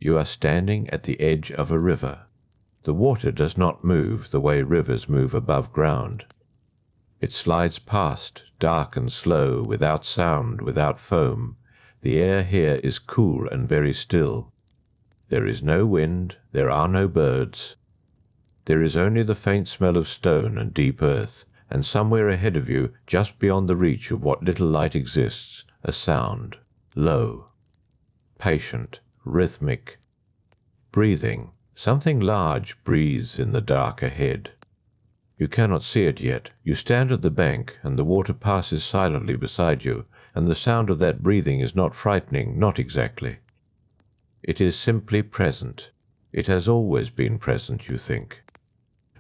You are standing at the edge of a river. The water does not move the way rivers move above ground. It slides past, dark and slow, without sound, without foam. The air here is cool and very still. There is no wind, there are no birds. There is only the faint smell of stone and deep earth, and somewhere ahead of you, just beyond the reach of what little light exists, a sound, low, patient, rhythmic. Breathing. Something large breathes in the dark ahead. You cannot see it yet. You stand at the bank, and the water passes silently beside you, and the sound of that breathing is not frightening, not exactly. It is simply present. It has always been present, you think.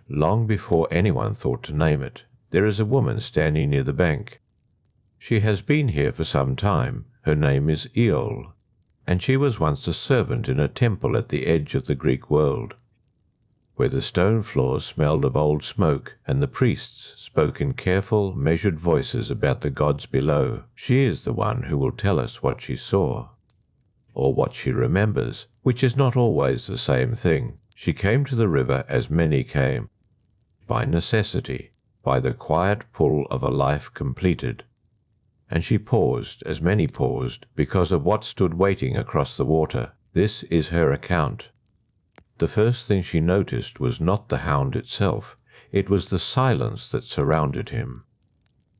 Long before anyone thought to name it, there is a woman standing near the bank. She has been here for some time. Her name is Iole, and she was once a servant in a temple at the edge of the Greek world, where the stone floors smelled of old smoke, and the priests spoke in careful, measured voices about the gods below. She is the one who will tell us what she saw, or what she remembers, which is not always the same thing. She came to the river as many came, by necessity, by the quiet pull of a life completed. And she paused, as many paused, because of what stood waiting across the water. This is her account. The first thing she noticed was not the hound itself, it was the silence that surrounded him.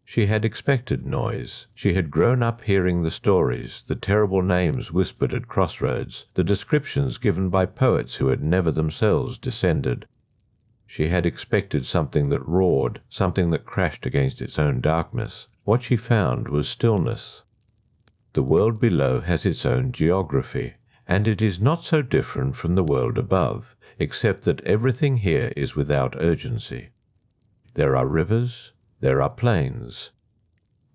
She had expected noise. She had grown up hearing the stories, the terrible names whispered at crossroads, the descriptions given by poets who had never themselves descended. She had expected something that roared, something that crashed against its own darkness. What she found was stillness. The world below has its own geography, and it is not so different from the world above, except that everything here is without urgency. There are rivers, there are plains.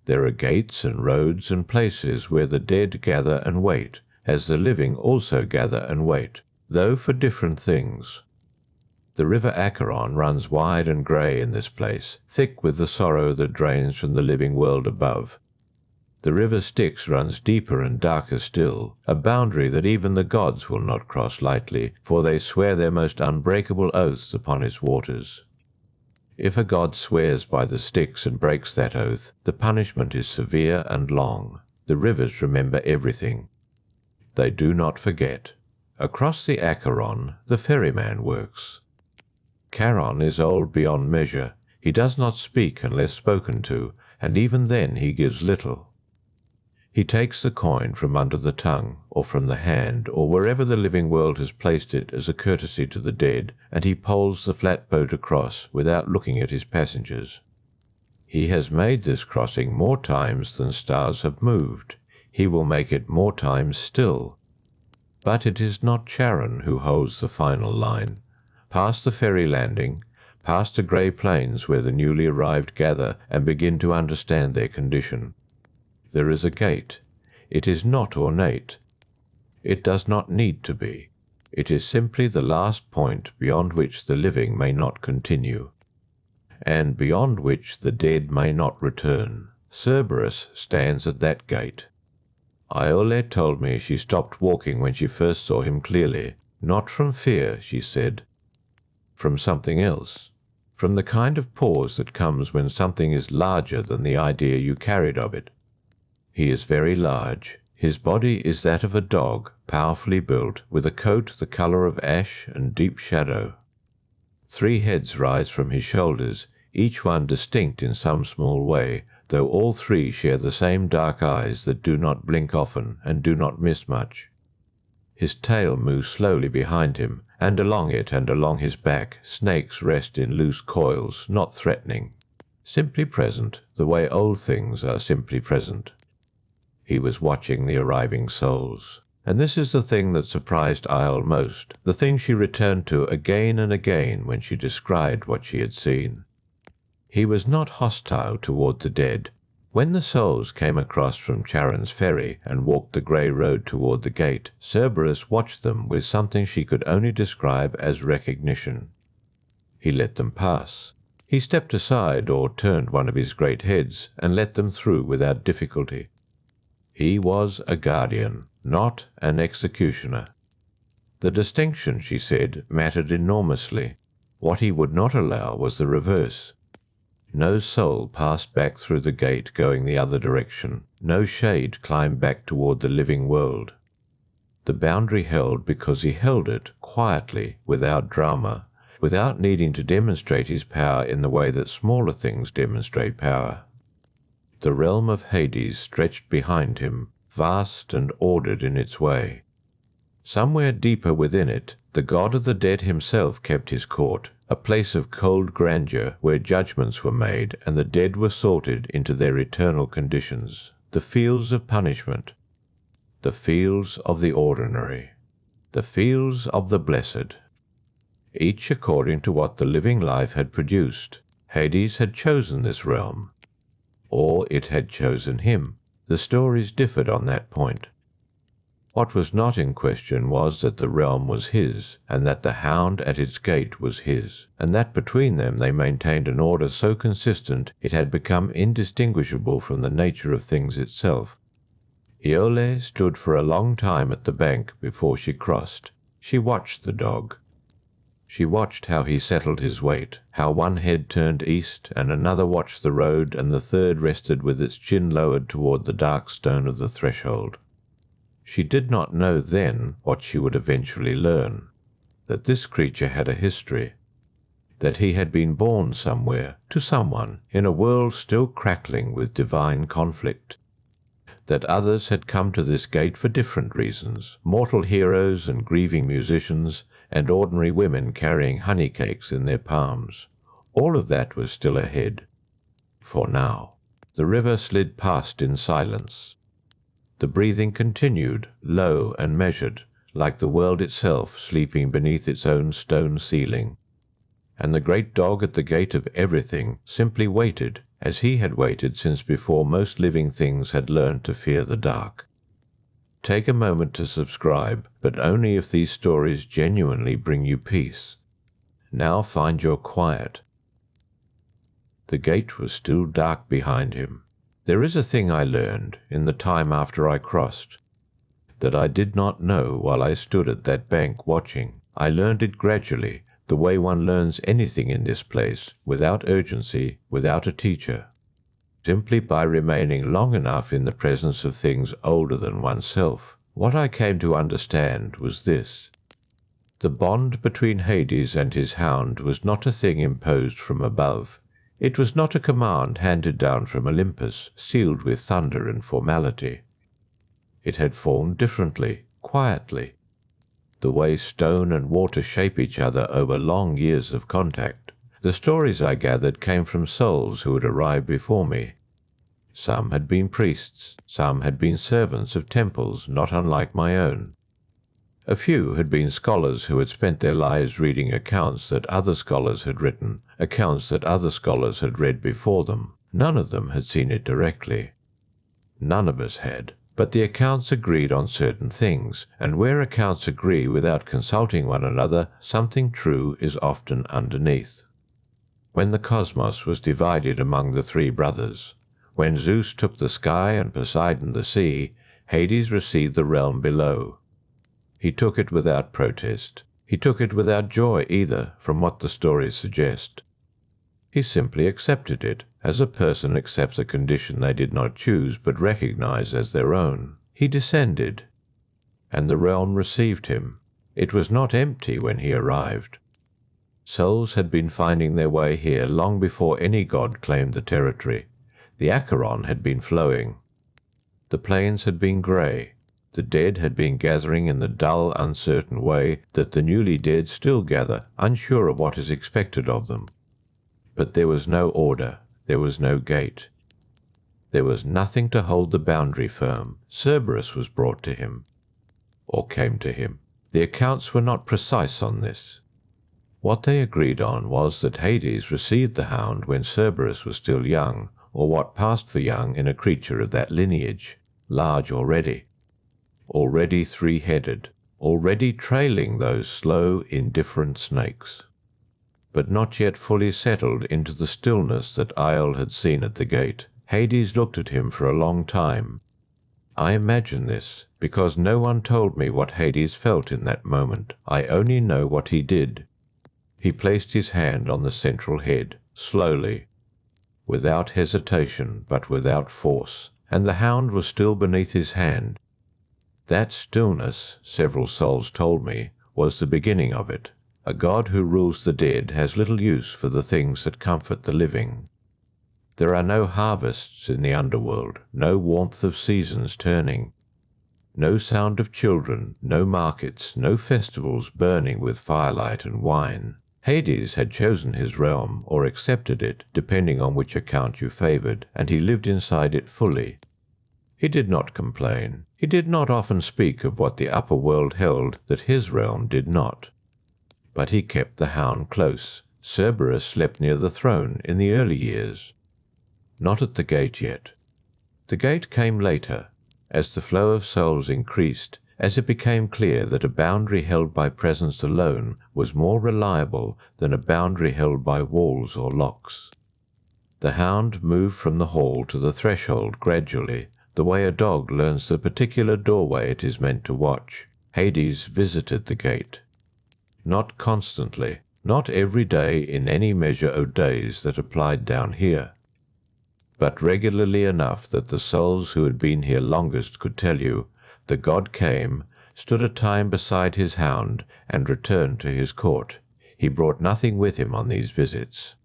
There are gates and roads and places where the dead gather and wait, as the living also gather and wait, though for different things. The river Acheron runs wide and grey in this place, thick with the sorrow that drains from the living world above. The river Styx runs deeper and darker still, a boundary that even the gods will not cross lightly, for they swear their most unbreakable oaths upon its waters. If a god swears by the Styx and breaks that oath, the punishment is severe and long. The rivers remember everything. They do not forget. Across the Acheron, the ferryman works. Charon is old beyond measure. He does not speak unless spoken to, and even then he gives little. He takes the coin from under the tongue, or from the hand, or wherever the living world has placed it as a courtesy to the dead, and he poles the flat boat across without looking at his passengers. He has made this crossing more times than stars have moved. He will make it more times still. But it is not Charon who holds the final line. Past the ferry landing, past the grey plains where the newly arrived gather and begin to understand their condition, there is a gate. It is not ornate. It does not need to be. It is simply the last point beyond which the living may not continue, and beyond which the dead may not return. Cerberus stands at that gate. Iole told me she stopped walking when she first saw him clearly. Not from fear, she said. From something else. From the kind of pause that comes when something is larger than the idea you carried of it. He is very large. His body is that of a dog, powerfully built, with a coat the colour of ash and deep shadow. 3 heads rise from his shoulders, each one distinct in some small way, though all 3 share the same dark eyes that do not blink often and do not miss much. His tail moves slowly behind him, and along it and along his back snakes rest in loose coils, not threatening. Simply present, the way old things are simply present. He was watching the arriving souls. And this is the thing that surprised Iole most, the thing she returned to again and again when she described what she had seen. He was not hostile toward the dead. When the souls came across from Charon's ferry and walked the grey road toward the gate, Cerberus watched them with something she could only describe as recognition. He let them pass. He stepped aside or turned one of his great heads and let them through without difficulty. He was a guardian, not an executioner. The distinction, she said, mattered enormously. What he would not allow was the reverse. No soul passed back through the gate going the other direction. No shade climbed back toward the living world. The boundary held because he held it quietly, without drama, without needing to demonstrate his power in the way that smaller things demonstrate power. The realm of Hades stretched behind him, vast and ordered in its way. Somewhere deeper within it, the god of the dead himself kept his court, a place of cold grandeur where judgments were made and the dead were sorted into their eternal conditions, the fields of punishment, the fields of the ordinary, the fields of the blessed, each according to what the living life had produced. Hades had chosen this realm, or it had chosen him. The stories differed on that point. What was not in question was that the realm was his, and that the hound at its gate was his, and that between them they maintained an order so consistent it had become indistinguishable from the nature of things itself. Iole stood for a long time at the bank before she crossed. She watched the dog. She watched how he settled his weight, how one head turned east and another watched the road and the third rested with its chin lowered toward the dark stone of the threshold. She did not know then what she would eventually learn, that this creature had a history, that he had been born somewhere, to someone, in a world still crackling with divine conflict, that others had come to this gate for different reasons, mortal heroes and grieving musicians, and ordinary women carrying honey cakes in their palms. All of that was still ahead. For now. The river slid past in silence. The breathing continued, low and measured, like the world itself sleeping beneath its own stone ceiling. And the great dog at the gate of everything simply waited, as he had waited since before most living things had learned to fear the dark. Take a moment to subscribe, but only if these stories genuinely bring you peace. Now find your quiet. The gate was still dark behind him. There is a thing I learned, in the time after I crossed, that I did not know while I stood at that bank watching. I learned it gradually, the way one learns anything in this place, without urgency, without a teacher, simply by remaining long enough in the presence of things older than oneself. What I came to understand was this. The bond between Hades and his hound was not a thing imposed from above. It was not a command handed down from Olympus, sealed with thunder and formality. It had formed differently, quietly, the way stone and water shape each other over long years of contact. The stories I gathered came from souls who had arrived before me. Some had been priests, some had been servants of temples not unlike my own. A few had been scholars who had spent their lives reading accounts that other scholars had written, accounts that other scholars had read before them. None of them had seen it directly. None of us had. But the accounts agreed on certain things, and where accounts agree without consulting one another, something true is often underneath. When the cosmos was divided among the three brothers, when Zeus took the sky and Poseidon the sea, Hades received the realm below. He took it without protest. He took it without joy either, from what the stories suggest. He simply accepted it, as a person accepts a condition they did not choose but recognize as their own. He descended, and the realm received him. It was not empty when he arrived. Souls had been finding their way here long before any god claimed the territory. The Acheron had been flowing. The plains had been grey. The dead had been gathering in the dull, uncertain way that the newly dead still gather, unsure of what is expected of them. But there was no order. There was no gate. There was nothing to hold the boundary firm. Cerberus was brought to him, or came to him. The accounts were not precise on this. What they agreed on was that Hades received the hound when Cerberus was still young, or what passed for young in a creature of that lineage, large already three-headed, already trailing those slow, indifferent snakes, but not yet fully settled into the stillness that Iole had seen at the gate. Hades looked at him for a long time. I imagine this because no one told me what Hades felt in that moment. I only know what he did. He placed his hand on the central head, slowly, without hesitation but without force, and the hound was still beneath his hand. That stillness, several souls told me, was the beginning of it. A god who rules the dead has little use for the things that comfort the living. There are no harvests in the underworld, no warmth of seasons turning, no sound of children, no markets, no festivals burning with firelight and wine. Hades had chosen his realm, or accepted it, depending on which account you favoured, and he lived inside it fully. He did not complain. He did not often speak of what the upper world held that his realm did not. But he kept the hound close. Cerberus slept near the throne in the early years. Not at the gate yet. The gate came later, as the flow of souls increased, as it became clear that a boundary held by presence alone was more reliable than a boundary held by walls or locks. The hound moved from the hall to the threshold gradually, the way a dog learns the particular doorway it is meant to watch. Hades visited the gate. Not constantly, not every day in any measure of days that applied down here, but regularly enough that the souls who had been here longest could tell you, the god came, stood a time beside his hound, and returned to his court. He brought nothing with him on these visits.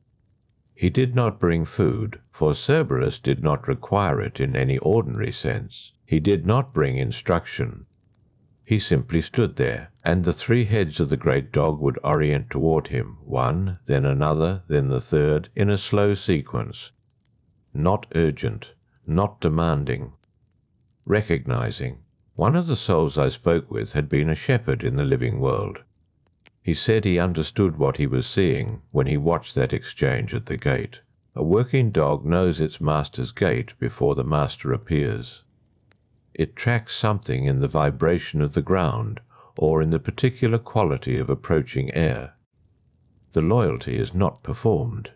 He did not bring food, for Cerberus did not require it in any ordinary sense. He did not bring instruction. He simply stood there, and the three heads of the great dog would orient toward him, one, then another, then the third, in a slow sequence. Not urgent, not demanding. Recognizing. One of the souls I spoke with had been a shepherd in the living world. He said he understood what he was seeing when he watched that exchange at the gate. A working dog knows its master's gait before the master appears. It tracks something in the vibration of the ground or in the particular quality of approaching air. The loyalty is not performed.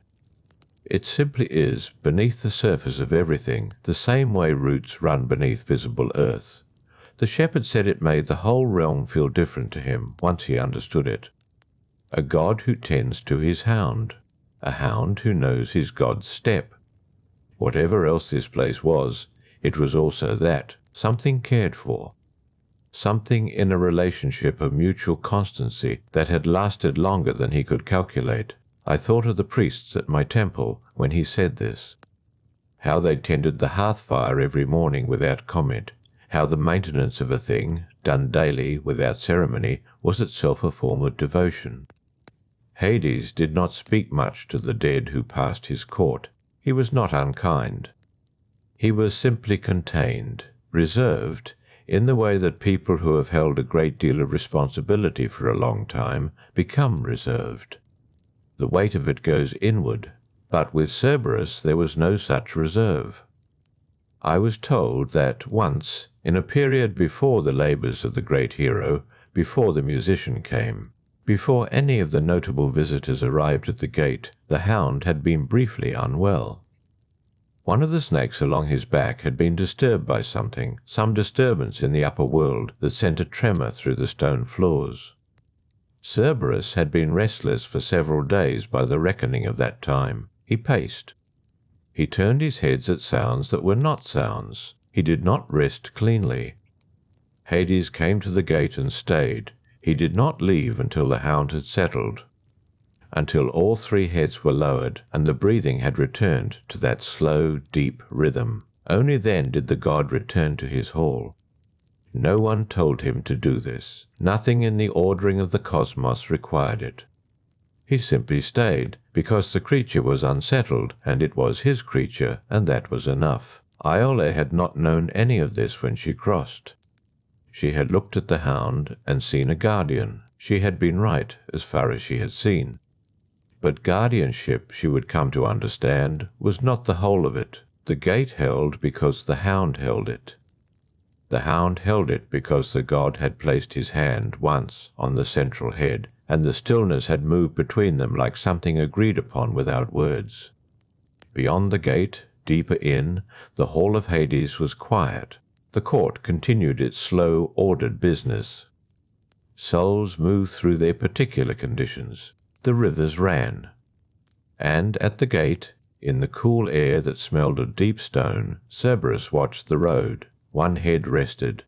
It simply is, beneath the surface of everything, the same way roots run beneath visible earth. The shepherd said it made the whole realm feel different to him once he understood it. A god who tends to his hound. A hound who knows his god's step. Whatever else this place was, it was also that, something cared for. Something in a relationship of mutual constancy that had lasted longer than he could calculate. I thought of the priests at my temple when he said this. How they tended the hearth fire every morning without comment. How the maintenance of a thing, done daily without ceremony, was itself a form of devotion. Hades did not speak much to the dead who passed his court. He was not unkind. He was simply contained, reserved, in the way that people who have held a great deal of responsibility for a long time become reserved. The weight of it goes inward, but with Cerberus there was no such reserve. I was told that once, in a period before the labours of the great hero, before the musician came, before any of the notable visitors arrived at the gate, the hound had been briefly unwell. One of the snakes along his back had been disturbed by something, some disturbance in the upper world that sent a tremor through the stone floors. Cerberus had been restless for several days by the reckoning of that time. He paced. He turned his head at sounds that were not sounds. He did not rest cleanly. Hades came to the gate and stayed. He did not leave until the hound had settled, until all three heads were lowered and the breathing had returned to that slow, deep rhythm. Only then did the god return to his hall. No one told him to do this. Nothing in the ordering of the cosmos required it. He simply stayed, because the creature was unsettled, and it was his creature, and that was enough. Iole had not known any of this when she crossed. She had looked at the hound and seen a guardian. She had been right, as far as she had seen. But guardianship, she would come to understand, was not the whole of it. The gate held because the hound held it. The hound held it because the god had placed his hand once on the central head, and the stillness had moved between them like something agreed upon without words. Beyond the gate, deeper in, the hall of Hades was quiet. The court continued its slow, ordered business. Souls moved through their particular conditions. The rivers ran. And at the gate, in the cool air that smelled of deep stone, Cerberus watched the road. One head rested.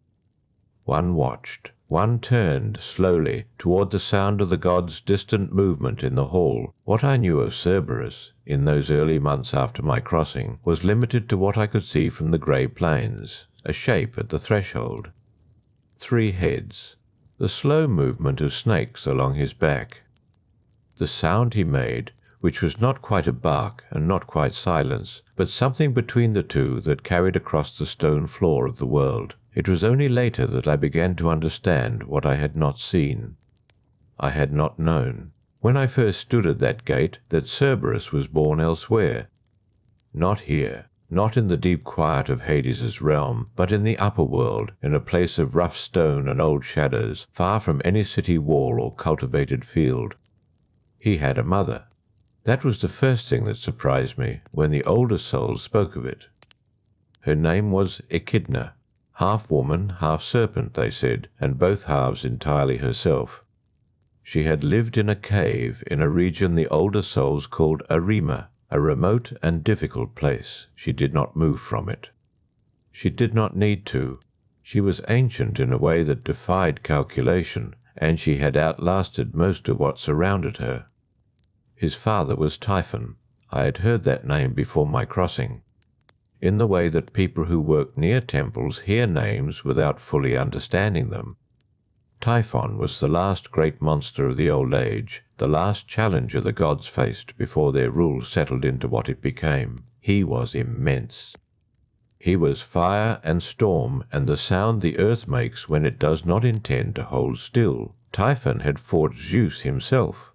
One watched. One turned slowly toward the sound of the god's distant movement in the hall. What I knew of Cerberus in those early months after my crossing was limited to what I could see from the grey plains, a shape at the threshold. 3 heads. The slow movement of snakes along his back. The sound he made, which was not quite a bark and not quite silence, but something between the two that carried across the stone floor of the world. It was only later that I began to understand what I had not seen. I had not known, when I first stood at that gate, that Cerberus was born elsewhere. Not here, not in the deep quiet of Hades's realm, but in the upper world, in a place of rough stone and old shadows, far from any city wall or cultivated field. He had a mother. That was the first thing that surprised me when the older souls spoke of it. Her name was Echidna. Half woman, half serpent, they said, and both halves entirely herself. She had lived in a cave in a region the older souls called Arima, a remote and difficult place. She did not move from it. She did not need to. She was ancient in a way that defied calculation, and she had outlasted most of what surrounded her. His father was Typhon. I had heard that name before my crossing. In the way that people who work near temples hear names without fully understanding them. Typhon was the last great monster of the old age, the last challenger the gods faced before their rule settled into what it became. He was immense. He was fire and storm and the sound the earth makes when it does not intend to hold still. Typhon had fought Zeus himself.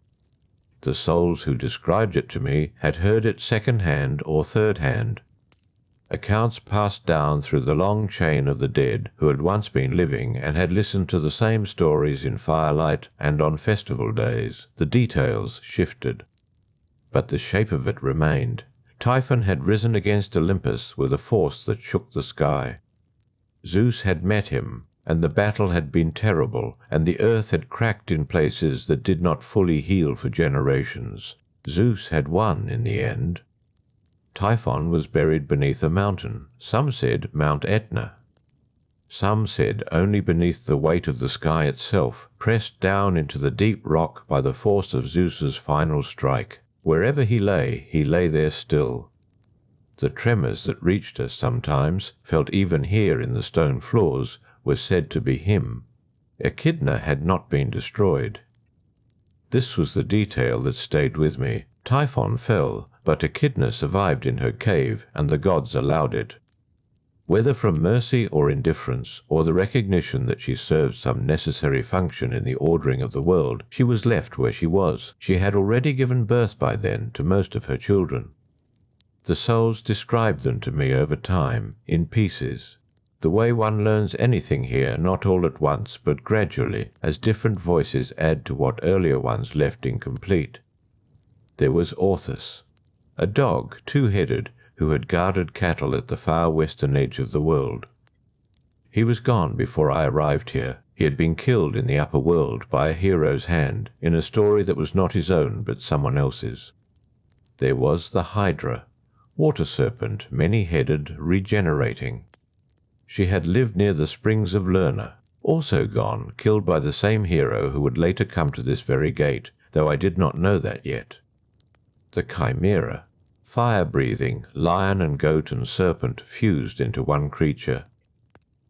The souls who described it to me had heard it second hand or third hand. Accounts passed down through the long chain of the dead who had once been living and had listened to the same stories in firelight and on festival days. The details shifted, but the shape of it remained. Typhon had risen against Olympus with a force that shook the sky. Zeus had met him, and the battle had been terrible, and the earth had cracked in places that did not fully heal for generations. Zeus had won in the end. Typhon was buried beneath a mountain. Some said Mount Etna. Some said only beneath the weight of the sky itself, pressed down into the deep rock by the force of Zeus's final strike. Wherever he lay there still. The tremors that reached us sometimes, felt even here in the stone floors, were said to be him. Echidna had not been destroyed. This was the detail that stayed with me. Typhon fell, but Echidna survived in her cave, and the gods allowed it. Whether from mercy or indifference, or the recognition that she served some necessary function in the ordering of the world, she was left where she was. She had already given birth by then to most of her children. The souls described them to me over time, in pieces. The way one learns anything here, not all at once, but gradually, as different voices add to what earlier ones left incomplete. There was Orpheus, a dog, 2-headed, who had guarded cattle at the far western edge of the world. He was gone before I arrived here. He had been killed in the upper world by a hero's hand, in a story that was not his own but someone else's. There was the Hydra, water serpent, many-headed, regenerating. She had lived near the springs of Lerna, also gone, killed by the same hero who would later come to this very gate, though I did not know that yet. The Chimera, fire-breathing, lion and goat and serpent fused into one creature.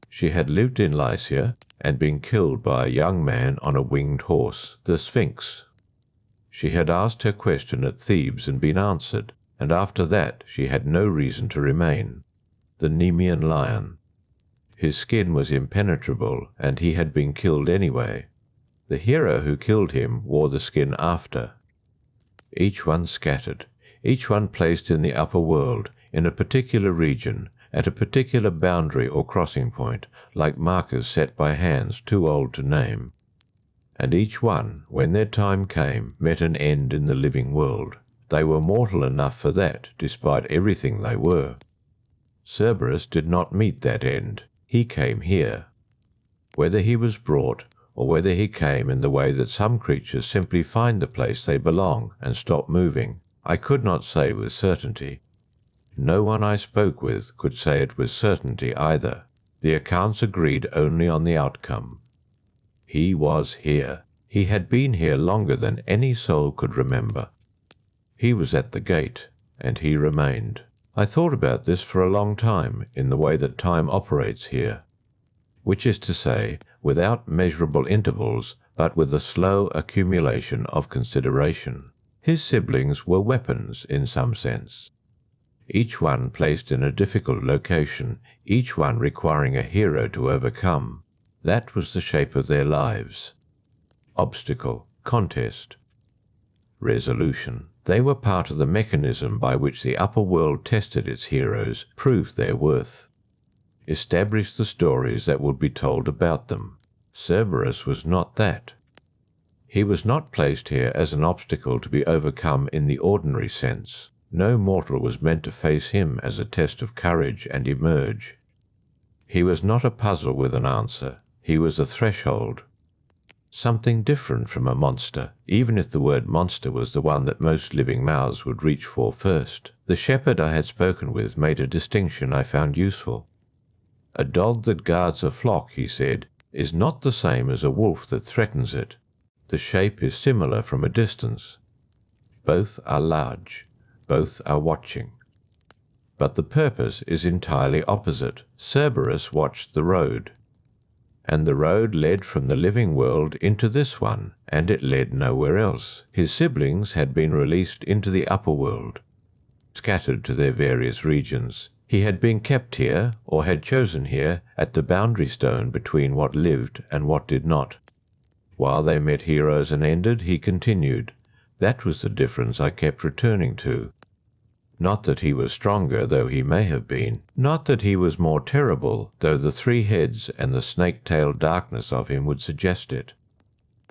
She had lived in Lycia and been killed by a young man on a winged horse, the Sphinx. She had asked her question at Thebes and been answered, and after that she had no reason to remain. The Nemean lion. His skin was impenetrable, and he had been killed anyway. The hero who killed him wore the skin after. Each one scattered, each one placed in the upper world, in a particular region, at a particular boundary or crossing point, like markers set by hands too old to name. And each one, when their time came, met an end in the living world. They were mortal enough for that, despite everything they were. Cerberus did not meet that end. He came here. Whether he was brought, or whether he came in the way that some creatures simply find the place they belong and stop moving, I could not say with certainty. No one I spoke with could say it with certainty either. The accounts agreed only on the outcome. He was here. He had been here longer than any soul could remember. He was at the gate, and he remained. I thought about this for a long time in the way that time operates here, which is to say, without measurable intervals, but with a slow accumulation of consideration. His siblings were weapons in some sense, each one placed in a difficult location, each one requiring a hero to overcome. That was the shape of their lives. Obstacle, contest, resolution. They were part of the mechanism by which the upper world tested its heroes, proved their worth, established the stories that would be told about them. Cerberus was not that. He was not placed here as an obstacle to be overcome in the ordinary sense. No mortal was meant to face him as a test of courage and emerge. He was not a puzzle with an answer. He was a threshold. Something different from a monster, even if the word monster was the one that most living mouths would reach for first. The shepherd I had spoken with made a distinction I found useful. A dog that guards a flock, he said, is not the same as a wolf that threatens it. The shape is similar from a distance. Both are large. Both are watching. But the purpose is entirely opposite. Cerberus watched the road, and the road led from the living world into this one, and it led nowhere else. His siblings had been released into the upper world, scattered to their various regions. He had been kept here, or had chosen here, at the boundary stone between what lived and what did not. While they met heroes and ended, he continued. That was the difference I kept returning to. Not that he was stronger, though he may have been. Not that he was more terrible, though the 3 heads and the snake-tailed darkness of him would suggest it.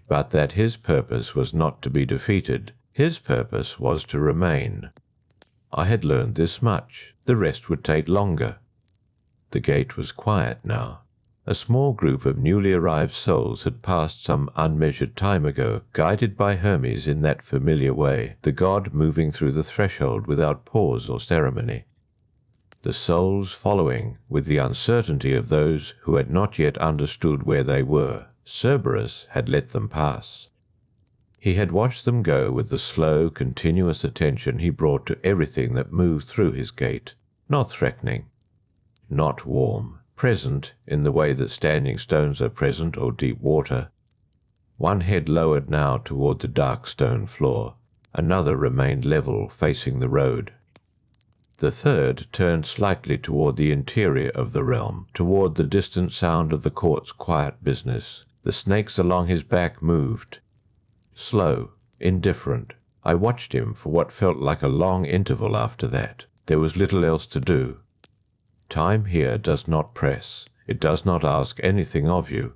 But that his purpose was not to be defeated. His purpose was to remain. I had learned this much. The rest would take longer. The gate was quiet now. A small group of newly arrived souls had passed some unmeasured time ago, guided by Hermes in that familiar way, the god moving through the threshold without pause or ceremony. The souls following, with the uncertainty of those who had not yet understood where they were. Cerberus had let them pass. He had watched them go with the slow, continuous attention he brought to everything that moved through his gate. Not threatening, not warm. Present in the way that standing stones are present or deep water. One head lowered now toward the dark stone floor. Another remained level, facing the road. The third turned slightly toward the interior of the realm, toward the distant sound of the court's quiet business. The snakes along his back moved. Slow, indifferent. I watched him for what felt like a long interval after that. There was little else to do. Time here does not press. It does not ask anything of you.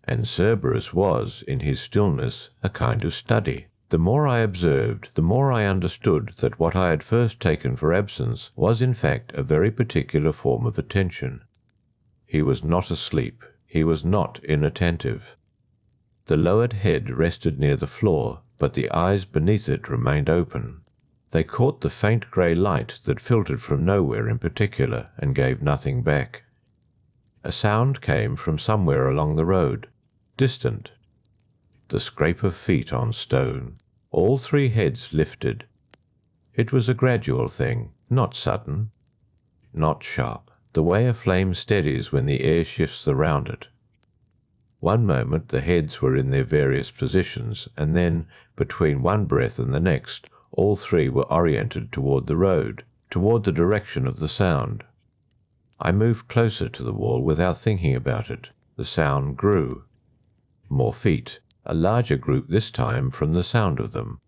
And Cerberus was, in his stillness, a kind of study. The more I observed, the more I understood that what I had first taken for absence was in fact a very particular form of attention. He was not asleep. He was not inattentive. The lowered head rested near the floor, but the eyes beneath it remained open. They caught the faint grey light that filtered from nowhere in particular and gave nothing back. A sound came from somewhere along the road, distant. The scrape of feet on stone. All 3 heads lifted. It was a gradual thing, not sudden, not sharp, the way a flame steadies when the air shifts around it. One moment the heads were in their various positions, and then, between one breath and the next, all 3 were oriented toward the road, toward the direction of the sound. I moved closer to the wall without thinking about it. The sound grew. More feet, a larger group this time from the sound of them.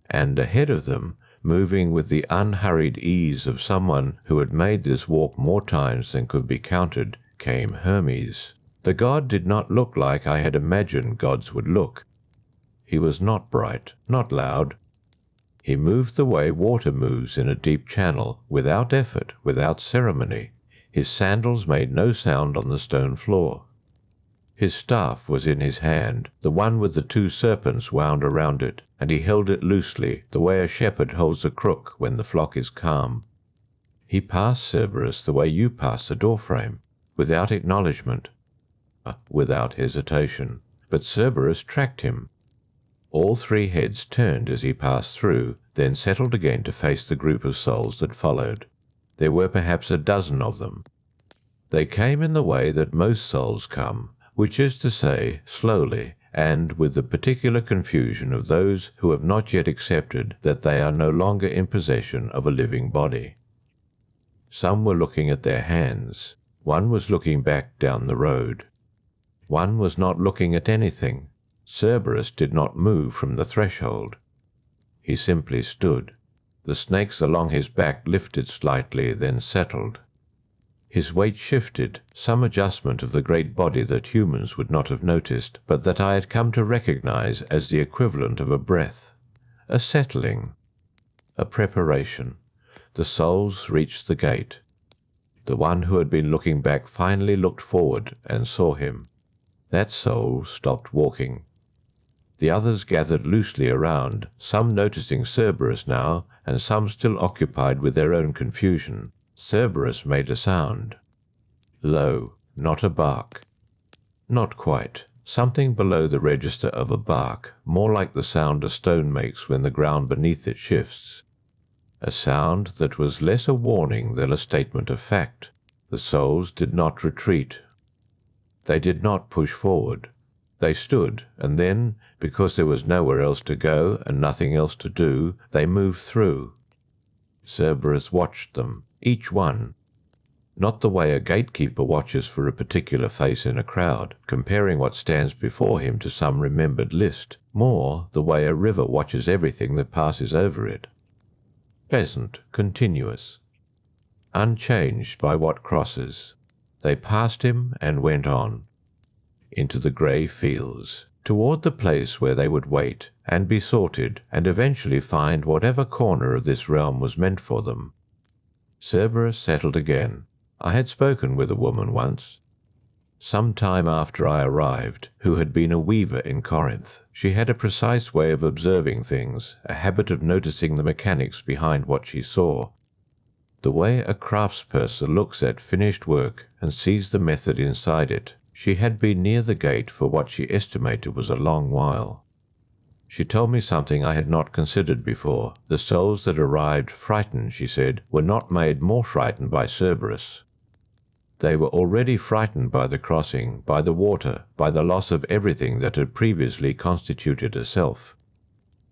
And ahead of them, moving with the unhurried ease of someone who had made this walk more times than could be counted, came Hermes. The god did not look like I had imagined gods would look. He was not bright, not loud. He moved the way water moves in a deep channel, without effort, without ceremony. His sandals made no sound on the stone floor. His staff was in his hand, the one with the 2 serpents wound around it, and he held it loosely, the way a shepherd holds a crook when the flock is calm. He passed Cerberus the way you pass the doorframe, without acknowledgment, without hesitation, but Cerberus tracked him. All 3 heads turned as he passed through, then settled again to face the group of souls that followed. There were perhaps a dozen of them. They came in the way that most souls come, which is to say, slowly, and with the particular confusion of those who have not yet accepted that they are no longer in possession of a living body. Some were looking at their hands. One was looking back down the road. One was not looking at anything. Cerberus did not move from the threshold. He simply stood. The snakes along his back lifted slightly, then settled. His weight shifted, some adjustment of the great body that humans would not have noticed, but that I had come to recognize as the equivalent of a breath, a settling, a preparation. The souls reached the gate. The one who had been looking back finally looked forward and saw him. That soul stopped walking. The others gathered loosely around, some noticing Cerberus now, and some still occupied with their own confusion. Cerberus made a sound. Low, not a bark. Not quite. Something below the register of a bark, more like the sound a stone makes when the ground beneath it shifts. A sound that was less a warning than a statement of fact. The souls did not retreat. They did not push forward. They stood, and then, because there was nowhere else to go and nothing else to do, they moved through. Cerberus watched them, each one. Not the way a gatekeeper watches for a particular face in a crowd, comparing what stands before him to some remembered list, more the way a river watches everything that passes over it. Pleasant, continuous, unchanged by what crosses. They passed him and went on, into the grey fields, toward the place where they would wait and be sorted and eventually find whatever corner of this realm was meant for them. Cerberus settled again. I had spoken with a woman once, some time after I arrived, who had been a weaver in Corinth. She had a precise way of observing things, a habit of noticing the mechanics behind what she saw. The way a craftsperson looks at finished work and sees the method inside it. She had been near the gate for what she estimated was a long while. She told me something I had not considered before. The souls that arrived frightened, she said, were not made more frightened by Cerberus. They were already frightened by the crossing, by the water, by the loss of everything that had previously constituted a self.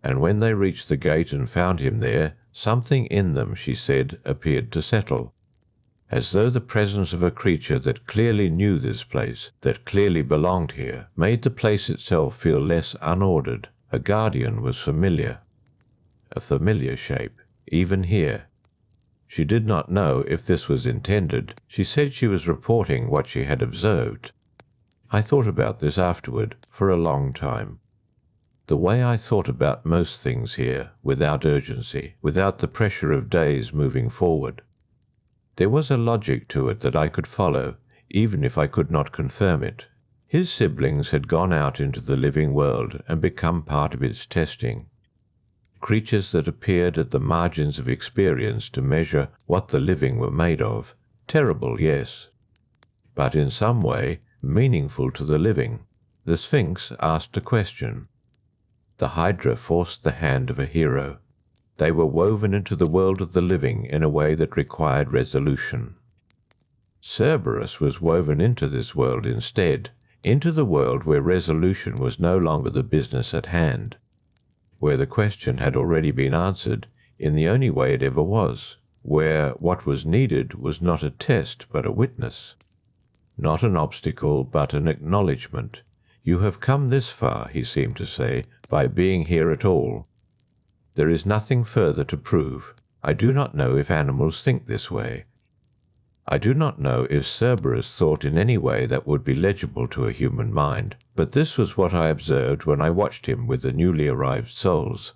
And when they reached the gate and found him there, something in them, she said, appeared to settle, as though the presence of a creature that clearly knew this place, that clearly belonged here, made the place itself feel less unordered. A guardian was familiar, a familiar shape, even here. She did not know if this was intended. She said she was reporting what she had observed. I thought about this afterward for a long time. The way I thought about most things here, without urgency, without the pressure of days moving forward. There was a logic to it that I could follow, even if I could not confirm it. His siblings had gone out into the living world and become part of its testing. Creatures that appeared at the margins of experience to measure what the living were made of. Terrible, yes, but in some way meaningful to the living. The Sphinx asked a question. The Hydra forced the hand of a hero. They were woven into the world of the living in a way that required resolution. Cerberus was woven into this world instead, into the world where resolution was no longer the business at hand, where the question had already been answered in the only way it ever was, where what was needed was not a test but a witness, not an obstacle but an acknowledgement. You have come this far, he seemed to say, by being here at all. There is nothing further to prove. I do not know if animals think this way. I do not know if Cerberus thought in any way that would be legible to a human mind, but this was what I observed when I watched him with the newly arrived souls.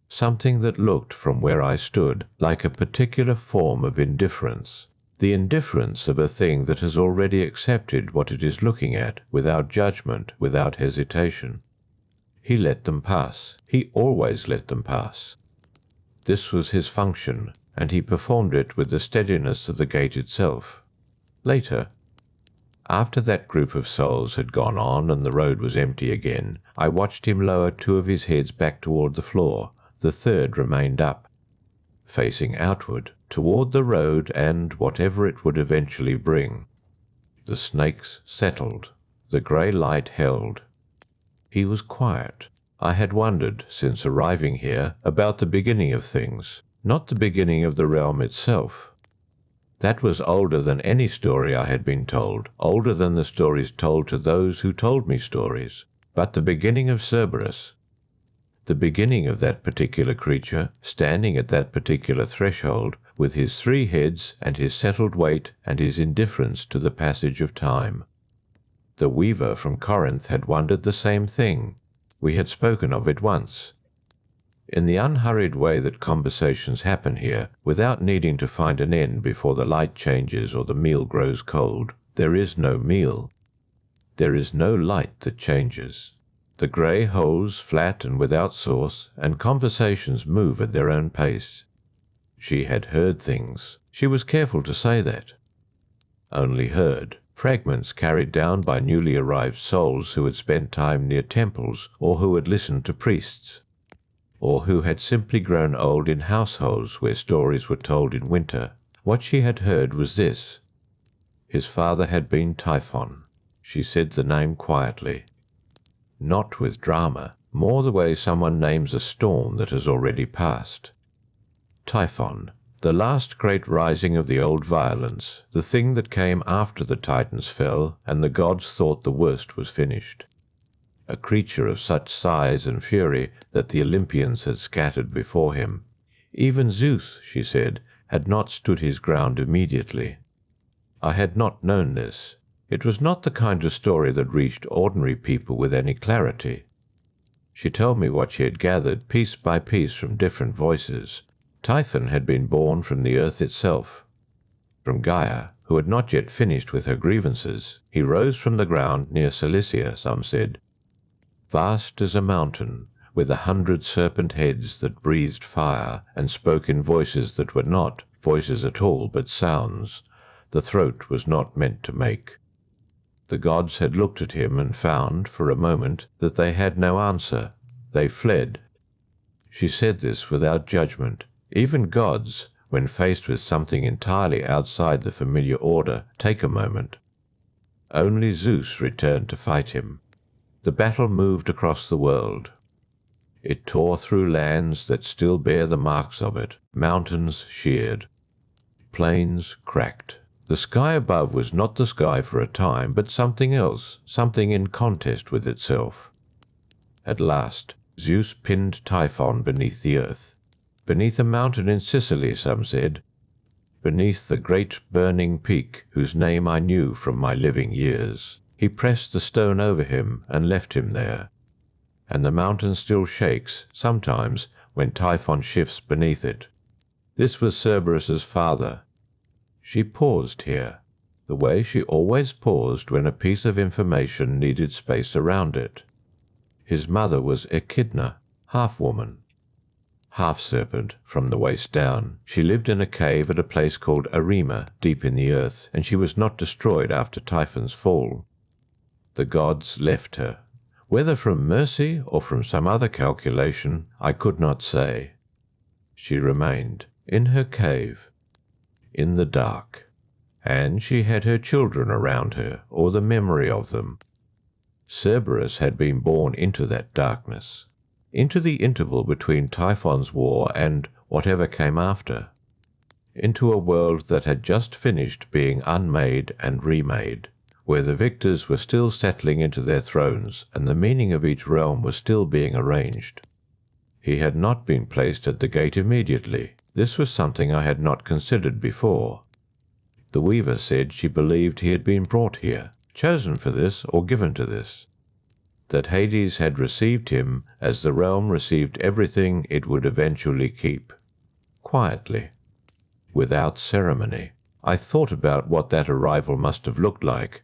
Something that looked, from where I stood, like a particular form of indifference. the indifference of a thing that has already accepted what it is looking at without judgment, without hesitation. He let them pass. He always let them pass. This was his function, and he performed it with the steadiness of the gate itself. Later, after that group of souls had gone on and the road was empty again, I watched him lower two of his heads back toward the floor. The third remained up, facing outward, toward the road and whatever it would eventually bring. The snakes settled. The grey light held. He was quiet. I had wondered, since arriving here, about the beginning of things, not the beginning of the realm itself. That was older than any story I had been told, older than the stories told to those who told me stories. But the beginning of Cerberus, the beginning of that particular creature, standing at that particular threshold, with his 3 heads and his settled weight and his indifference to the passage of time. The weaver from Corinth had wondered the same thing. We had spoken of it once. In the unhurried way that conversations happen here, without needing to find an end before the light changes or the meal grows cold, there is no meal. There is no light that changes. The grey holes flat and without source, and conversations move at their own pace. She had heard things. She was careful to say that. Only heard. Fragments carried down by newly arrived souls who had spent time near temples, or who had listened to priests, or who had simply grown old in households where stories were told in winter. What she had heard was this. His father had been Typhon. She said the name quietly. Not with drama, more the way someone names a storm that has already passed. Typhon, the last great rising of the old violence, the thing that came after the Titans fell and the gods thought the worst was finished. A creature of such size and fury that the Olympians had scattered before him. Even Zeus, she said, had not stood his ground immediately. I had not known this. It was not the kind of story that reached ordinary people with any clarity. She told me what she had gathered piece by piece from different voices. Typhon had been born from the earth itself. From Gaia, who had not yet finished with her grievances, he rose from the ground near Cilicia, some said, vast as a mountain, with 100 serpent heads that breathed fire and spoke in voices that were not voices at all but sounds the throat was not meant to make. The gods had looked at him and found, for a moment, that they had no answer. They fled. She said this without judgment. Even gods, when faced with something entirely outside the familiar order, take a moment. Only Zeus returned to fight him. The battle moved across the world. It tore through lands that still bear the marks of it, mountains sheared, plains cracked. The sky above was not the sky for a time, but something else, something in contest with itself. At last, Zeus pinned Typhon beneath the earth. Beneath a mountain in Sicily, some said. Beneath the great burning peak, whose name I knew from my living years. He pressed the stone over him and left him there. And the mountain still shakes, sometimes, when Typhon shifts beneath it. This was Cerberus's father. She paused here, the way she always paused when a piece of information needed space around it. His mother was Echidna, half-woman, half-serpent from the waist down. She lived in a cave at a place called Arima, deep in the earth, and she was not destroyed after Typhon's fall. The gods left her. Whether from mercy or from some other calculation, I could not say. She remained in her cave, in the dark, and she had her children around her, or the memory of them. Cerberus had been born into that darkness, into the interval between Typhon's war and whatever came after, into a world that had just finished being unmade and remade, where the victors were still settling into their thrones and the meaning of each realm was still being arranged. He had not been placed at the gate immediately. This was something I had not considered before. The weaver said she believed he had been brought here, chosen for this or given to this, that Hades had received him as the realm received everything it would eventually keep, quietly, without ceremony. I thought about what that arrival must have looked like.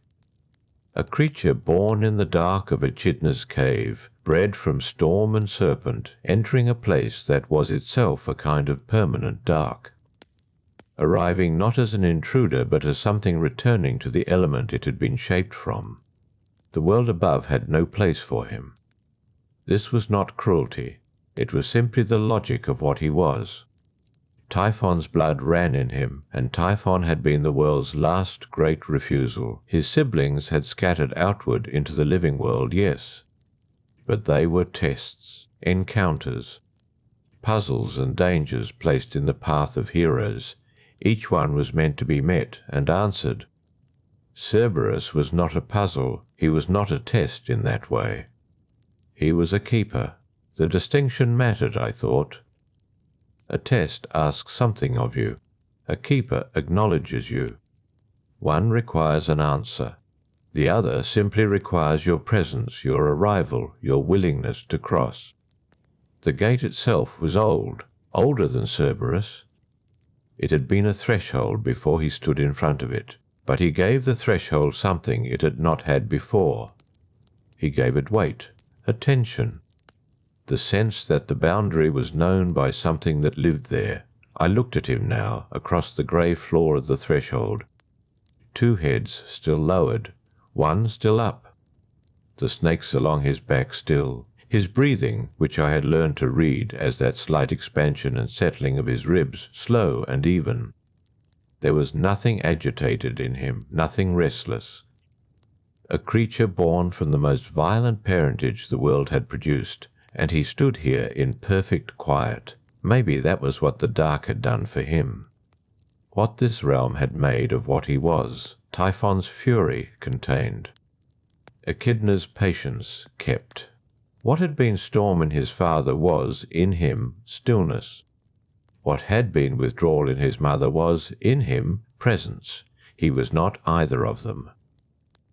A creature born in the dark of Echidna's cave, bred from storm and serpent, entering a place that was itself a kind of permanent dark. Arriving not as an intruder but as something returning to the element it had been shaped from. The world above had no place for him. This was not cruelty, it was simply the logic of what he was. Typhon's blood ran in him, and Typhon had been the world's last great refusal. His siblings had scattered outward into the living world, yes, but they were tests, encounters, puzzles and dangers placed in the path of heroes. Each one was meant to be met and answered. Cerberus was not a puzzle, he was not a test in that way. He was a keeper. The distinction mattered, I thought. A test asks something of you. A keeper acknowledges you. One requires an answer. The other simply requires your presence, your arrival, your willingness to cross. The gate itself was old, older than Cerberus. It had been a threshold before he stood in front of it, but he gave the threshold something it had not had before. He gave it weight, attention, the sense that the boundary was known by something that lived there. I looked at him now, across the grey floor of the threshold. 2 heads still lowered, one still up. The snakes along his back still. His breathing, which I had learned to read as that slight expansion and settling of his ribs, slow and even. There was nothing agitated in him, nothing restless. A creature born from the most violent parentage the world had produced, and he stood here in perfect quiet. Maybe that was what the dark had done for him. What this realm had made of what he was, Typhon's fury contained. Echidna's patience kept. What had been storm in his father was, in him, stillness. What had been withdrawal in his mother was, in him, presence. He was not either of them.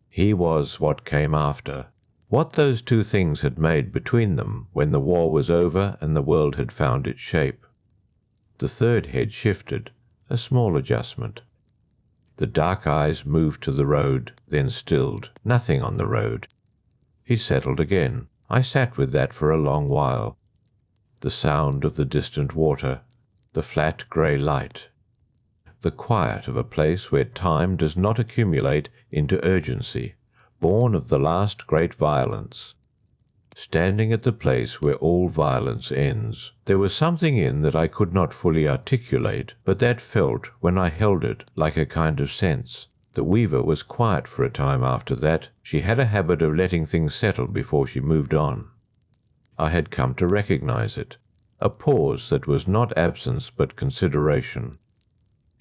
He was what came after. What those 2 things had made between them when the war was over and the world had found its shape. The 3rd head shifted, a small adjustment. The dark eyes moved to the road, then stilled. Nothing on the road. He settled again. I sat with that for a long while. The sound of the distant water, the flat grey light, the quiet of a place where time does not accumulate into urgency, born of the last great violence. Standing at the place where all violence ends, there was something in that I could not fully articulate, but that felt, when I held it, like a kind of sense. The weaver was quiet for a time after that. She had a habit of letting things settle before she moved on. I had come to recognize it, a pause that was not absence but consideration.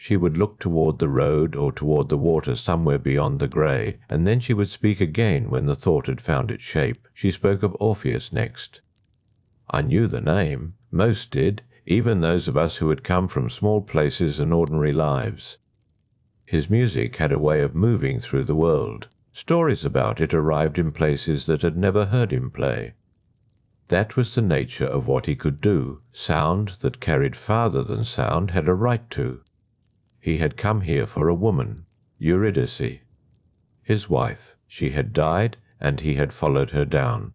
She would look toward the road or toward the water somewhere beyond the grey, and then she would speak again when the thought had found its shape. She spoke of Orpheus next. I knew the name. Most did, even those of us who had come from small places and ordinary lives. His music had a way of moving through the world. Stories about it arrived in places that had never heard him play. That was the nature of what he could do. Sound that carried farther than sound had a right to. He had come here for a woman, Eurydice. His wife. She had died, and he had followed her down.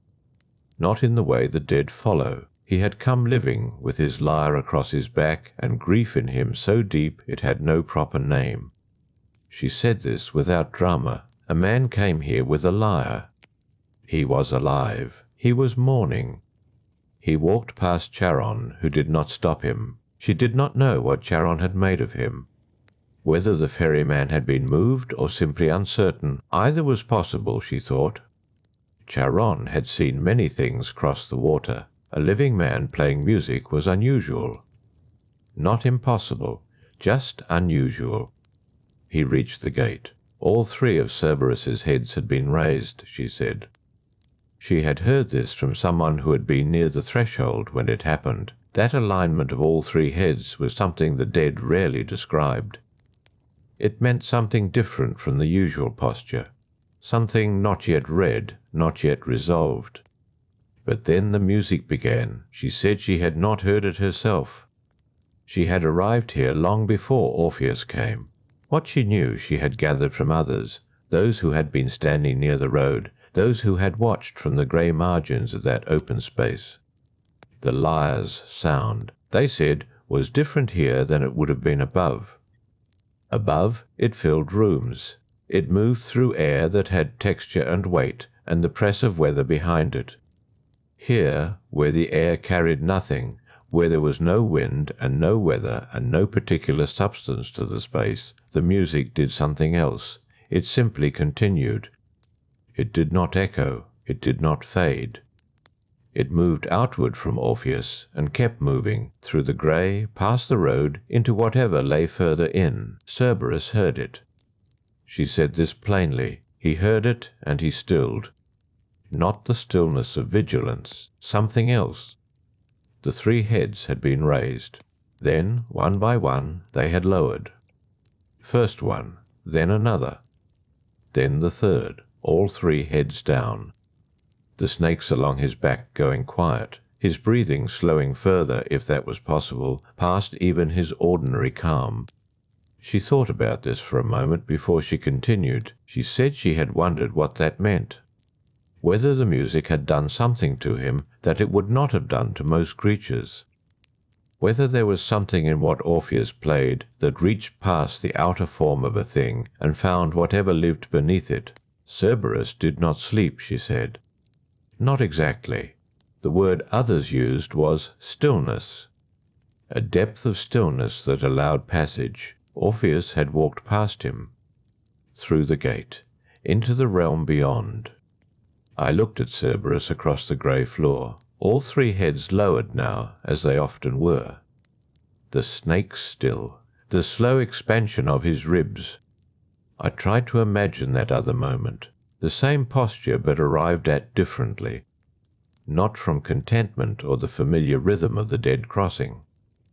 Not in the way the dead follow. He had come living, with his lyre across his back, and grief in him so deep it had no proper name. She said this without drama. A man came here with a lyre. He was alive. He was mourning. He walked past Charon, who did not stop him. She did not know what Charon had made of him. Whether the ferryman had been moved or simply uncertain, either was possible, she thought. Charon had seen many things cross the water. A living man playing music was unusual. Not impossible, just unusual. He reached the gate. All 3 of Cerberus's heads had been raised, she said. She had heard this from someone who had been near the threshold when it happened. That alignment of all 3 heads was something the dead rarely described. It meant something different from the usual posture, something not yet read, not yet resolved. But then the music began. She said she had not heard it herself. She had arrived here long before Orpheus came. What she knew she had gathered from others, those who had been standing near the road, those who had watched from the grey margins of that open space. The lyre's sound, they said, was different here than it would have been above. Above, it filled rooms. It moved through air that had texture and weight and the press of weather behind it. Here, where the air carried nothing, where there was no wind and no weather and no particular substance to the space, the music did something else. It simply continued. It did not echo. It did not fade. It moved outward from Orpheus and kept moving, through the grey, past the road, into whatever lay further in. Cerberus heard it. She said this plainly. He heard it and he stilled. Not the stillness of vigilance, something else. The 3 heads had been raised. Then, one by one, they had lowered. First one, then another. Then the third, all 3 heads down. The snakes along his back going quiet, his breathing slowing further, if that was possible, past even his ordinary calm. She thought about this for a moment before she continued. She said she had wondered what that meant. Whether the music had done something to him that it would not have done to most creatures. Whether there was something in what Orpheus played that reached past the outer form of a thing and found whatever lived beneath it. Cerberus did not sleep, she said. Not exactly. The word others used was stillness. A depth of stillness that allowed passage. Orpheus had walked past him. Through the gate. Into the realm beyond. I looked at Cerberus across the grey floor. All 3 heads lowered now, as they often were. The snake still. The slow expansion of his ribs. I tried to imagine that other moment. The same posture, but arrived at differently. Not from contentment or the familiar rhythm of the dead crossing.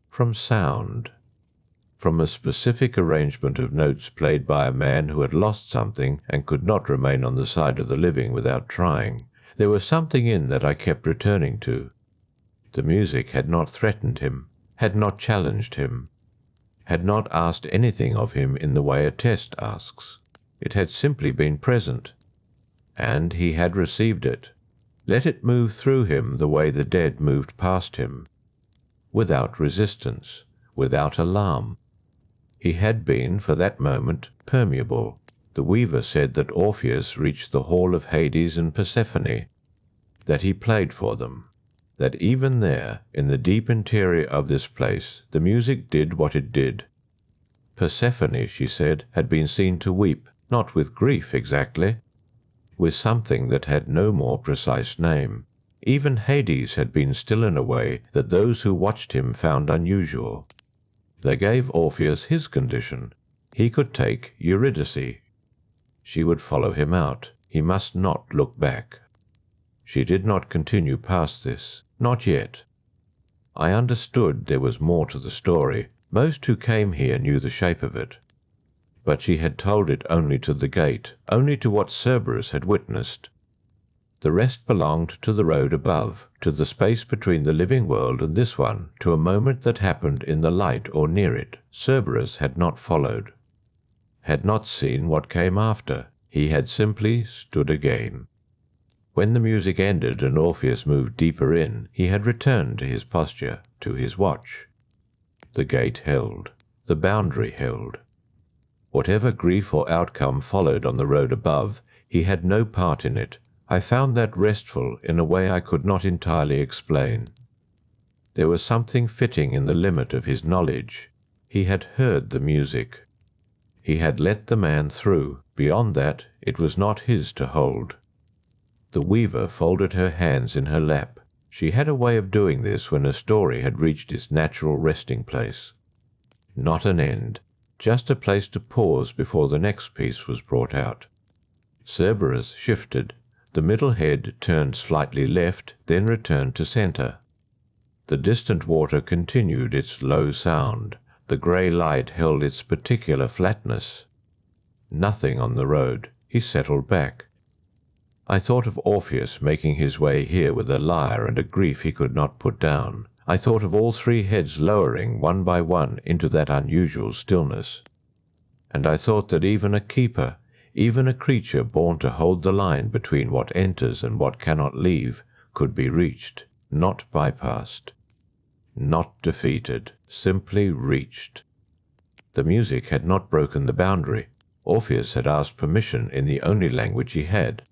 From sound. From a specific arrangement of notes played by a man who had lost something and could not remain on the side of the living without trying. There was something in that I kept returning to. The music had not threatened him, had not challenged him, had not asked anything of him in the way a test asks. It had simply been present. And he had received it. Let it move through him the way the dead moved past him. Without resistance, without alarm. He had been, for that moment, permeable. The weaver said that Orpheus reached the hall of Hades and Persephone, that he played for them, that even there, in the deep interior of this place, the music did what it did. Persephone, she said, had been seen to weep, not with grief exactly, with something that had no more precise name. Even Hades had been still in a way that those who watched him found unusual. They gave Orpheus his condition. He could take Eurydice. She would follow him out. He must not look back. She did not continue past this. Not yet. I understood there was more to the story. Most who came here knew the shape of it. But she had told it only to the gate, only to what Cerberus had witnessed. The rest belonged to the road above, to the space between the living world and this one, to a moment that happened in the light or near it. Cerberus had not followed, had not seen what came after. He had simply stood again. When the music ended and Orpheus moved deeper in, he had returned to his posture, to his watch. The gate held. The boundary held. Whatever grief or outcome followed on the road above, he had no part in it. I found that restful in a way I could not entirely explain. There was something fitting in the limit of his knowledge. He had heard the music. He had let the man through. Beyond that, it was not his to hold. The weaver folded her hands in her lap. She had a way of doing this when a story had reached its natural resting place. Not an end, just a place to pause before the next piece was brought out. Cerberus shifted. The middle head turned slightly left, then returned to centre. The distant water continued its low sound. The grey light held its particular flatness. Nothing on the road. He settled back. I thought of Orpheus making his way here with a lyre and a grief he could not put down. I thought of all 3 heads lowering one by one into that unusual stillness. and I thought that even a keeper, even a creature born to hold the line between what enters and what cannot leave, could be reached, not bypassed. Not defeated, simply reached. The music had not broken the boundary. Orpheus had asked permission in the only language he had,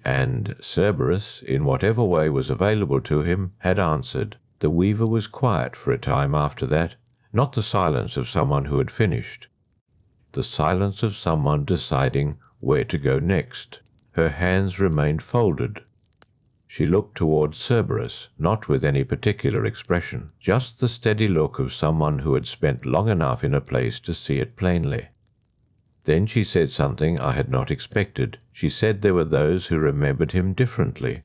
and Cerberus, in whatever way was available to him, had answered. The weaver was quiet for a time after that, not the silence of someone who had finished, the silence of someone deciding where to go next. Her hands remained folded. She looked towards Cerberus, not with any particular expression, just the steady look of someone who had spent long enough in a place to see it plainly. Then she said something I had not expected. She said there were those who remembered him differently.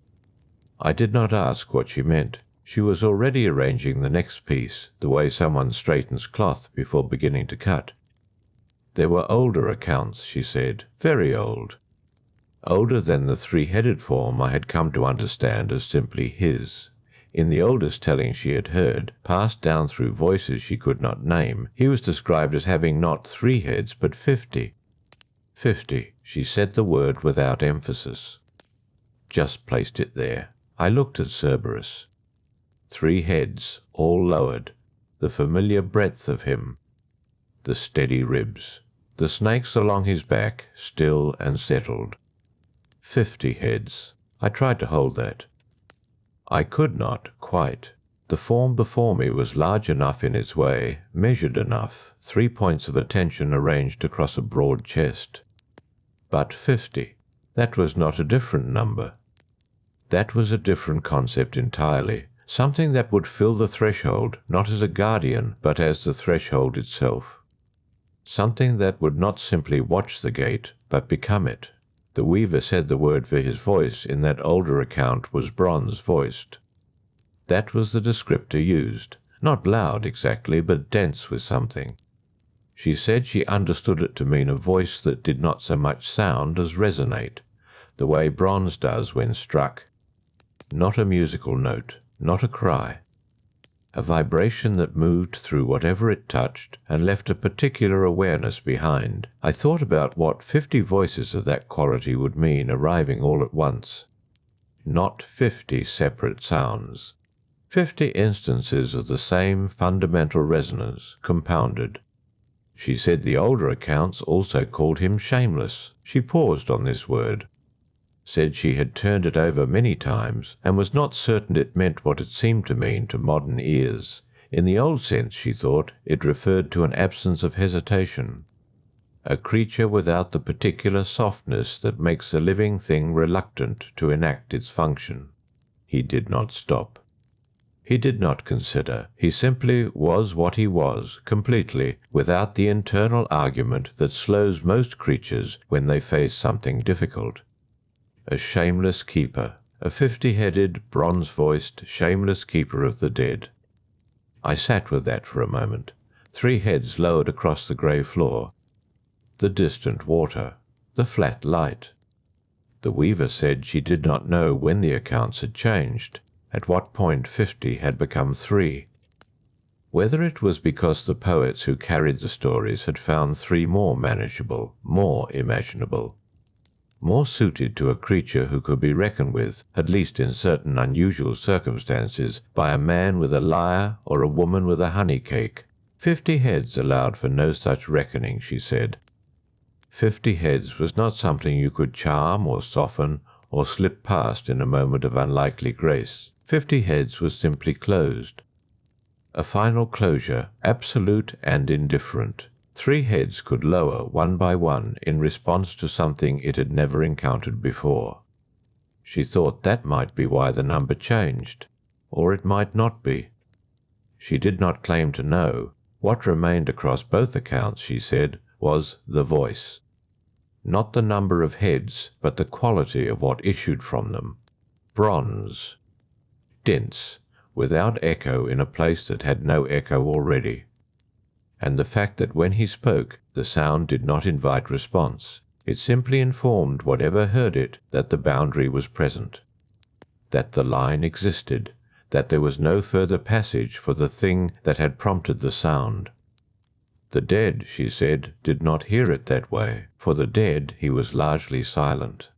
I did not ask what she meant. She was already arranging the next piece, the way someone straightens cloth before beginning to cut. There were older accounts, she said, very old. Older than the three-headed form I had come to understand as simply his. In the oldest telling she had heard, passed down through voices she could not name, he was described as having not 3 heads but 50. 50, she said the word without emphasis. Just placed it there. I looked at Cerberus. 3 heads, all lowered, the familiar breadth of him, the steady ribs, the snakes along his back, still and settled. 50 heads. I tried to hold that. I could not, quite. The form before me was large enough in its way, measured enough, 3 points of attention arranged across a broad chest. But 50, that was not a different number. That was a different concept entirely, something that would fill the threshold, not as a guardian, but as the threshold itself. Something that would not simply watch the gate, but become it. The weaver said the word for his voice in that older account was bronze-voiced. That was the descriptor used, not loud exactly, but dense with something. She said she understood it to mean a voice that did not so much sound as resonate, the way bronze does when struck. Not a musical note, not a cry. A vibration that moved through whatever it touched and left a particular awareness behind. I thought about what 50 voices of that quality would mean arriving all at once. Not 50 separate sounds. 50 instances of the same fundamental resonance, compounded. She said the older accounts also called him shameless. She paused on this word. Said she had turned it over many times, and was not certain it meant what it seemed to mean to modern ears. In the old sense, she thought, it referred to an absence of hesitation. A creature without the particular softness that makes a living thing reluctant to enact its function. He did not stop. He did not consider. He simply was what he was, completely, without the internal argument that slows most creatures when they face something difficult. A shameless keeper, a 50-headed, bronze-voiced, shameless keeper of the dead. I sat with that for a moment. 3 heads lowered across the grey floor. The distant water, the flat light. The weaver said she did not know when the accounts had changed, at what point 50 had become 3. Whether it was because the poets who carried the stories had found 3 more manageable, more imaginable, more suited to a creature who could be reckoned with, at least in certain unusual circumstances, by a man with a lyre or a woman with a honey cake. 50 heads allowed for no such reckoning, she said. 50 heads was not something you could charm or soften or slip past in a moment of unlikely grace. 50 heads was simply closed. A final closure, absolute and indifferent. 3 heads could lower one by one in response to something it had never encountered before. She thought that might be why the number changed, or it might not be. She did not claim to know. What remained across both accounts, she said, was the voice. Not the number of heads, but the quality of what issued from them. Bronze. Dense, without echo in a place that had no echo already. And the fact that when he spoke, the sound did not invite response. It simply informed whatever heard it that the boundary was present, that the line existed, that there was no further passage for the thing that had prompted the sound. The dead, she said, did not hear it that way. For the dead, he was largely silent.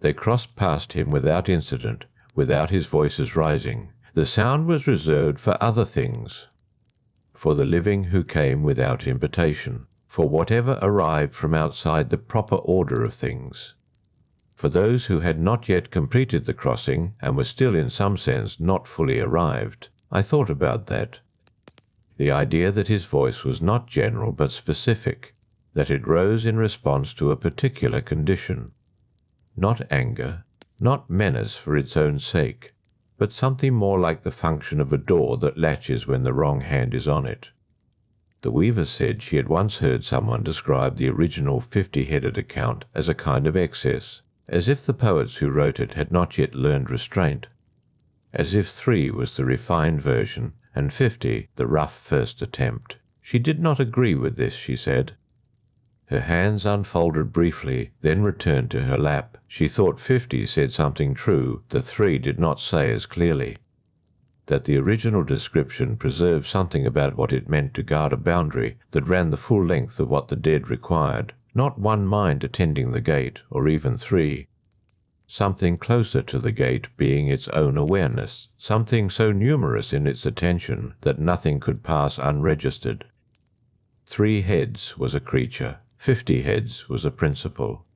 They crossed past him without incident, without his voices rising. The sound was reserved for other things, for the living who came without invitation, for whatever arrived from outside the proper order of things. For those who had not yet completed the crossing and were still in some sense not fully arrived, I thought about that. The idea that his voice was not general but specific, that it rose in response to a particular condition. Not anger, not menace for its own sake, but something more like the function of a door that latches when the wrong hand is on it. The weaver said she had once heard someone describe the original 50-headed account as a kind of excess, as if the poets who wrote it had not yet learned restraint, as if 3 was the refined version and 50 the rough first attempt. She did not agree with this, she said. Her hands unfolded briefly, then returned to her lap. She thought 50 said something true that 3 did not say as clearly, that the original description preserved something about what it meant to guard a boundary that ran the full length of what the dead required, not one mind attending the gate, or even 3. Something closer to the gate being its own awareness, something so numerous in its attention that nothing could pass unregistered. 3 heads was a creature, 50 heads was a principle.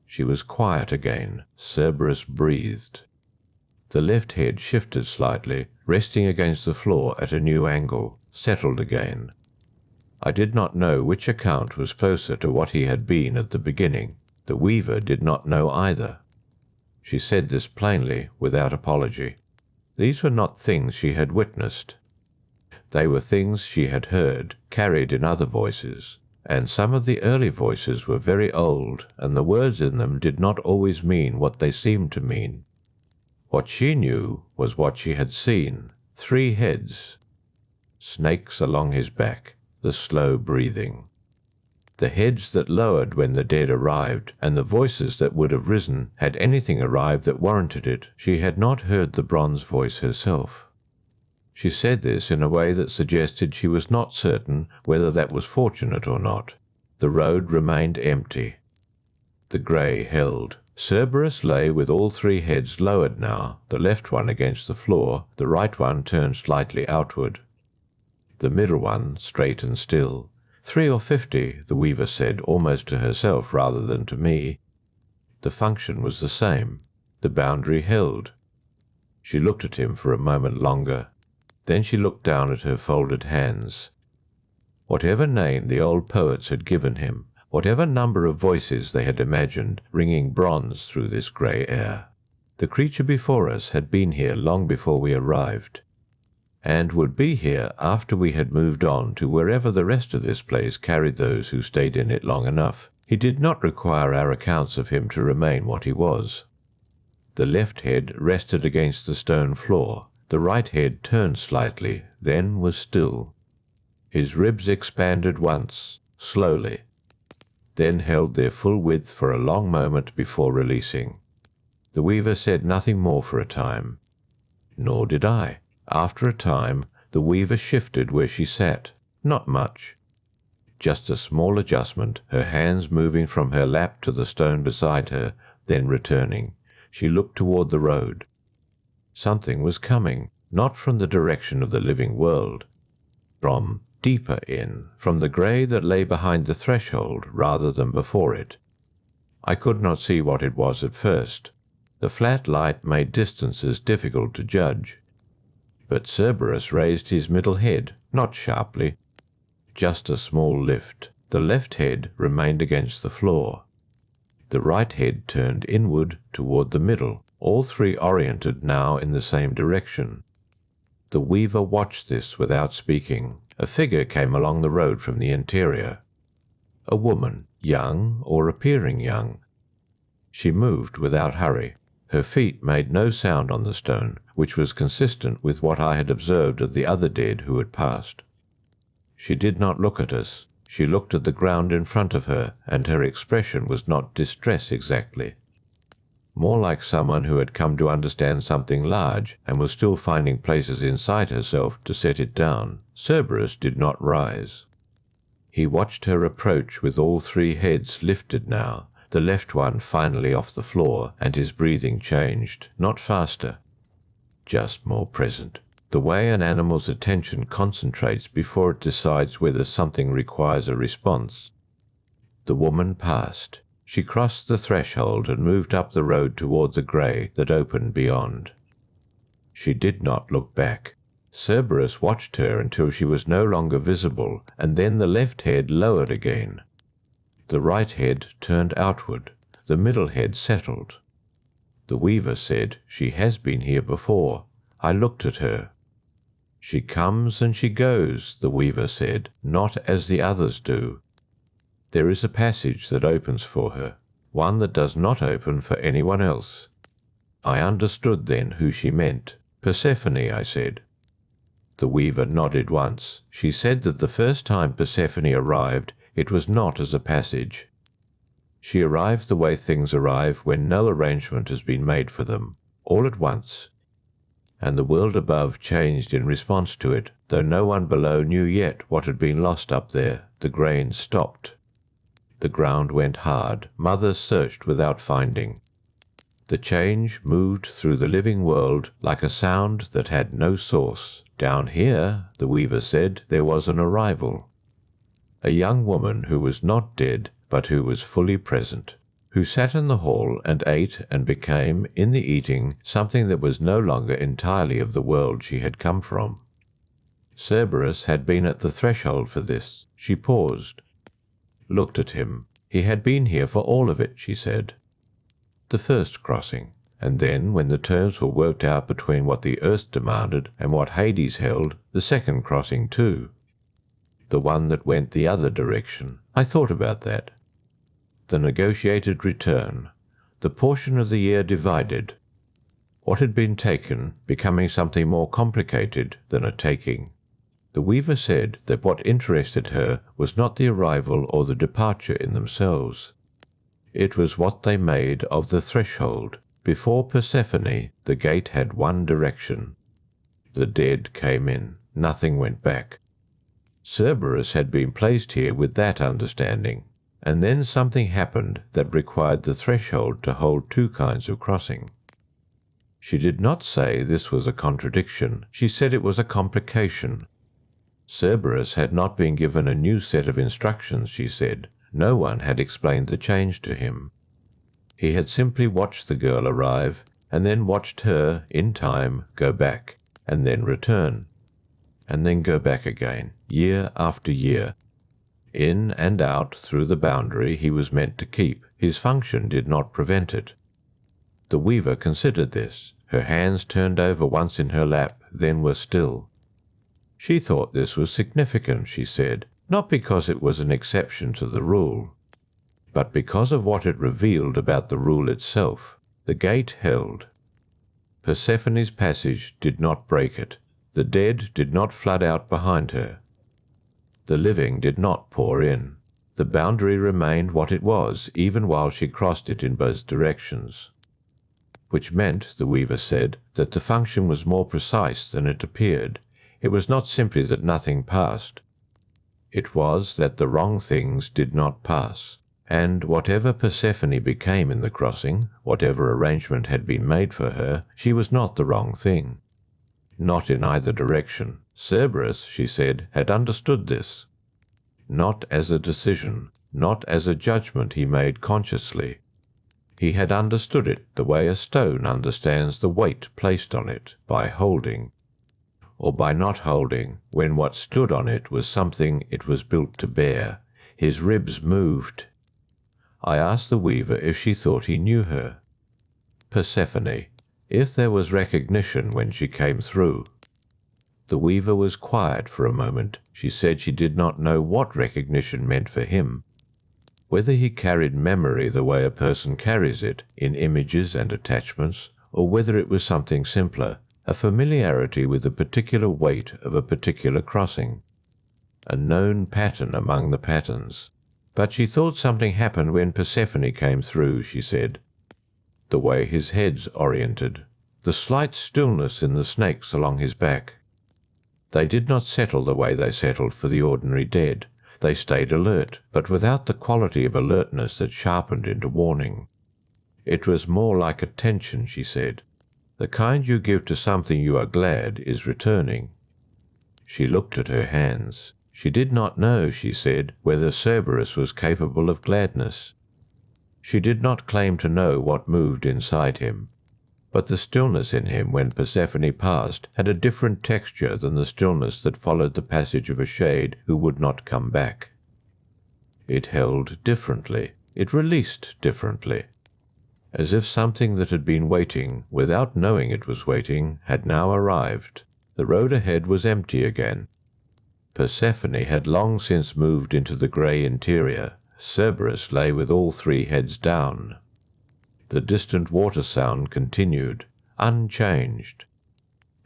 She was quiet again. Cerberus breathed. The left head shifted slightly, resting against the floor at a new angle, settled again. I did not know which account was closer to what he had been at the beginning. The weaver did not know either. She said this plainly, without apology. These were not things she had witnessed. They were things she had heard, carried in other voices, and some of the early voices were very old, and the words in them did not always mean what they seemed to mean. What she knew was what she had seen, 3 heads, snakes along his back, the slow breathing. The heads that lowered when the dead arrived, and the voices that would have risen had anything arrived that warranted it. She had not heard the bronze voice herself. She said this in a way that suggested she was not certain whether that was fortunate or not. The road remained empty. The grey held. Cerberus lay with all 3 heads lowered now, the left one against the floor, the right one turned slightly outward, the middle one straight and still. 3 or 50, the weaver said, almost to herself rather than to me. The function was the same. The boundary held. She looked at him for a moment longer. Then she looked down at her folded hands. Whatever name the old poets had given him, whatever number of voices they had imagined ringing bronze through this grey air, the creature before us had been here long before we arrived, and would be here after we had moved on to wherever the rest of this place carried those who stayed in it long enough. He did not require our accounts of him to remain what he was. The left head rested against the stone floor. The right head turned slightly, then was still. His ribs expanded once, slowly, then held their full width for a long moment before releasing. The weaver said nothing more for a time. Nor did I. After a time, the weaver shifted where she sat. Not much. Just a small adjustment, her hands moving from her lap to the stone beside her, then returning. She looked toward the road. Something was coming, not from the direction of the living world, from deeper in, from the grey that lay behind the threshold rather than before it. I could not see what it was at first. The flat light made distances difficult to judge. But Cerberus raised his middle head, not sharply, just a small lift. The left head remained against the floor. The right head turned inward toward the middle, all 3 oriented now in the same direction. The weaver watched this without speaking. A figure came along the road from the interior. A woman, young or appearing young. She moved without hurry. Her feet made no sound on the stone, which was consistent with what I had observed of the other dead who had passed. She did not look at us. She looked at the ground in front of her, and her expression was not distress exactly. More like someone who had come to understand something large and was still finding places inside herself to set it down. Cerberus did not rise. He watched her approach with all three heads lifted now, the left one finally off the floor, and his breathing changed, not faster, just more present. The way an animal's attention concentrates before it decides whether something requires a response. The woman passed. She crossed the threshold and moved up the road toward the grey that opened beyond. She did not look back. Cerberus watched her until she was no longer visible, and then the left head lowered again. The right head turned outward. The middle head settled. The weaver said, "She has been here before." I looked at her. "She comes and she goes," the weaver said, "not as the others do. There is a passage that opens for her, one that does not open for anyone else." I understood then who she meant. "Persephone," I said. The weaver nodded once. She said that the first time Persephone arrived, it was not as a passage. She arrived the way things arrive when no arrangement has been made for them, all at once. And the world above changed in response to it, though no one below knew yet what had been lost up there. The grain stopped. The ground went hard. Mothers searched without finding. The change moved through the living world like a sound that had no source. Down here, the weaver said, there was an arrival. A young woman who was not dead, but who was fully present, who sat in the hall and ate and became, in the eating, something that was no longer entirely of the world she had come from. Cerberus had been at the threshold for this. She paused, looked at him. He had been here for all of it, she said. The first crossing, and then, when the terms were worked out between what the earth demanded and what Hades held, the second crossing too. The one that went the other direction. I thought about that. The negotiated return, the portion of the year divided, what had been taken becoming something more complicated than a taking. The weaver said that what interested her was not the arrival or the departure in themselves. It was what they made of the threshold. Before Persephone, the gate had one direction. The dead came in. Nothing went back. Cerberus had been placed here with that understanding, and then something happened that required the threshold to hold two kinds of crossing. She did not say this was a contradiction. She said it was a complication. Cerberus had not been given a new set of instructions, she said. No one had explained the change to him. He had simply watched the girl arrive, and then watched her, in time, go back, and then return, and then go back again, year after year. In and out through the boundary he was meant to keep. His function did not prevent it. The weaver considered this. Her hands turned over once in her lap, then were still. She thought this was significant, she said, not because it was an exception to the rule, but because of what it revealed about the rule itself. The gate held. Persephone's passage did not break it. The dead did not flood out behind her. The living did not pour in. The boundary remained what it was, even while she crossed it in both directions. Which meant, the weaver said, that the function was more precise than it appeared. It was not simply that nothing passed. It was that the wrong things did not pass, and whatever Persephone became in the crossing, whatever arrangement had been made for her, she was not the wrong thing. Not in either direction. Cerberus, she said, had understood this. Not as a decision, not as a judgment he made consciously. He had understood it the way a stone understands the weight placed on it, by holding, or by not holding, when what stood on it was something it was built to bear. His ribs moved. I asked the weaver if she thought he knew her. Persephone, if there was recognition when she came through. The weaver was quiet for a moment. She said she did not know what recognition meant for him. Whether he carried memory the way a person carries it, in images and attachments, or whether it was something simpler, a familiarity with the particular weight of a particular crossing, a known pattern among the patterns. But she thought something happened when Persephone came through, she said. The way his head's oriented, the slight stillness in the snakes along his back. They did not settle the way they settled for the ordinary dead. They stayed alert, but without the quality of alertness that sharpened into warning. It was more like attention, she said. The kind you give to something you are glad is returning. She looked at her hands. She did not know, she said, whether Cerberus was capable of gladness. She did not claim to know what moved inside him, but the stillness in him when Persephone passed had a different texture than the stillness that followed the passage of a shade who would not come back. It held differently. It released differently. As if something that had been waiting, without knowing it was waiting, had now arrived. The road ahead was empty again. Persephone had long since moved into the grey interior. Cerberus lay with all three heads down. The distant water sound continued, unchanged,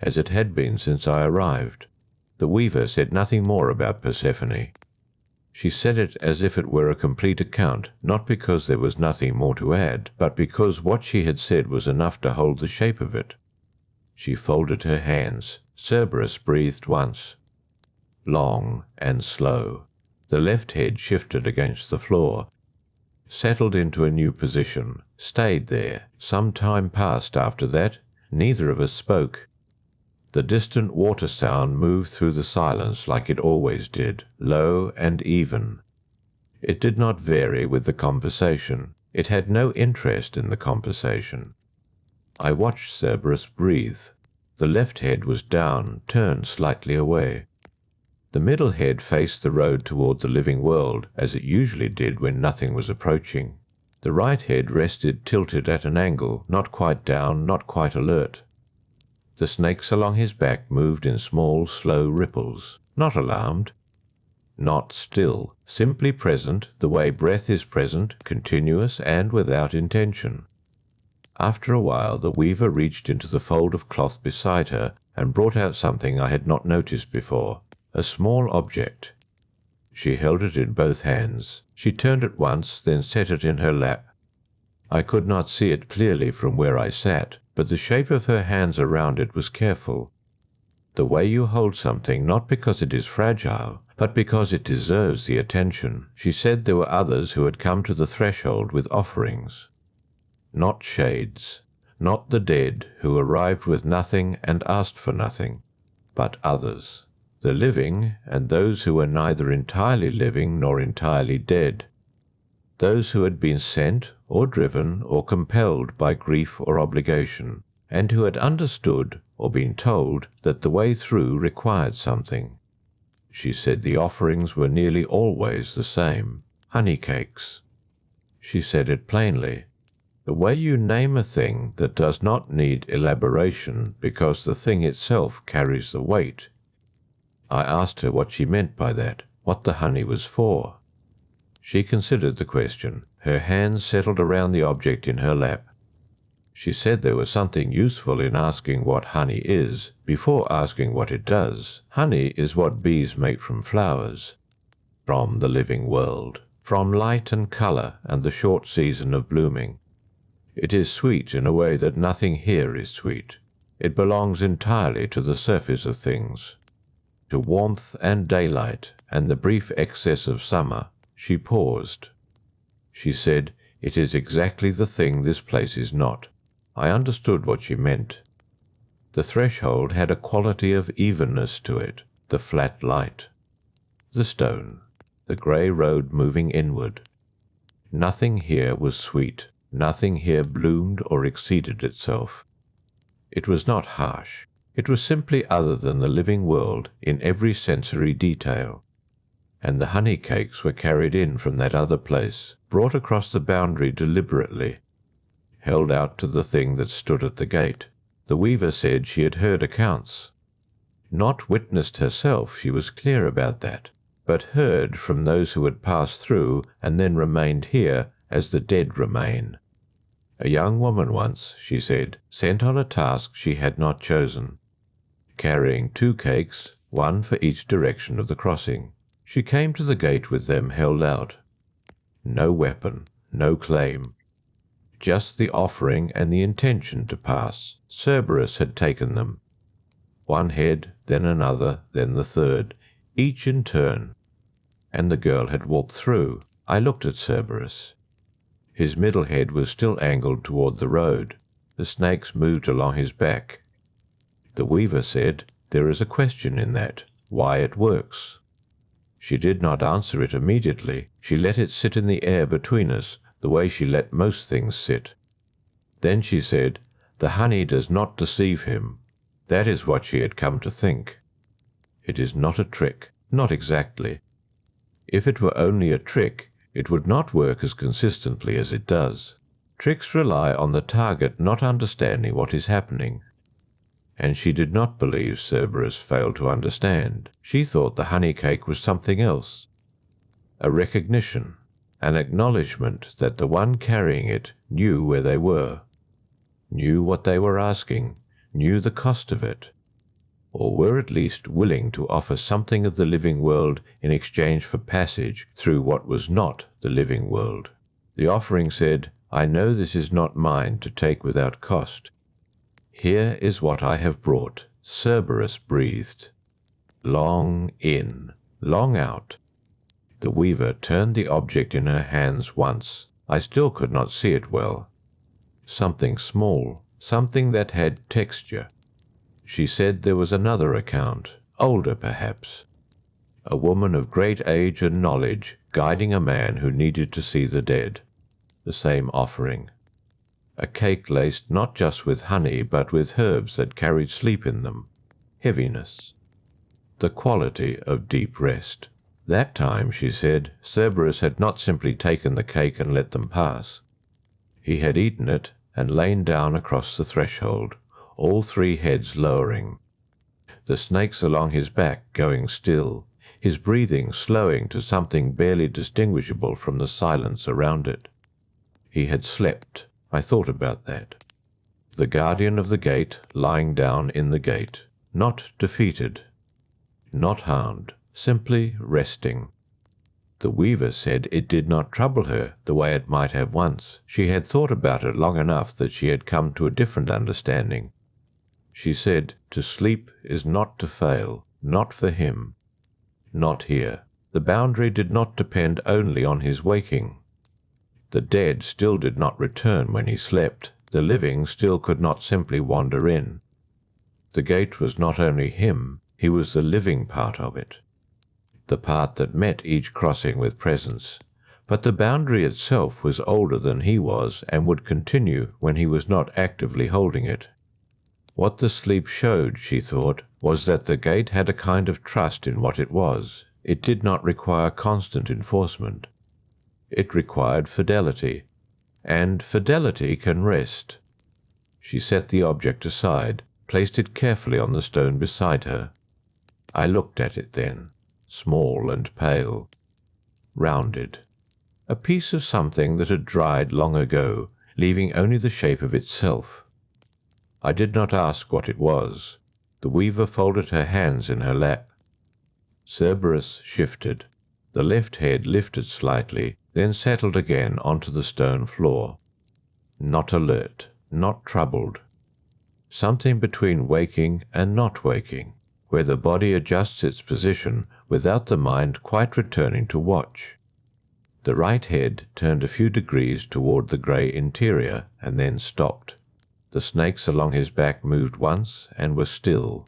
as it had been since I arrived. The weaver said nothing more about Persephone. She said it as if it were a complete account, not because there was nothing more to add, but because what she had said was enough to hold the shape of it. She folded her hands. Cerberus breathed once, long and slow. The left head shifted against the floor, settled into a new position, stayed there. Some time passed after that. Neither of us spoke. The distant water sound moved through the silence like it always did, low and even. It did not vary with the conversation. It had no interest in the conversation. I watched Cerberus breathe. The left head was down, turned slightly away. The middle head faced the road toward the living world, as it usually did when nothing was approaching. The right head rested tilted at an angle, not quite down, not quite alert. The snakes along his back moved in small, slow ripples, not alarmed, not still, simply present, the way breath is present, continuous and without intention. After a while the weaver reached into the fold of cloth beside her and brought out something I had not noticed before, a small object. She held it in both hands. She turned it once, then set it in her lap. I could not see it clearly from where I sat, but the shape of her hands around it was careful. The way you hold something, not because it is fragile, but because it deserves the attention. She said there were others who had come to the threshold with offerings. Not shades, not the dead who arrived with nothing and asked for nothing, but others. The living and those who were neither entirely living nor entirely dead. Those who had been sent or driven or compelled by grief or obligation, and who had understood or been told that the way through required something. She said the offerings were nearly always the same, honey cakes. She said it plainly. The way you name a thing that does not need elaboration because the thing itself carries the weight. I asked her what she meant by that, what the honey was for. She considered the question. Her hands settled around the object in her lap. She said there was something useful in asking what honey is before asking what it does. Honey is what bees make from flowers, from the living world, from light and colour and the short season of blooming. It is sweet in a way that nothing here is sweet. It belongs entirely to the surface of things, to warmth and daylight and the brief excess of summer. She paused. She said, "It is exactly the thing this place is not." I understood what she meant. The threshold had a quality of evenness to it, the flat light, the stone, the grey road moving inward. Nothing here was sweet. Nothing here bloomed or exceeded itself. It was not harsh. It was simply other than the living world in every sensory detail. And the honey cakes were carried in from that other place, brought across the boundary deliberately, held out to the thing that stood at the gate. The weaver said she had heard accounts. Not witnessed herself, she was clear about that, but heard from those who had passed through and then remained here as the dead remain. A young woman once, she said, sent on a task she had not chosen, carrying 2 cakes, one for each direction of the crossing. She came to the gate with them held out. No weapon, no claim. Just the offering and the intention to pass. Cerberus had taken them. One head, then another, then the third, each in turn. and the girl had walked through. I looked at Cerberus. His middle head was still angled toward the road. The snakes moved along his back. The weaver said, "There is a question in that, why it works." She did not answer it immediately. She let it sit in the air between us, the way she let most things sit. Then she said, "The honey does not deceive him." That is what she had come to think. It is not a trick, not exactly. If it were only a trick, it would not work as consistently as it does. Tricks rely on the target not understanding what is happening. And she did not believe Cerberus failed to understand. She thought the honey cake was something else. A recognition, an acknowledgement that the one carrying it knew where they were, knew what they were asking, knew the cost of it, or were at least willing to offer something of the living world in exchange for passage through what was not the living world. The offering said, "I know this is not mine to take without cost. Here is what I have brought." Cerberus breathed. Long in, long out. The weaver turned the object in her hands once. I still could not see it well. Something small, something that had texture. She said there was another account, older perhaps. A woman of great age and knowledge guiding a man who needed to see the dead. The same offering. A cake laced not just with honey but with herbs that carried sleep in them, heaviness, the quality of deep rest. That time, she said, Cerberus had not simply taken the cake and let them pass. He had eaten it and lain down across the threshold, all three heads lowering, the snakes along his back going still, his breathing slowing to something barely distinguishable from the silence around it. He had slept. I thought about that. The guardian of the gate lying down in the gate, not defeated, not harmed, simply resting. The weaver said it did not trouble her the way it might have once. She had thought about it long enough that she had come to a different understanding. She said, to sleep is not to fail, not for him, not here. The boundary did not depend only on his waking. The dead still did not return when he slept. The living still could not simply wander in. The gate was not only him, he was the living part of it, the part that met each crossing with presence. But the boundary itself was older than he was and would continue when he was not actively holding it. What the sleep showed, she thought, was that the gate had a kind of trust in what it was. It did not require constant enforcement. It required fidelity, and fidelity can rest. She set the object aside, placed it carefully on the stone beside her. I looked at it then, small and pale, rounded, a piece of something that had dried long ago, leaving only the shape of itself. I did not ask what it was. The weaver folded her hands in her lap. Cerberus shifted. The left head lifted slightly, then settled again onto the stone floor. Not alert, not troubled. Something between waking and not waking, where the body adjusts its position without the mind quite returning to watch. The right head turned a few degrees toward the grey interior and then stopped. The snakes along his back moved once and were still.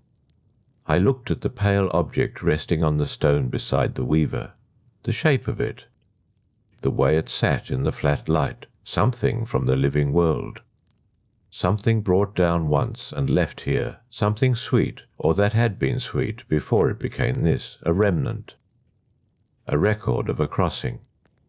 I looked at the pale object resting on the stone beside the weaver, the shape of it, the way it sat in the flat light, something from the living world. Something brought down once and left here, something sweet, or that had been sweet before it became this, a remnant. A record of a crossing,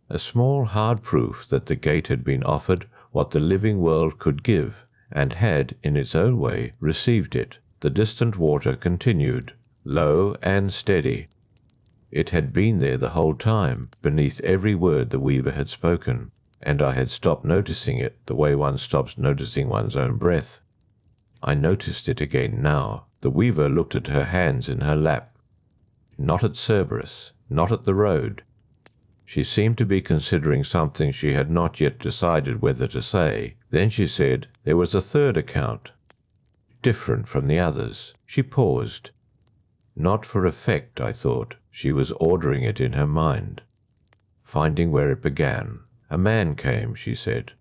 a small hard proof that the gate had been offered what the living world could give, and had, in its own way, received it. The distant water continued, low and steady. It had been there the whole time, beneath every word the weaver had spoken, and I had stopped noticing it the way one stops noticing one's own breath. I noticed it again now. The weaver looked at her hands in her lap. Not at Cerberus, not at the road. She seemed to be considering something she had not yet decided whether to say. Then she said there was a third account, different from the others. She paused. Not for effect, I thought. She was ordering it in her mind. Finding where it began, a man came, she said.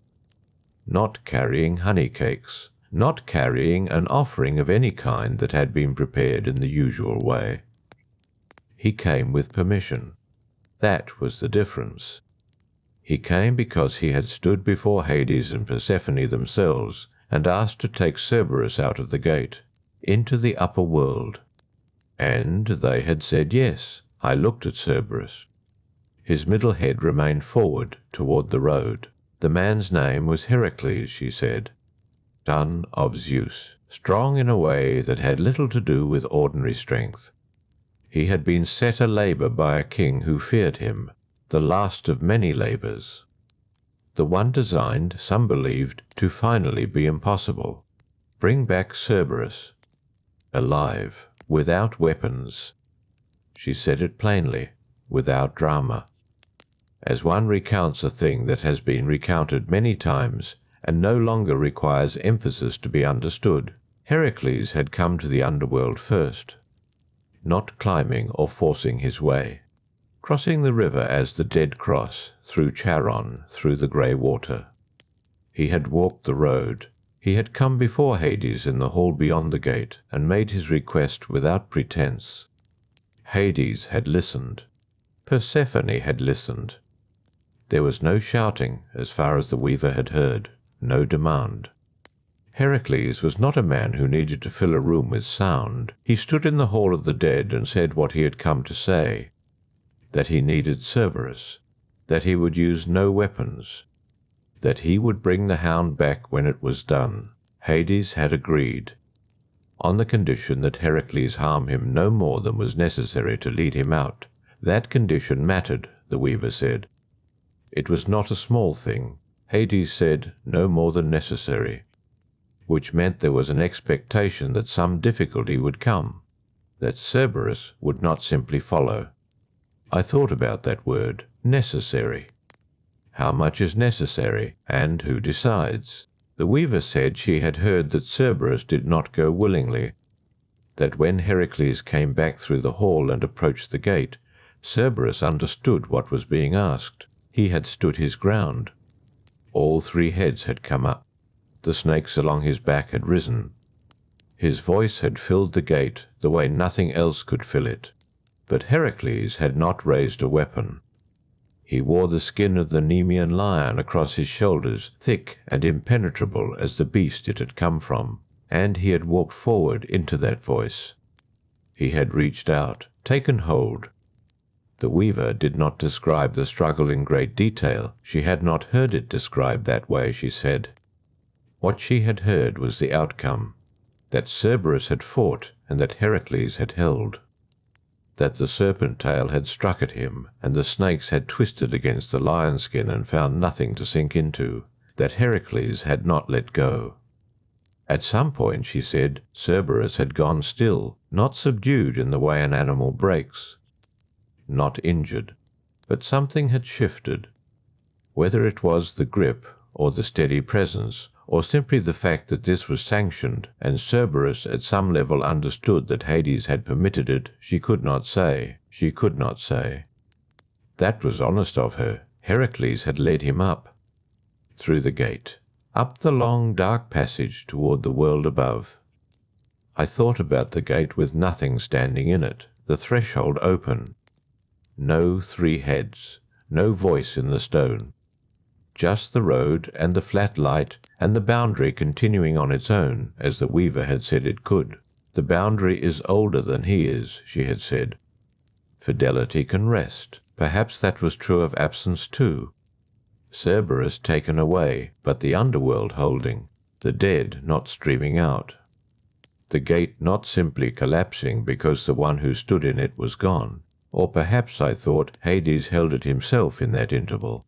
Not carrying honey cakes, not carrying an offering of any kind that had been prepared in the usual way. He came with permission. That was the difference. He came because he had stood before Hades and Persephone themselves and asked to take Cerberus out of the gate, into the upper world. And they had said yes. I looked at Cerberus. His middle head remained forward toward the road. The man's name was Heracles, she said, son of Zeus, strong in a way that had little to do with ordinary strength. He had been set a labour by a king who feared him, the last of many labours. The one designed, some believed, to finally be impossible. Bring back Cerberus, alive, without weapons. She said it plainly, without drama. As one recounts a thing that has been recounted many times and no longer requires emphasis to be understood, Heracles had come to the underworld first, not climbing or forcing his way, crossing the river as the dead cross, through Charon, through the grey water. He had walked the road. He had come before Hades in the hall beyond the gate and made his request without pretense. Hades had listened. Persephone had listened. There was no shouting, as far as the weaver had heard, no demand. Heracles was not a man who needed to fill a room with sound. He stood in the hall of the dead and said what he had come to say, that he needed Cerberus, that he would use no weapons, that he would bring the hound back when it was done. Hades had agreed, on the condition that Heracles harm him no more than was necessary to lead him out. That condition mattered, the weaver said. It was not a small thing. Hades said no more than necessary, which meant there was an expectation that some difficulty would come, that Cerberus would not simply follow. I thought about that word, necessary. How much is necessary, and who decides? The weaver said she had heard that Cerberus did not go willingly, that when Heracles came back through the hall and approached the gate, Cerberus understood what was being asked. He had stood his ground. All three heads had come up. The snakes along his back had risen. His voice had filled the gate the way nothing else could fill it. But Heracles had not raised a weapon. He wore the skin of the Nemean lion across his shoulders, thick and impenetrable as the beast it had come from, and he had walked forward into that voice. He had reached out, taken hold. The weaver did not describe the struggle in great detail. She had not heard it described that way, she said. What she had heard was the outcome, that Cerberus had fought and that Heracles had held, that the serpent tail had struck at him and the snakes had twisted against the lion skin and found nothing to sink into, that Heracles had not let go. At some point, she said, Cerberus had gone still, not subdued in the way an animal breaks, not injured, but something had shifted. Whether it was the grip or the steady presence, or simply the fact that this was sanctioned and Cerberus at some level understood that Hades had permitted it, she could not say. She could not say. That was honest of her. Heracles had led him up, through the gate, up the long dark passage toward the world above. I thought about the gate with nothing standing in it, the threshold open. No three heads, no voice in the stone. Just the road and the flat light and the boundary continuing on its own, as the weaver had said it could. The boundary is older than he is, she had said. Fidelity can rest. Perhaps that was true of absence too. Cerberus taken away, but the underworld holding, the dead not streaming out. The gate not simply collapsing because the one who stood in it was gone. Or perhaps, I thought, Hades held it himself in that interval.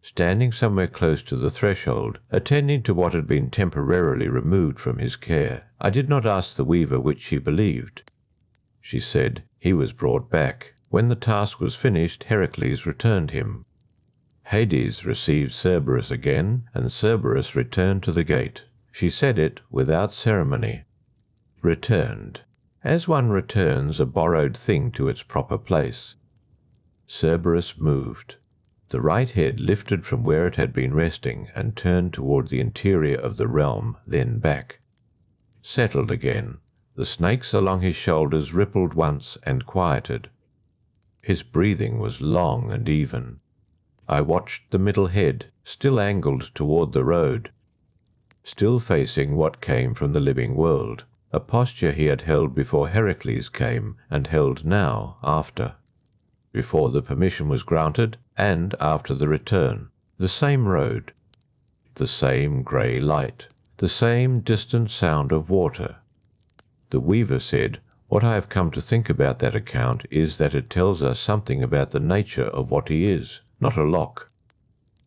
Standing somewhere close to the threshold, attending to what had been temporarily removed from his care, I did not ask the weaver which she believed. She said he was brought back. When the task was finished, Heracles returned him. Hades received Cerberus again, and Cerberus returned to the gate. She said it without ceremony. Returned. as one returns a borrowed thing to its proper place. Cerberus moved. The right head lifted from where it had been resting and turned toward the interior of the realm, then back. Settled again. The snakes along his shoulders rippled once and quieted. His breathing was long and even. I watched the middle head, still angled toward the road, still facing what came from the living world, a posture he had held before Heracles came and held now after. Before the permission was granted and after the return, the same road, the same grey light, the same distant sound of water. The weaver said, "What I have come to think about that account is that it tells us something about the nature of what he is, not a lock.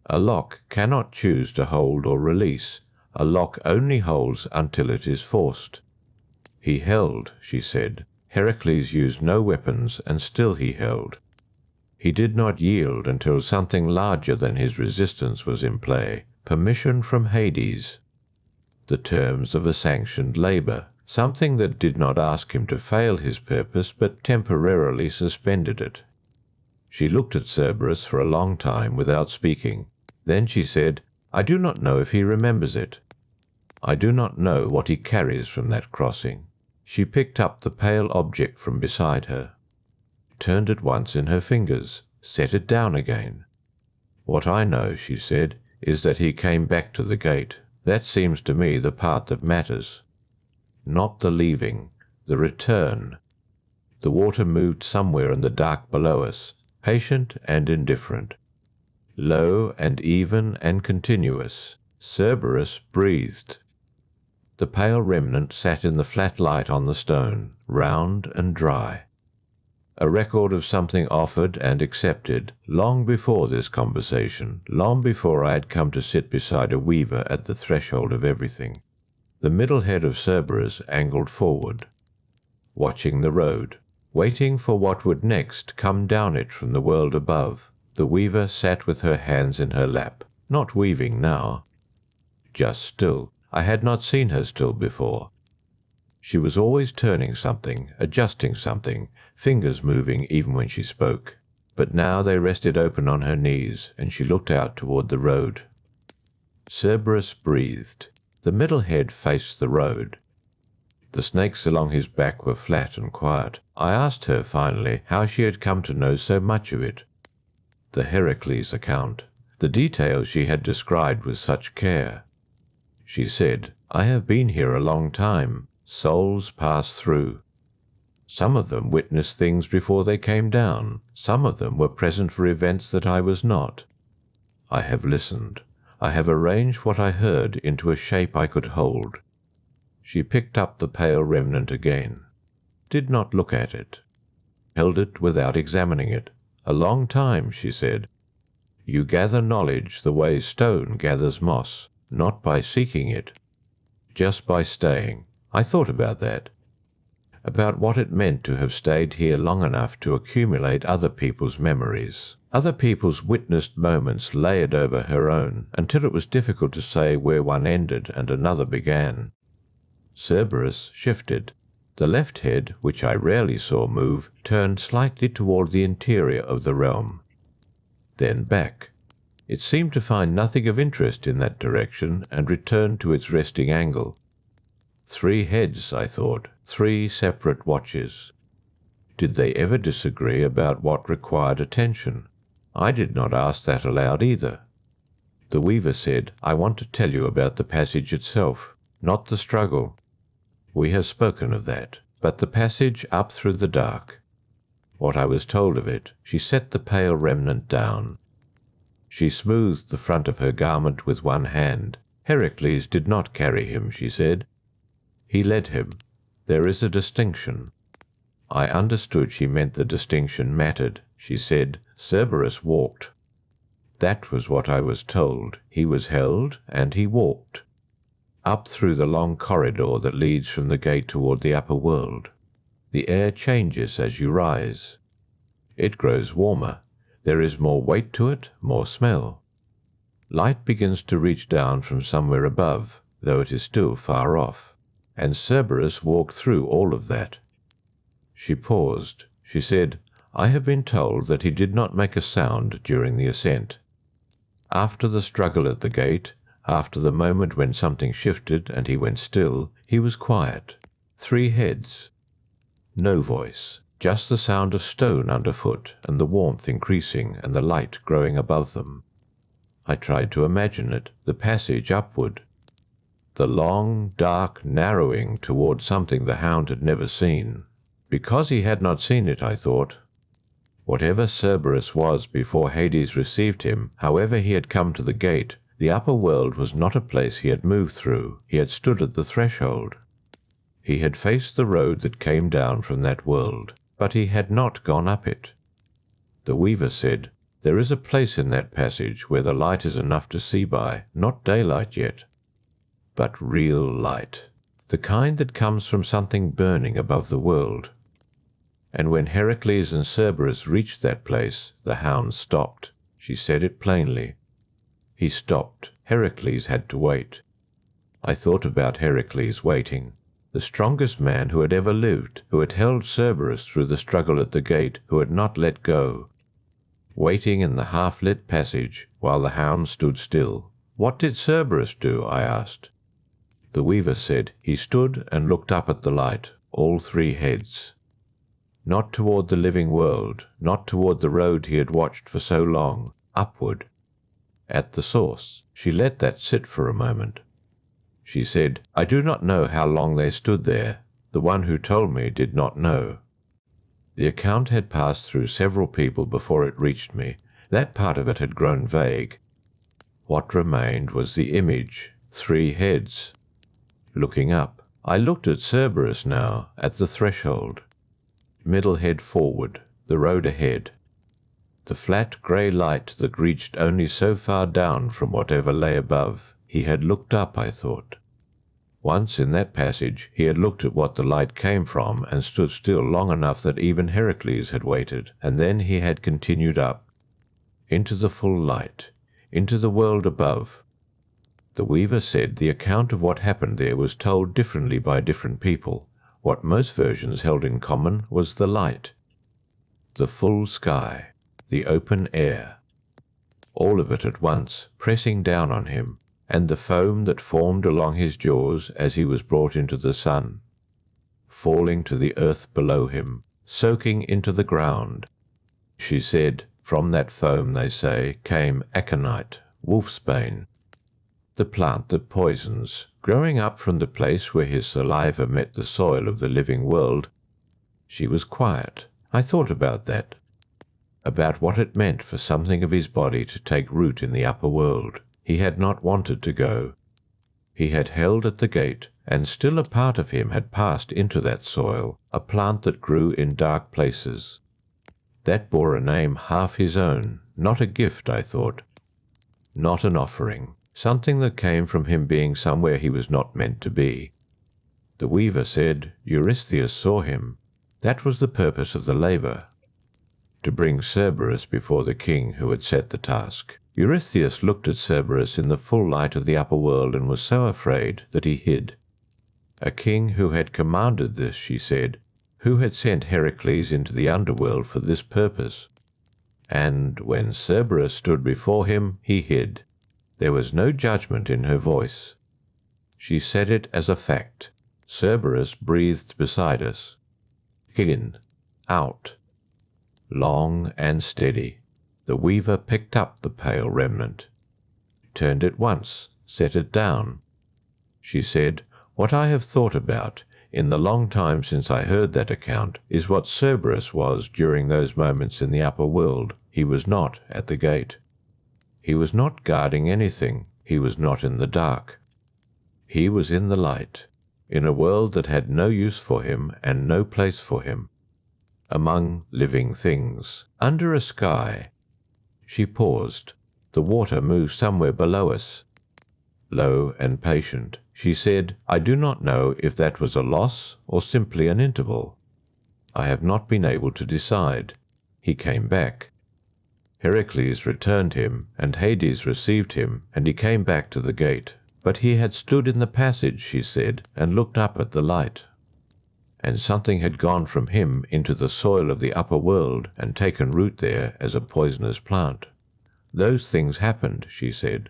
A lock cannot choose to hold or release. A lock only holds until it is forced." He held, she said. Heracles used no weapons, and still he held. He did not yield until something larger than his resistance was in play, permission from Hades, the terms of a sanctioned labour, something that did not ask him to fail his purpose but temporarily suspended it. She looked at Cerberus for a long time without speaking. Then she said, "I do not know if he remembers it. I do not know what he carries from that crossing." She picked up the pale object from beside her, turned it once in her fingers, set it down again. "What I know," she said, "is that he came back to the gate. That seems to me the part that matters. Not the leaving, the return." The water moved somewhere in the dark below us, patient and indifferent. Low and even and continuous, Cerberus breathed. The pale remnant sat in the flat light on the stone, round and dry. A record of something offered and accepted long before this conversation, long before I had come to sit beside a weaver at the threshold of everything. The middle head of Cerberus angled forward, watching the road, waiting for what would next come down it from the world above. The weaver sat with her hands in her lap, not weaving now, just still. I had not seen her still before. She was always turning something, adjusting something, fingers moving even when she spoke. But now they rested open on her knees, and she looked out toward the road. Cerberus breathed. The middle head faced the road. The snakes along his back were flat and quiet. I asked her, finally, how she had come to know so much of it. The Heracles account, the details she had described with such care. She said, "I have been here a long time. Souls pass through. Some of them witnessed things before they came down. Some of them were present for events that I was not. I have listened. I have arranged what I heard into a shape I could hold." She picked up the pale remnant again, did not look at it, held it without examining it. "A long time," she said. "You gather knowledge the way stone gathers moss, not by seeking it, just by staying." I thought about that, about what it meant to have stayed here long enough to accumulate other people's memories, other people's witnessed moments layered over her own, until it was difficult to say where one ended and another began. Cerberus shifted. The left head, which I rarely saw move, turned slightly toward the interior of the realm, then back. It seemed to find nothing of interest in that direction and returned to its resting angle. 3 heads, I thought, 3 separate watches. Did they ever disagree about what required attention? I did not ask that aloud either. The weaver said, "I want to tell you about the passage itself, not the struggle. We have spoken of that, but the passage up through the dark. What I was told of it." She set the pale remnant down. She smoothed the front of her garment with one hand. "Heracles did not carry him," she said. "He led him. There is a distinction." I understood she meant the distinction mattered. She said, "Cerberus walked." That was what I was told. He was held, and he walked. Up through the long corridor that leads from the gate toward the upper world. The air changes as you rise. It grows warmer. There is more weight to it, more smell. Light begins to reach down from somewhere above, though it is still far off. And Cerberus walked through all of that. She paused. She said, "I have been told that he did not make a sound during the ascent. After the struggle at the gate, after the moment when something shifted and he went still, he was quiet. 3 heads. No voice, just the sound of stone underfoot and the warmth increasing and the light growing above them. I tried to imagine it, the passage upward. The long, dark narrowing toward something the hound had never seen. Because he had not seen it, I thought. Whatever Cerberus was before Hades received him, however he had come to the gate, the upper world was not a place he had moved through. He had stood at the threshold. He had faced the road that came down from that world, but he had not gone up it. The weaver said, "There is a place in that passage where the light is enough to see by, not daylight yet, but real light, the kind that comes from something burning above the world." And when Heracles and Cerberus reached that place, the hound stopped. She said it plainly. He stopped. Heracles had to wait. I thought about Heracles waiting, the strongest man who had ever lived, who had held Cerberus through the struggle at the gate, who had not let go. Waiting in the half-lit passage while the hound stood still. What did Cerberus do? I asked. The weaver said he stood and looked up at the light, all 3 heads. Not toward the living world, not toward the road he had watched for so long, upward. At the source. She let that sit for a moment. She said, "I do not know how long they stood there. The one who told me did not know." The account had passed through several people before it reached me. That part of it had grown vague. What remained was the image, 3 heads. Looking up, I looked at Cerberus now, at the threshold. Middle head forward, the road ahead. The flat grey light that reached only so far down from whatever lay above. He had looked up, I thought. Once in that passage he had looked at what the light came from and stood still long enough that even Heracles had waited, and then he had continued up, into the full light, into the world above. The weaver said the account of what happened there was told differently by different people. What most versions held in common was the light, the full sky, the open air, all of it at once, pressing down on him, and the foam that formed along his jaws as he was brought into the sun, falling to the earth below him, soaking into the ground. She said, from that foam, they say, came aconite, wolfsbane, the plant that poisons, growing up from the place where his saliva met the soil of the living world. She was quiet. I thought about that, about what it meant for something of his body to take root in the upper world. He had not wanted to go. He had held at the gate, and still a part of him had passed into that soil, a plant that grew in dark places. That bore a name half his own, not a gift, I thought, not an offering, something that came from him being somewhere he was not meant to be. The weaver said Eurystheus saw him. That was the purpose of the labour, to bring Cerberus before the king who had set the task. Eurystheus looked at Cerberus in the full light of the upper world and was so afraid that he hid. A king who had commanded this, she said, who had sent Heracles into the underworld for this purpose. And when Cerberus stood before him, he hid. There was no judgment in her voice. She said it as a fact. Cerberus breathed beside us. In, out, long and steady. The weaver picked up the pale remnant, turned it once, set it down. She said, "What I have thought about, in the long time since I heard that account, is what Cerberus was during those moments in the upper world. He was not at the gate. He was not guarding anything. He was not in the dark. He was in the light, in a world that had no use for him and no place for him, among living things, under a sky." She paused. The water moved somewhere below us. Low and patient, she said, "I do not know if that was a loss or simply an interval. I have not been able to decide." He came back. Heracles returned him, and Hades received him, and he came back to the gate. But he had stood in the passage, she said, and looked up at the light. and something had gone from him into the soil of the upper world and taken root there as a poisonous plant. Those things happened, she said,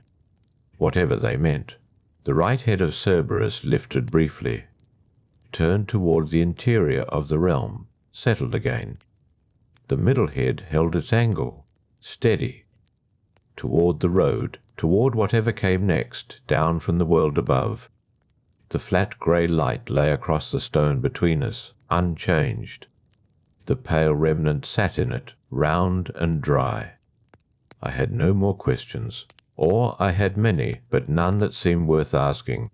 whatever they meant. The right head of Cerberus lifted briefly, turned toward the interior of the realm, settled again. The middle head held its angle, steady, toward the road, toward whatever came next, down from the world above. The flat grey light lay across the stone between us, unchanged. The pale remnant sat in it, round and dry. I had no more questions, or I had many, but none that seemed worth asking.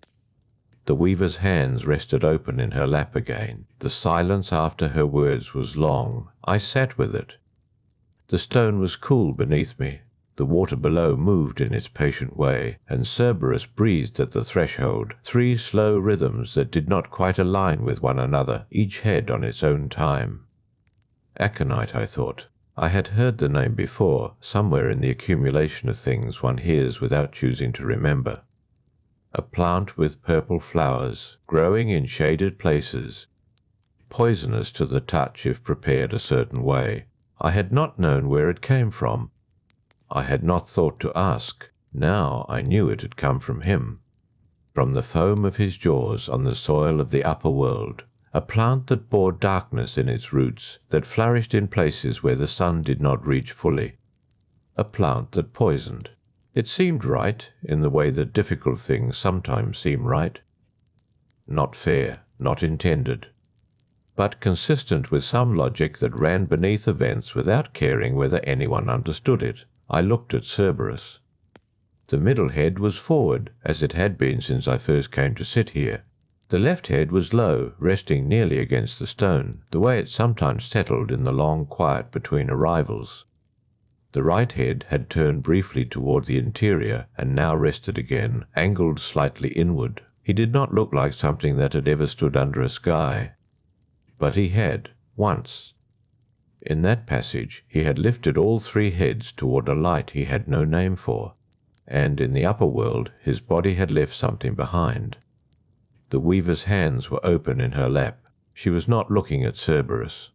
The weaver's hands rested open in her lap again. The silence after her words was long. I sat with it. The stone was cool beneath me. The water below moved in its patient way, and Cerberus breathed at the threshold, 3 slow rhythms that did not quite align with one another, each head on its own time. Aconite, I thought. I had heard the name before, somewhere in the accumulation of things one hears without choosing to remember. A plant with purple flowers, growing in shaded places, poisonous to the touch if prepared a certain way. I had not known where it came from. I had not thought to ask. Now I knew it had come from him, from the foam of his jaws on the soil of the upper world. A plant that bore darkness in its roots, that flourished in places where the sun did not reach fully. A plant that poisoned. It seemed right, in the way that difficult things sometimes seem right. Not fair, not intended, but consistent with some logic that ran beneath events without caring whether anyone understood it. I looked at Cerberus. The middle head was forward, as it had been since I first came to sit here. The left head was low, resting nearly against the stone, the way it sometimes settled in the long quiet between arrivals. The right head had turned briefly toward the interior, and now rested again, angled slightly inward. He did not look like something that had ever stood under a sky. But he had, once. In that passage he had lifted all 3 heads toward a light he had no name for, and in the upper world his body had left something behind. The weaver's hands were open in her lap. She was not looking at Cerberus.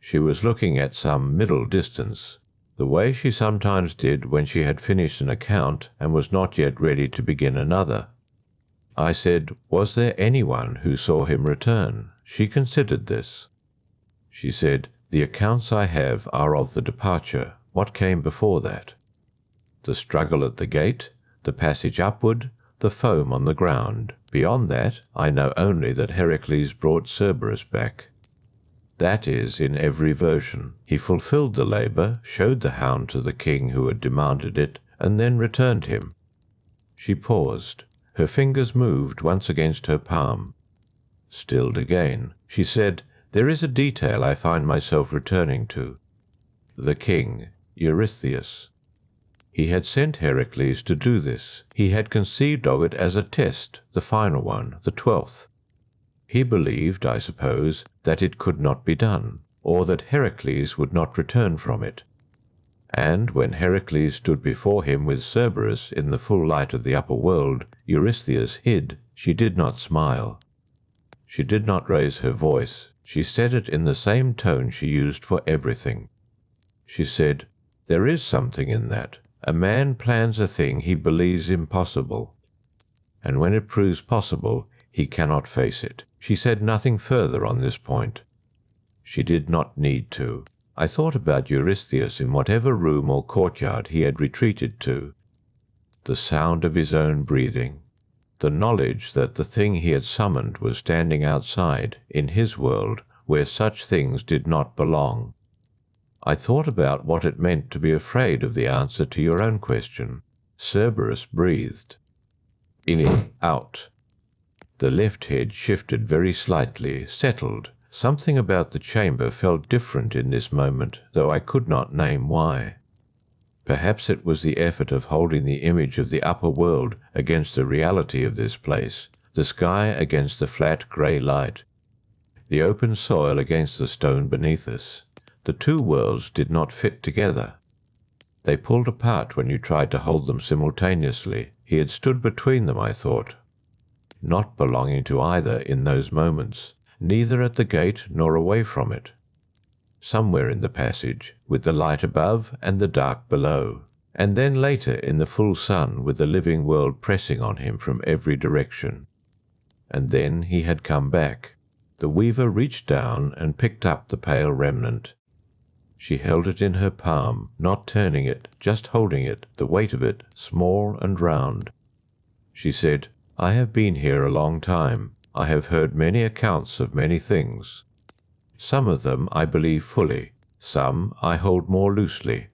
She was looking at some middle distance, the way she sometimes did when she had finished an account and was not yet ready to begin another. I said, was there anyone who saw him return? She considered this. She said, the accounts I have are of the departure. What came before that? The struggle at the gate, the passage upward, the foam on the ground. Beyond that, I know only that Heracles brought Cerberus back. That is, in every version. He fulfilled the labour, showed the hound to the king who had demanded it, and then returned him. She paused. Her fingers moved once against her palm. Stilled again. She said, there is a detail I find myself returning to. The king, Eurystheus. He had sent Heracles to do this. He had conceived of it as a test, the final one, the 12th. He believed, I suppose, that it could not be done, or that Heracles would not return from it. And when Heracles stood before him with Cerberus in the full light of the upper world, Eurystheus hid. She did not smile. She did not raise her voice. She said it in the same tone she used for everything. She said, there is something in that. A man plans a thing he believes impossible, and when it proves possible, he cannot face it. She said nothing further on this point. She did not need to. I thought about Eurystheus in whatever room or courtyard he had retreated to. The sound of his own breathing. The knowledge that the thing he had summoned was standing outside, in his world, where such things did not belong. I thought about what it meant to be afraid of the answer to your own question. Cerberus breathed. In, out. The left head shifted very slightly, settled. Something about the chamber felt different in this moment, though I could not name why. Perhaps it was the effort of holding the image of the upper world against the reality of this place, the sky against the flat grey light, the open soil against the stone beneath us. The 2 worlds did not fit together. They pulled apart when you tried to hold them simultaneously. He had stood between them, I thought, not belonging to either in those moments, neither at the gate nor away from it. Somewhere in the passage, with the light above and the dark below, and then later in the full sun with the living world pressing on him from every direction. And then he had come back. The weaver reached down and picked up the pale remnant. She held it in her palm, not turning it, just holding it, the weight of it, small and round. She said, "I have been here a long time. I have heard many accounts of many things. Some of them I believe fully, some I hold more loosely.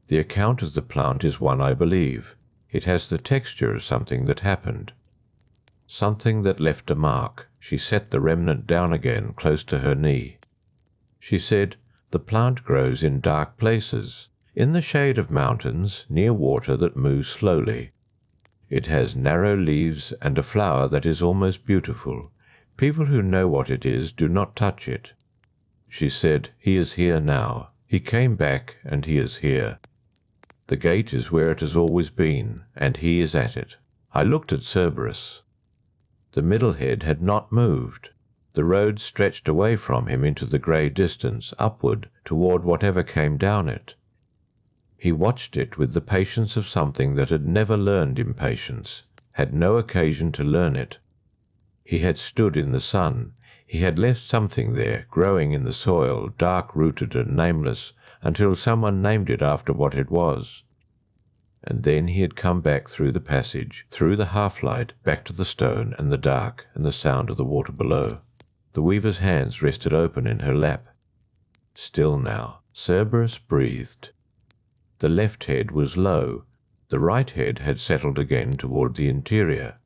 The account of the plant is one I believe. It has the texture of something that happened. Something that left a mark." She set the remnant down again close to her knee. She said, "The plant grows in dark places, in the shade of mountains, near water that moves slowly. It has narrow leaves and a flower that is almost beautiful. People who know what it is do not touch it." She said, "He is here now. He came back and he is here. The gate is where it has always been, and he is at it." I looked at Cerberus. The middle head had not moved. The road stretched away from him into the grey distance, upward, toward whatever came down it. He watched it with the patience of something that had never learned impatience, had no occasion to learn it. He had stood in the sun. He had left something there, growing in the soil, dark-rooted and nameless, until someone named it after what it was. And then he had come back through the passage, through the half-light, back to the stone and the dark and the sound of the water below. The weaver's hands rested open in her lap. Still now, Cerberus breathed. The left head was low. The right head had settled again toward the interior.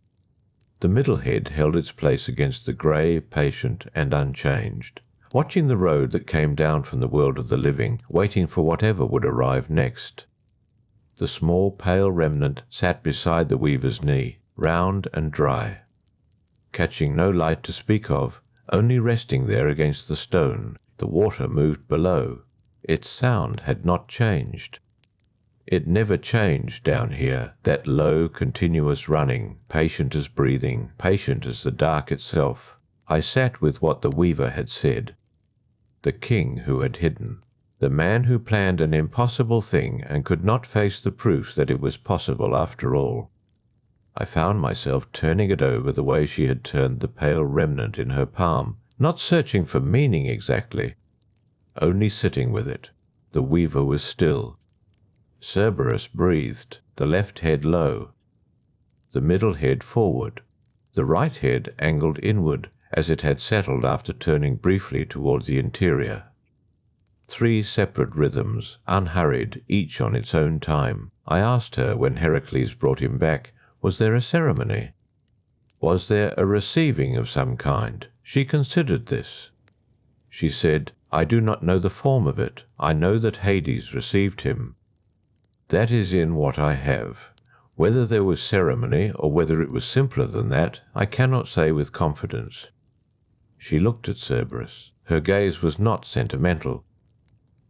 The middle head held its place against the grey, patient and unchanged, watching the road that came down from the world of the living, waiting for whatever would arrive next. The small pale remnant sat beside the weaver's knee, round and dry, catching no light to speak of, only resting there against the stone. The water moved below. Its sound had not changed. It never changed down here, that low, continuous running, patient as breathing, patient as the dark itself. I sat with what the weaver had said. The king who had hidden. The man who planned an impossible thing and could not face the proof that it was possible after all. I found myself turning it over the way she had turned the pale remnant in her palm, not searching for meaning exactly, only sitting with it. The weaver was still. Cerberus breathed, the left head low, the middle head forward, the right head angled inward as it had settled after turning briefly toward the interior. 3 separate rhythms, unhurried, each on its own time. I asked her when Heracles brought him back, was there a ceremony? Was there a receiving of some kind? She considered this. She said, "I do not know the form of it. I know that Hades received him. That is in what I have. Whether there was ceremony or whether it was simpler than that, I cannot say with confidence." She looked at Cerberus. Her gaze was not sentimental.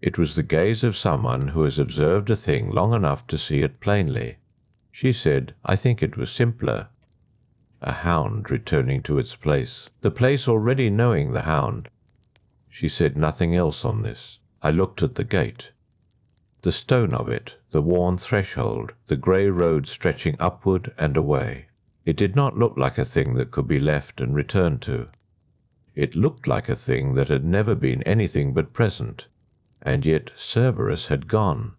It was the gaze of someone who has observed a thing long enough to see it plainly. She said, "I think it was simpler." A hound returning to its place, the place already knowing the hound. She said nothing else on this. I looked at the gate. The stone of it, the worn threshold, the grey road stretching upward and away. It did not look like a thing that could be left and returned to. It looked like a thing that had never been anything but present. And yet Cerberus had gone,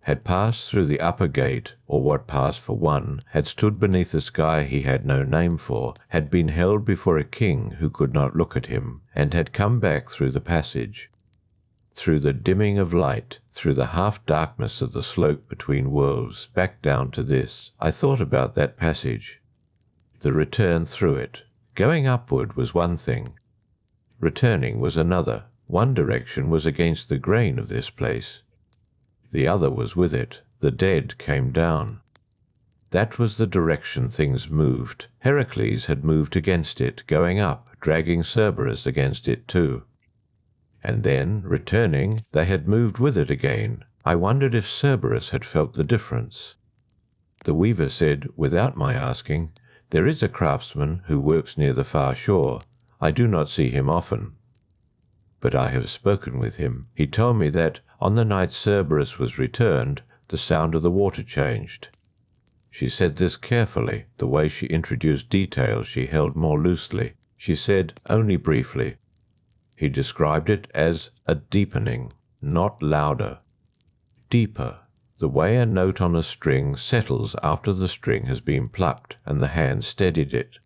had passed through the upper gate, or what passed for one, had stood beneath a sky he had no name for, had been held before a king who could not look at him, and had come back through the passage, through the dimming of light, through the half-darkness of the slope between worlds, back down to this. I thought about that passage. The return through it. Going upward was one thing. Returning was another. One direction was against the grain of this place. The other was with it. The dead came down. That was the direction things moved. Heracles had moved against it, going up, dragging Cerberus against it too. And then, returning, they had moved with it again. I wondered if Cerberus had felt the difference. The weaver said, without my asking, "There is a craftsman who works near the far shore. I do not see him often, but I have spoken with him. He told me that, on the night Cerberus was returned, the sound of the water changed. She said this carefully. The way she introduced details she held more loosely. She said only briefly. He described it as a deepening, not louder. Deeper, the way a note on a string settles after the string has been plucked and the hand steadied it.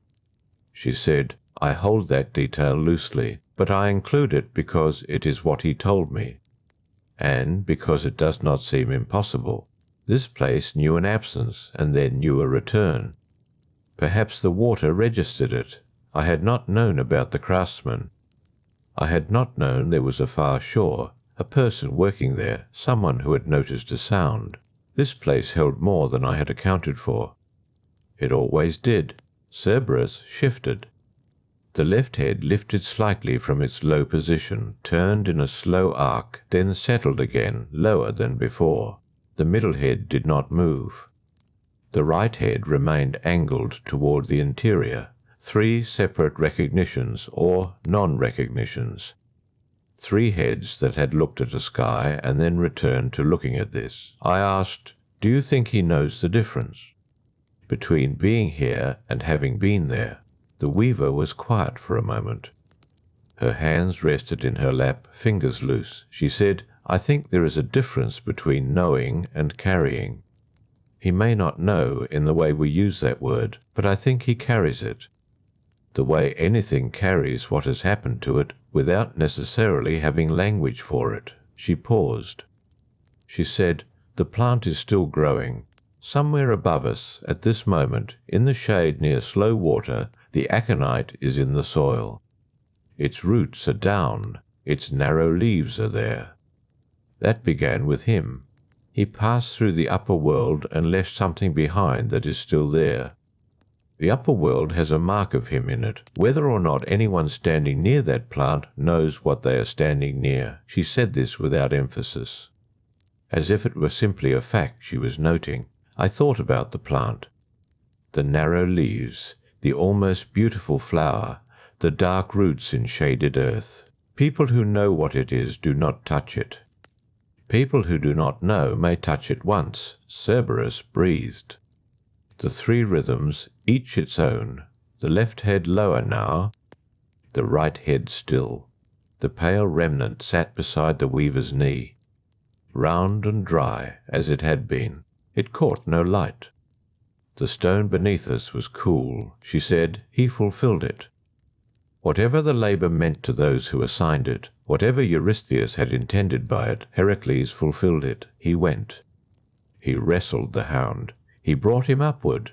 She said, I hold that detail loosely, but I include it because it is what he told me, and because it does not seem impossible. This place knew an absence and then knew a return. Perhaps the water registered it. I had not known about the craftsman. I had not known there was a far shore, a person working there, someone who had noticed a sound. This place held more than I had accounted for. It always did. Cerberus shifted. The left head lifted slightly from its low position, turned in a slow arc, then settled again, lower than before. The middle head did not move. The right head remained angled toward the interior. 3 separate recognitions, or non-recognitions. 3 heads that had looked at a sky and then returned to looking at this. I asked, do you think he knows the difference between being here and having been there? The weaver was quiet for a moment. Her hands rested in her lap, fingers loose. She said, I think there is a difference between knowing and carrying. He may not know in the way we use that word, but I think he carries it. The way anything carries what has happened to it without necessarily having language for it. She paused. She said, the plant is still growing. Somewhere above us, at this moment, in the shade near slow water, the aconite is in the soil. Its roots are down, its narrow leaves are there. That began with him. He passed through the upper world and left something behind that is still there. The upper world has a mark of him in it. Whether or not anyone standing near that plant knows what they are standing near. She said this without emphasis, as if it were simply a fact she was noting. I thought about the plant. The narrow leaves, the almost beautiful flower, the dark roots in shaded earth. People who know what it is do not touch it. People who do not know may touch it once. Cerberus breathed. The 3 rhythms, each its own. The left head lower now, the right head still. The pale remnant sat beside the weaver's knee, round and dry as it had been. It caught no light. The stone beneath us was cool. She said, he fulfilled it. Whatever the labour meant to those who assigned it, whatever Eurystheus had intended by it, Heracles fulfilled it. He went. He wrestled the hound. He brought him upward.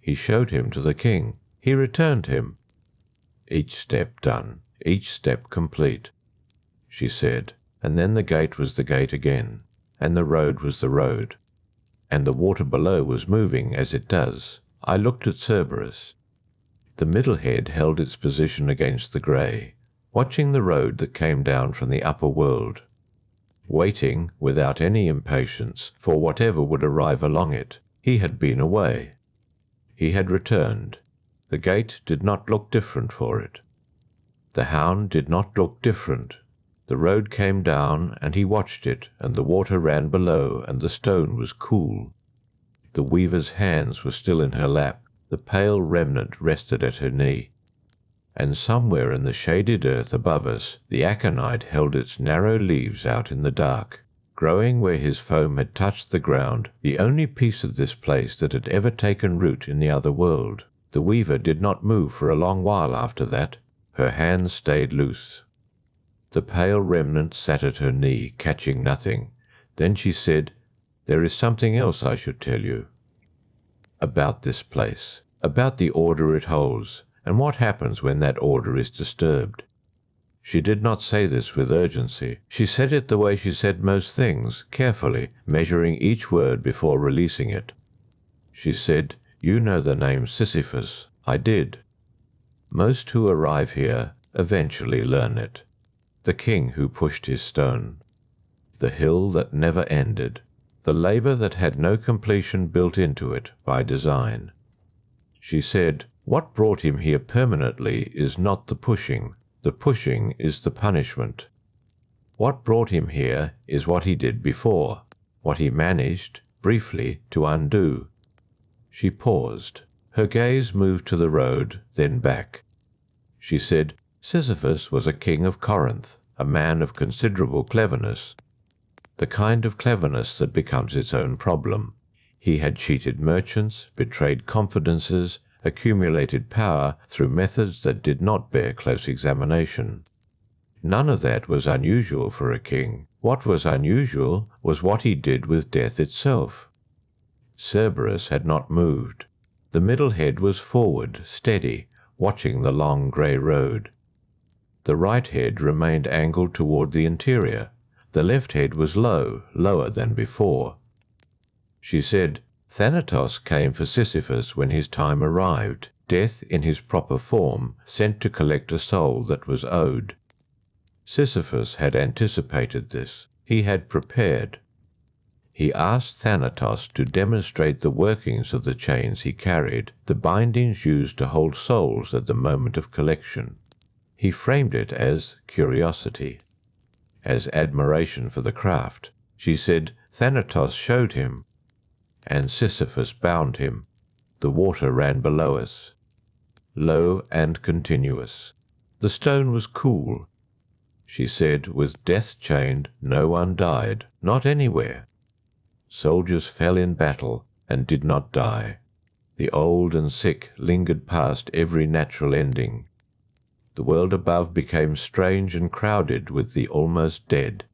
He showed him to the king. He returned him. Each step done, each step complete. She said, and then the gate was the gate again, and the road was the road, and the water below was moving as it does. I looked at Cerberus. The middle head held its position against the grey, watching the road that came down from the upper world, waiting without any impatience for whatever would arrive along it. He had been away. He had returned. The gate did not look different for it. The hound did not look different. The road came down, and he watched it, and the water ran below, and the stone was cool. The weaver's hands were still in her lap. The pale remnant rested at her knee. And somewhere in the shaded earth above us, the aconite held its narrow leaves out in the dark, growing where his foam had touched the ground, the only piece of this place that had ever taken root in the other world. The weaver did not move for a long while after that. Her hands stayed loose. The pale remnant sat at her knee, catching nothing. Then she said, there is something else I should tell you. About this place, about the order it holds, and what happens when that order is disturbed. She did not say this with urgency. She said it the way she said most things, carefully, measuring each word before releasing it. She said, you know the name Sisyphus. I did. Most who arrive here eventually learn it. The king who pushed his stone. The hill that never ended. The labour that had no completion built into it by design. She said, What brought him here permanently is not the pushing is the punishment. What brought him here is what he did before, what he managed, briefly, to undo. She paused. Her gaze moved to the road, then back. She said, Sisyphus was a king of Corinth, a man of considerable cleverness, the kind of cleverness that becomes its own problem. He had cheated merchants, betrayed confidences, accumulated power through methods that did not bear close examination. None of that was unusual for a king. What was unusual was what he did with death itself. Cerberus had not moved. The middle head was forward, steady, watching the long grey road. The right head remained angled toward the interior. The left head was low, lower than before. She said, Thanatos came for Sisyphus when his time arrived, death in his proper form, sent to collect a soul that was owed. Sisyphus had anticipated this. He had prepared. He asked Thanatos to demonstrate the workings of the chains he carried, the bindings used to hold souls at the moment of collection. He framed it as curiosity, as admiration for the craft. She said, Thanatos showed him, and Sisyphus bound him. The water ran below us, low and continuous. The stone was cool. She said, with death chained, no one died, not anywhere. Soldiers fell in battle and did not die. The old and sick lingered past every natural ending. The world above became strange and crowded with the almost dead.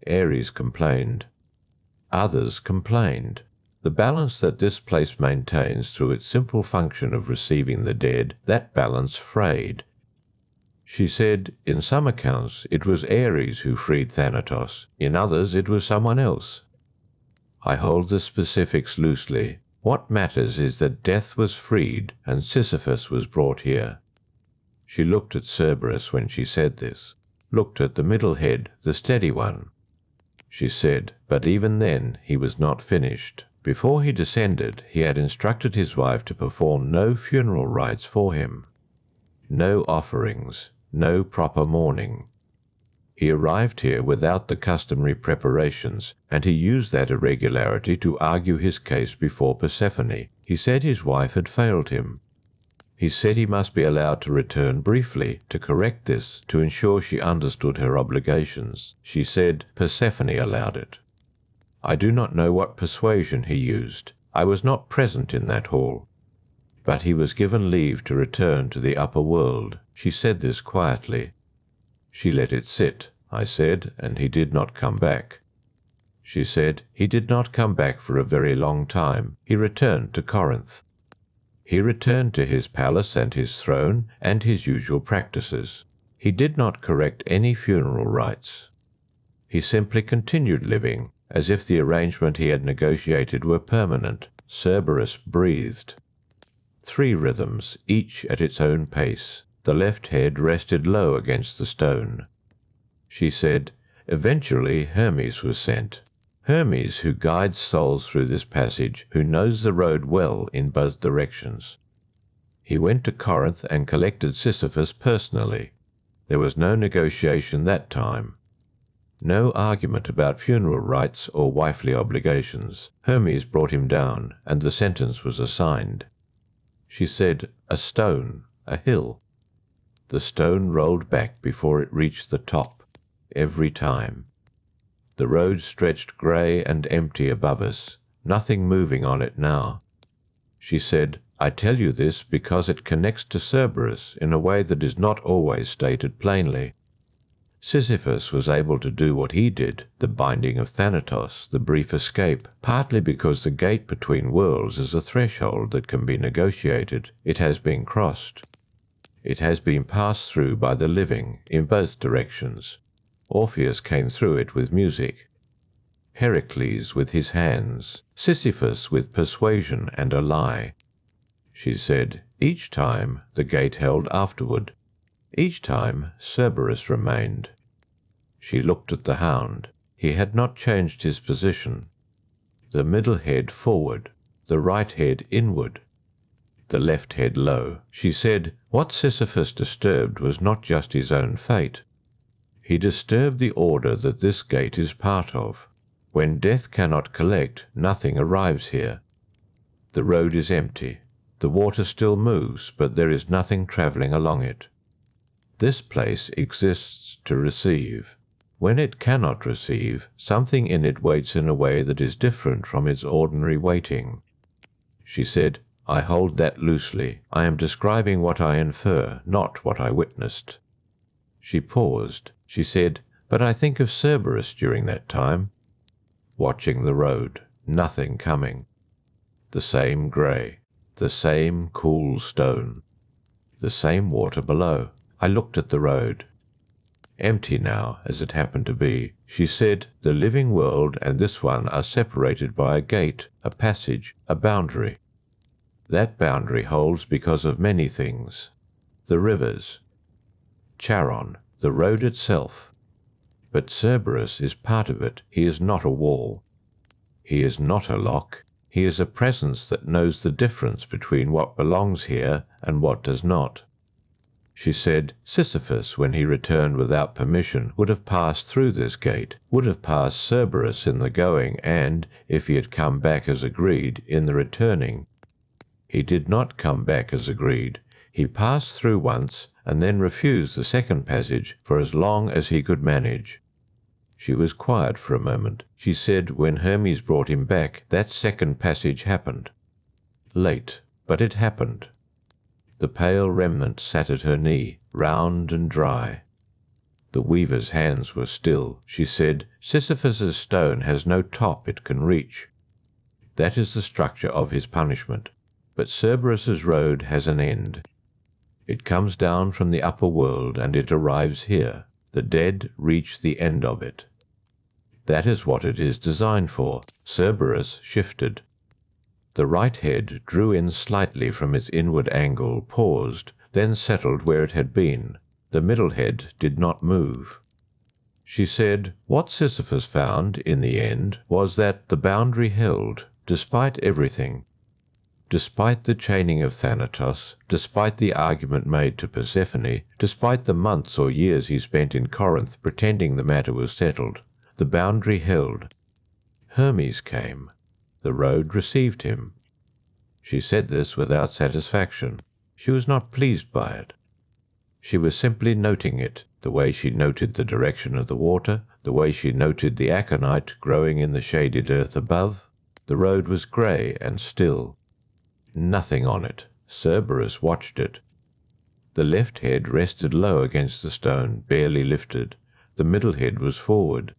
Ares complained. Others complained. The balance that this place maintains through its simple function of receiving the dead, that balance frayed. She said, in some accounts it was Ares who freed Thanatos, in others it was someone else. I hold the specifics loosely. What matters is that death was freed and Sisyphus was brought here. She looked at Cerberus when she said this, looked at the middle head, the steady one. She said, but even then he was not finished. Before he descended, he had instructed his wife to perform no funeral rites for him, no offerings, no proper mourning. He arrived here without the customary preparations, and he used that irregularity to argue his case before Persephone. He said his wife had failed him. He said he must be allowed to return briefly, to correct this, to ensure she understood her obligations. She said Persephone allowed it. I do not know what persuasion he used. I was not present in that hall. But he was given leave to return to the upper world. She said this quietly. She let it sit, I said, and he did not come back. She said, he did not come back for a very long time. He returned to Corinth. He returned to his palace and his throne and his usual practices. He did not correct any funeral rites. He simply continued living, as if the arrangement he had negotiated were permanent. Cerberus breathed. 3 rhythms, each at its own pace. The left head rested low against the stone. She said, eventually Hermes was sent. Hermes, who guides souls through this passage, who knows the road well in both directions. He went to Corinth and collected Sisyphus personally. There was no negotiation that time. No argument about funeral rites or wifely obligations. Hermes brought him down, and the sentence was assigned. She said, a stone, a hill. The stone rolled back before it reached the top, every time. The road stretched grey and empty above us, nothing moving on it now. She said, I tell you this because it connects to Cerberus in a way that is not always stated plainly. Sisyphus was able to do what he did, the binding of Thanatos, the brief escape, partly because the gate between worlds is a threshold that can be negotiated. It has been crossed. It has been passed through by the living, in both directions. Orpheus came through it with music, Heracles with his hands, Sisyphus with persuasion and a lie. She said, each time the gate held afterward. Each time Cerberus remained. She looked at the hound. He had not changed his position. The middle head forward, the right head inward. the left head low. She said, what Sisyphus disturbed was not just his own fate. He disturbed the order that this gate is part of. When death cannot collect, nothing arrives here. The road is empty. The water still moves, but there is nothing travelling along it. This place exists to receive. When it cannot receive, something in it waits in a way that is different from its ordinary waiting. She said, I hold that loosely. I am describing what I infer, not what I witnessed. She paused. She said, but I think of Cerberus during that time. Watching the road, nothing coming. The same grey, the same cool stone, the same water below. I looked at the road. Empty now, as it happened to be. She said, the living world and this one are separated by a gate, a passage, a boundary. That boundary holds because of many things. The rivers, Charon, the road itself. But Cerberus is part of it. He is not a wall. He is not a lock. He is a presence that knows the difference between what belongs here and what does not. She said, Sisyphus, when he returned without permission, would have passed through this gate, would have passed Cerberus in the going and, if he had come back as agreed, in the returning. He did not come back as agreed. He passed through once and then refused the second passage for as long as he could manage. She was quiet for a moment. She said when Hermes brought him back, that second passage happened. Late, but it happened. The pale remnant sat at her knee, round and dry. The weaver's hands were still. She said, Sisyphus's stone has no top it can reach. That is the structure of his punishment. But Cerberus's road has an end. It comes down from the upper world and it arrives here. The dead reach the end of it. That is what it is designed for. Cerberus shifted. The right head drew in slightly from its inward angle, paused, then settled where it had been. The middle head did not move. She said, what Sisyphus found, in the end, was that the boundary held, despite everything. Despite the chaining of Thanatos, despite the argument made to Persephone, despite the months or years he spent in Corinth pretending the matter was settled, the boundary held. Hermes came. The road received him. She said this without satisfaction. She was not pleased by it. She was simply noting it, the way she noted the direction of the water, the way she noted the aconite growing in the shaded earth above. The road was grey and still. Nothing on it. Cerberus watched it. The left head rested low against the stone, barely lifted. The middle head was forward.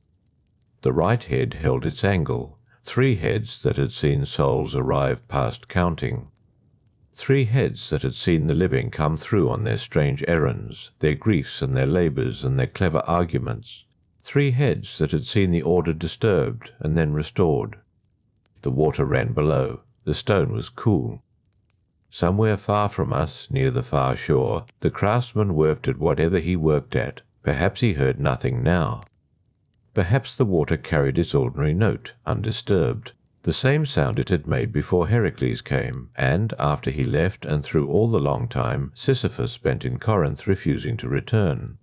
The right head held its angle. 3 heads that had seen souls arrive past counting. 3 heads that had seen the living come through on their strange errands, their griefs and their labours and their clever arguments. 3 heads that had seen the order disturbed and then restored. The water ran below. The stone was cool. Somewhere far from us, near the far shore, the craftsman worked at whatever he worked at. Perhaps he heard nothing now. Perhaps the water carried its ordinary note, undisturbed, the same sound it had made before Heracles came, and after he left and through all the long time Sisyphus spent in Corinth refusing to return.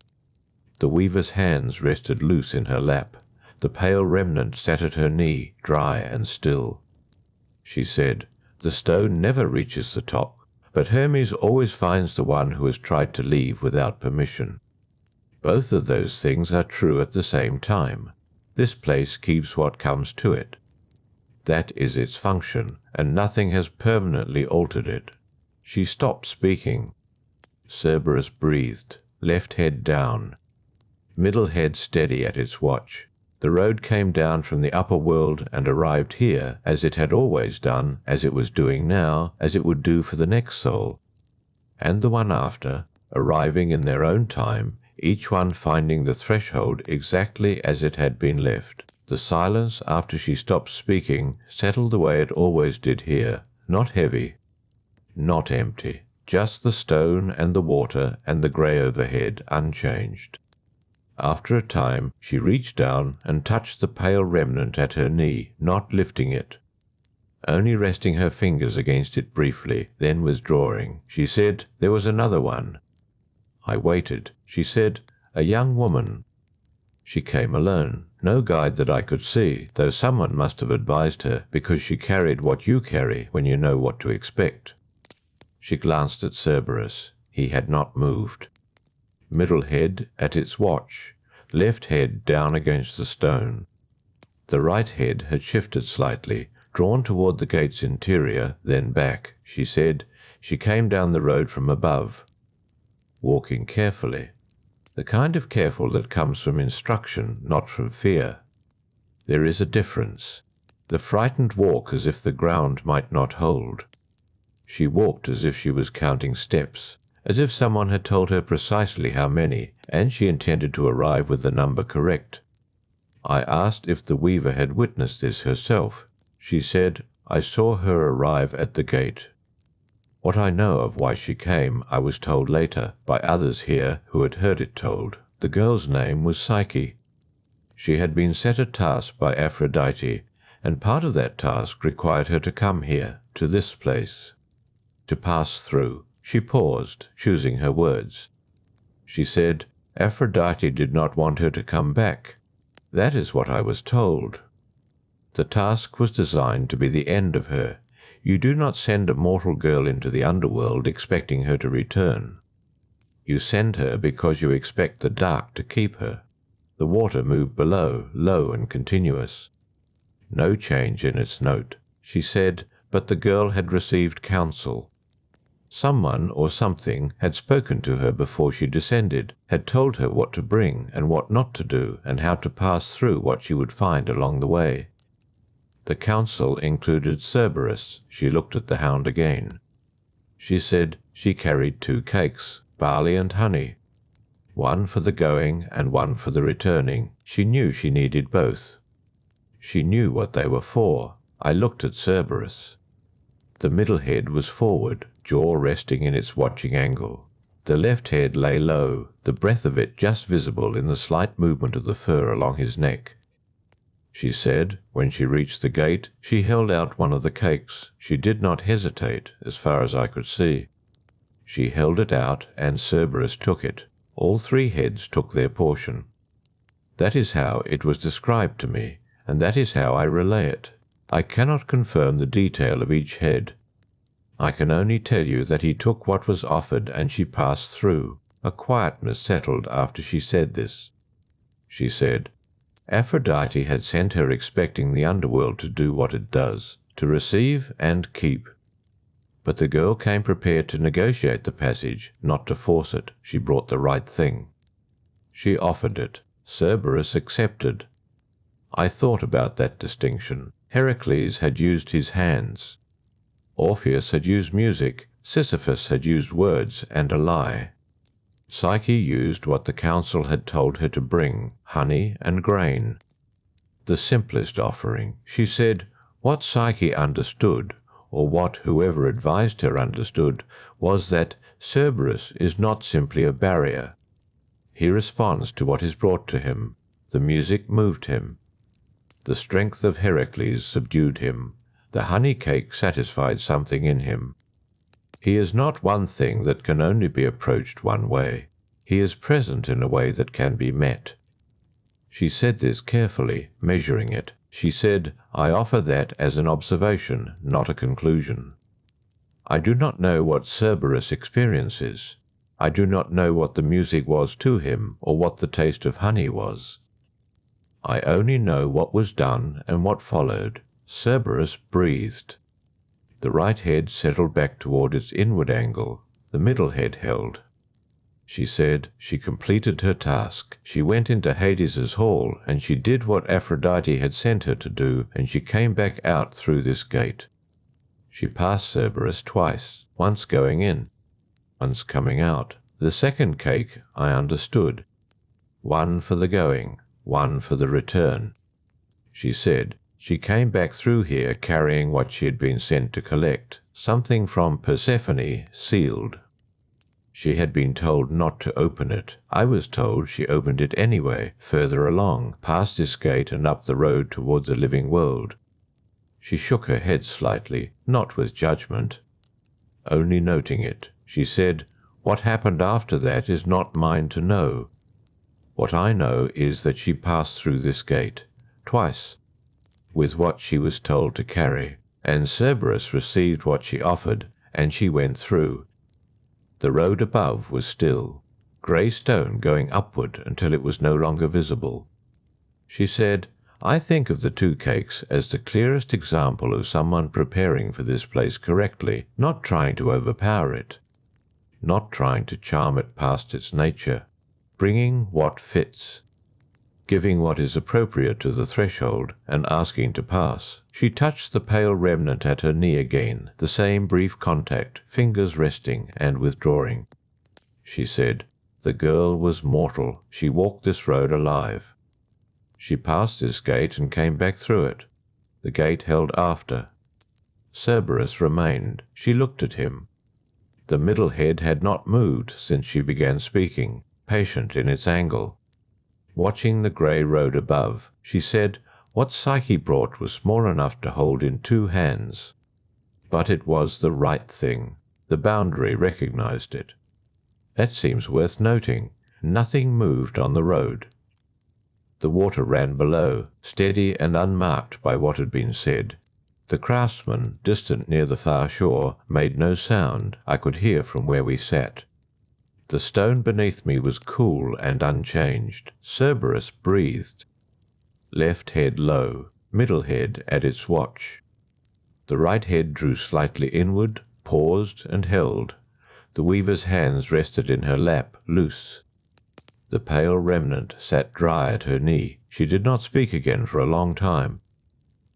The weaver's hands rested loose in her lap. The pale remnant sat at her knee, dry and still. She said, the stone never reaches the top, but Hermes always finds the one who has tried to leave without permission. Both of those things are true at the same time. This place keeps what comes to it. That is its function, and nothing has permanently altered it. She stopped speaking. Cerberus breathed, left head down, middle head steady at its watch. The road came down from the upper world and arrived here, as it had always done, as it was doing now, as it would do for the next soul, and the one after, arriving in their own time, each one finding the threshold exactly as it had been left. The silence after she stopped speaking settled the way it always did here, not heavy, not empty, just the stone and the water and the grey overhead unchanged. After a time she reached down and touched the pale remnant at her knee, not lifting it. only resting her fingers against it briefly, then withdrawing. She said, "There was another one." I waited. She said, "A young woman." She came alone, no guide that I could see, though someone must have advised her, because she carried what you carry when you know what to expect. She glanced at Cerberus. He had not moved. Middle head at its watch, left head down against the stone. The right head had shifted slightly, drawn toward the gate's interior, then back. She said she came down the road from above, walking carefully. The kind of careful that comes from instruction, not from fear. There is a difference. The frightened walk as if the ground might not hold. She walked as if she was counting steps, as if someone had told her precisely how many, and she intended to arrive with the number correct. I asked if the weaver had witnessed this herself. She said, "I saw her arrive at the gate." What I know of why she came, I was told later, by others here who had heard it told. The girl's name was Psyche. She had been set a task by Aphrodite, and part of that task required her to come here, to this place. To pass through. She paused, choosing her words. She said, "Aphrodite did not want her to come back. That is what I was told." The task was designed to be the end of her. You do not send a mortal girl into the underworld expecting her to return. You send her because you expect the dark to keep her. The water moved below, low and continuous. No change in its note. She said, but the girl had received counsel. Someone or something had spoken to her before she descended, had told her what to bring and what not to do, and how to pass through what she would find along the way. The counsel included Cerberus. She looked at the hound again. She said she carried 2 cakes, barley and honey. One for the going and one for the returning. She knew she needed both. She knew what they were for. I looked at Cerberus. The middle head was forward, jaw resting in its watching angle. The left head lay low, the breath of it just visible in the slight movement of the fur along his neck. She said, when she reached the gate, she held out one of the cakes. She did not hesitate, as far as I could see. She held it out, and Cerberus took it. All 3 heads took their portion. That is how it was described to me, and that is how I relay it. I cannot confirm the detail of each head. I can only tell you that he took what was offered, and she passed through. A quietness settled after she said this. She said, Aphrodite had sent her expecting the underworld to do what it does, to receive and keep. But the girl came prepared to negotiate the passage, not to force it. She brought the right thing. She offered it. Cerberus accepted. I thought about that distinction. Heracles had used his hands. Orpheus had used music. Sisyphus had used words and a lie. Psyche used what the council had told her to bring, honey and grain. The simplest offering. She said, what Psyche understood, or what whoever advised her understood, was that Cerberus is not simply a barrier. He responds to what is brought to him. The music moved him. The strength of Heracles subdued him. The honey cake satisfied something in him. He is not one thing that can only be approached one way. He is present in a way that can be met. She said this carefully, measuring it. She said, I offer that as an observation, not a conclusion. I do not know what Cerberus experiences. I do not know what the music was to him, or what the taste of honey was. I only know what was done and what followed. Cerberus breathed. The right head settled back toward its inward angle. The middle head held. She said she completed her task. She went into Hades's hall, and she did what Aphrodite had sent her to do, and she came back out through this gate. She passed Cerberus twice, once going in, once coming out. The second cake I understood. One for the going, one for the return. She said she came back through here carrying what she had been sent to collect, something from Persephone, sealed. She had been told not to open it. I was told she opened it anyway, further along, past this gate and up the road towards the living world. She shook her head slightly, not with judgment, only noting it. She said, "What happened after that is not mine to know. What I know is that she passed through this gate, twice, with what she was told to carry, and Cerberus received what she offered, and she went through. The road above was still, grey stone going upward until it was no longer visible." She said, "I think of the two cakes as the clearest example of someone preparing for this place correctly, not trying to overpower it, not trying to charm it past its nature, bringing what fits, giving what is appropriate to the threshold, and asking to pass." She touched the pale remnant at her knee again, the same brief contact, fingers resting and withdrawing. She said, "The girl was mortal. She walked this road alive. She passed this gate and came back through it. The gate held after. Cerberus remained. She looked at him. The middle head had not moved since she began speaking, patient in its angle, watching the grey road above. She said, what Psyche brought was small enough to hold in two hands. But it was the right thing. The boundary recognized it. That seems worth noting. Nothing moved on the road. The water ran below, steady and unmarked by what had been said. The craftsman, distant near the far shore, made no sound I could hear from where we sat. The stone beneath me was cool and unchanged. Cerberus breathed. Left head low, middle head at its watch. The right head drew slightly inward, paused and held. The weaver's hands rested in her lap, loose. The pale remnant sat dry at her knee. She did not speak again for a long time.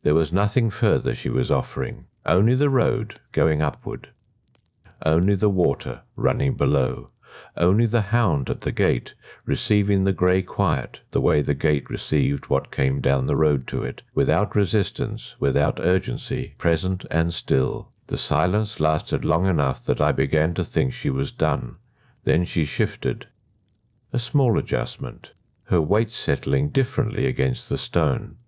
There was nothing further she was offering, only the road going upward, only the water running below, only the hound at the gate receiving the grey quiet the way the gate received what came down the road to it, without resistance, without urgency, present and still. The silence lasted long enough that I began to think she was done. Then she shifted. A small adjustment, her weight settling differently against the stone.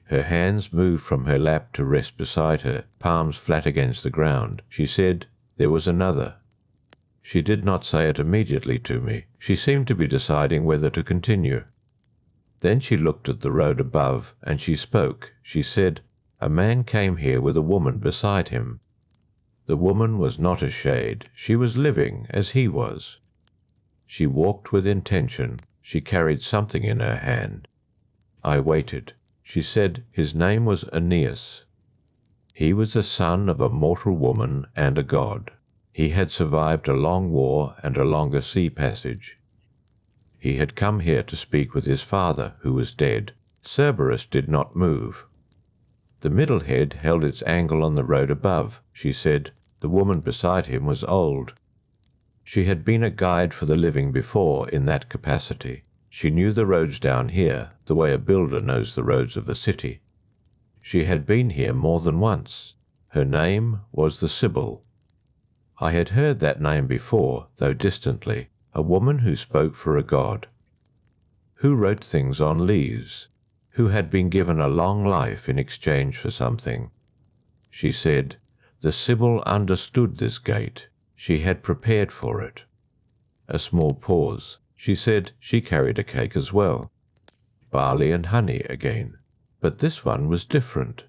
Her hands moved from her lap to rest beside her, palms flat against the ground. She said, "There was another." She did not say it immediately to me. She seemed to be deciding whether to continue. Then she looked at the road above, and she spoke. She said, "A man came here with a woman beside him. The woman was not a shade. She was living as he was. She walked with intention. She carried something in her hand. I waited. She said his name was Aeneas. He was the son of a mortal woman and a god. He had survived a long war and a longer sea passage. He had come here to speak with his father, who was dead. Cerberus did not move. The middle head held its angle on the road above. She said the woman beside him was old. She had been a guide for the living before in that capacity. She knew the roads down here, the way a builder knows the roads of a city. She had been here more than once. Her name was the Sibyl. I had heard that name before, though distantly. A woman who spoke for a god, who wrote things on leaves, who had been given a long life in exchange for something. She said, the Sibyl understood this gate. She had prepared for it. A small pause. She said she carried a cake as well. Barley and honey again. But this one was different.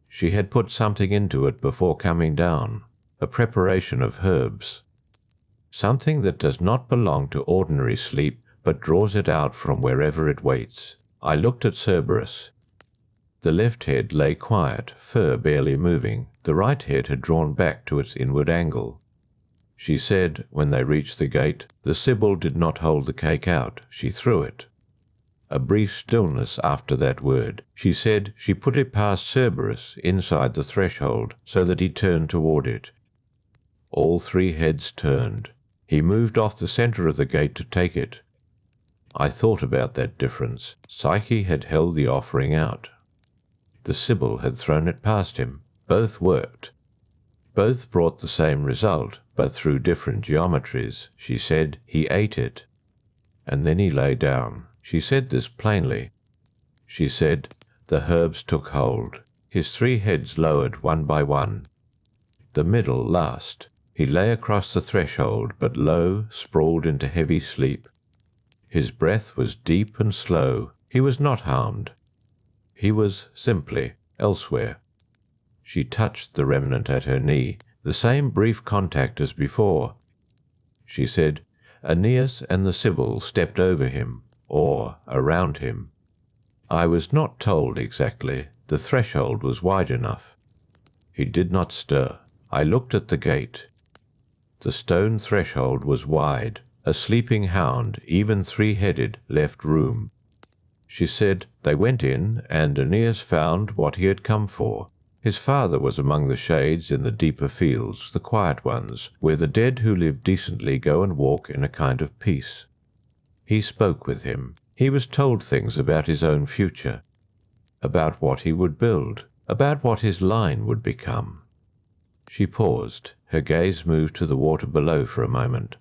She had put something into it before coming down, a preparation of herbs. Something that does not belong to ordinary sleep, but draws it out from wherever it waits. I looked at Cerberus. The left head lay quiet, fur barely moving. The right head had drawn back to its inward angle. She said, when they reached the gate, the Sibyl did not hold the cake out. She threw it. A brief stillness after that word. She said she put it past Cerberus inside the threshold so that he turned toward it. All three heads turned. He moved off the center of the gate to take it. I thought about that difference. Psyche had held the offering out. The Sibyl had thrown it past him. Both worked. Both brought the same result, but through different geometries. She said he ate it. And then he lay down. She said this plainly. She said the herbs took hold. his 3 heads lowered one by one. The middle last. He lay across the threshold, but low, sprawled into heavy sleep. His breath was deep and slow. He was not harmed. He was simply elsewhere. She touched the remnant at her knee, the same brief contact as before. She said, Aeneas and the Sibyl stepped over him, or around him. I was not told exactly. The threshold was wide enough. He did not stir. I looked at the gate. The stone threshold was wide. A sleeping hound, even 3-headed, left room. She said they went in, and Aeneas found what he had come for. His father was among the shades in the deeper fields, the quiet ones, where the dead who live decently go and walk in a kind of peace. He spoke with him. He was told things about his own future, about what he would build, about what his line would become. She paused. Her gaze moved to the water below for a moment.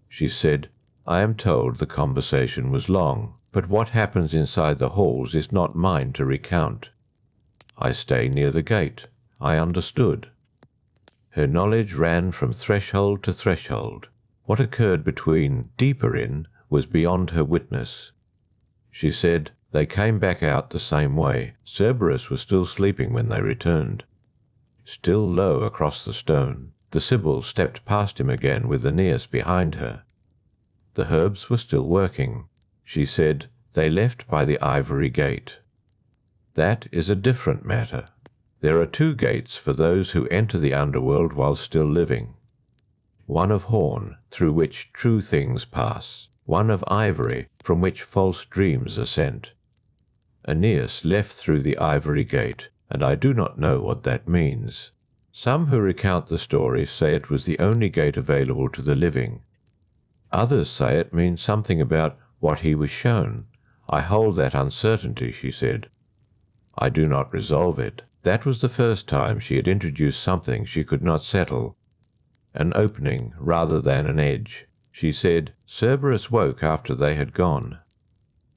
She said, I am told the conversation was long, but what happens inside the halls is not mine to recount. I stay near the gate. I understood. Her knowledge ran from threshold to threshold. What occurred between, deeper in, was beyond her witness. She said, they came back out the same way. Cerberus was still sleeping when they returned. Still low across the stone, the Sibyl stepped past him again with Aeneas behind her. The herbs were still working. She said, they left by the ivory gate. That is a different matter. There are 2 gates for those who enter the underworld while still living. One of horn, through which true things pass. One of ivory, from which false dreams are sent. Aeneas left through the ivory gate, and I do not know what that means. Some who recount the story say it was the only gate available to the living. Others say it means something about what he was shown. I hold that uncertainty, she said. I do not resolve it. That was the first time she had introduced something she could not settle. An opening rather than an edge. She said, Cerberus woke after they had gone.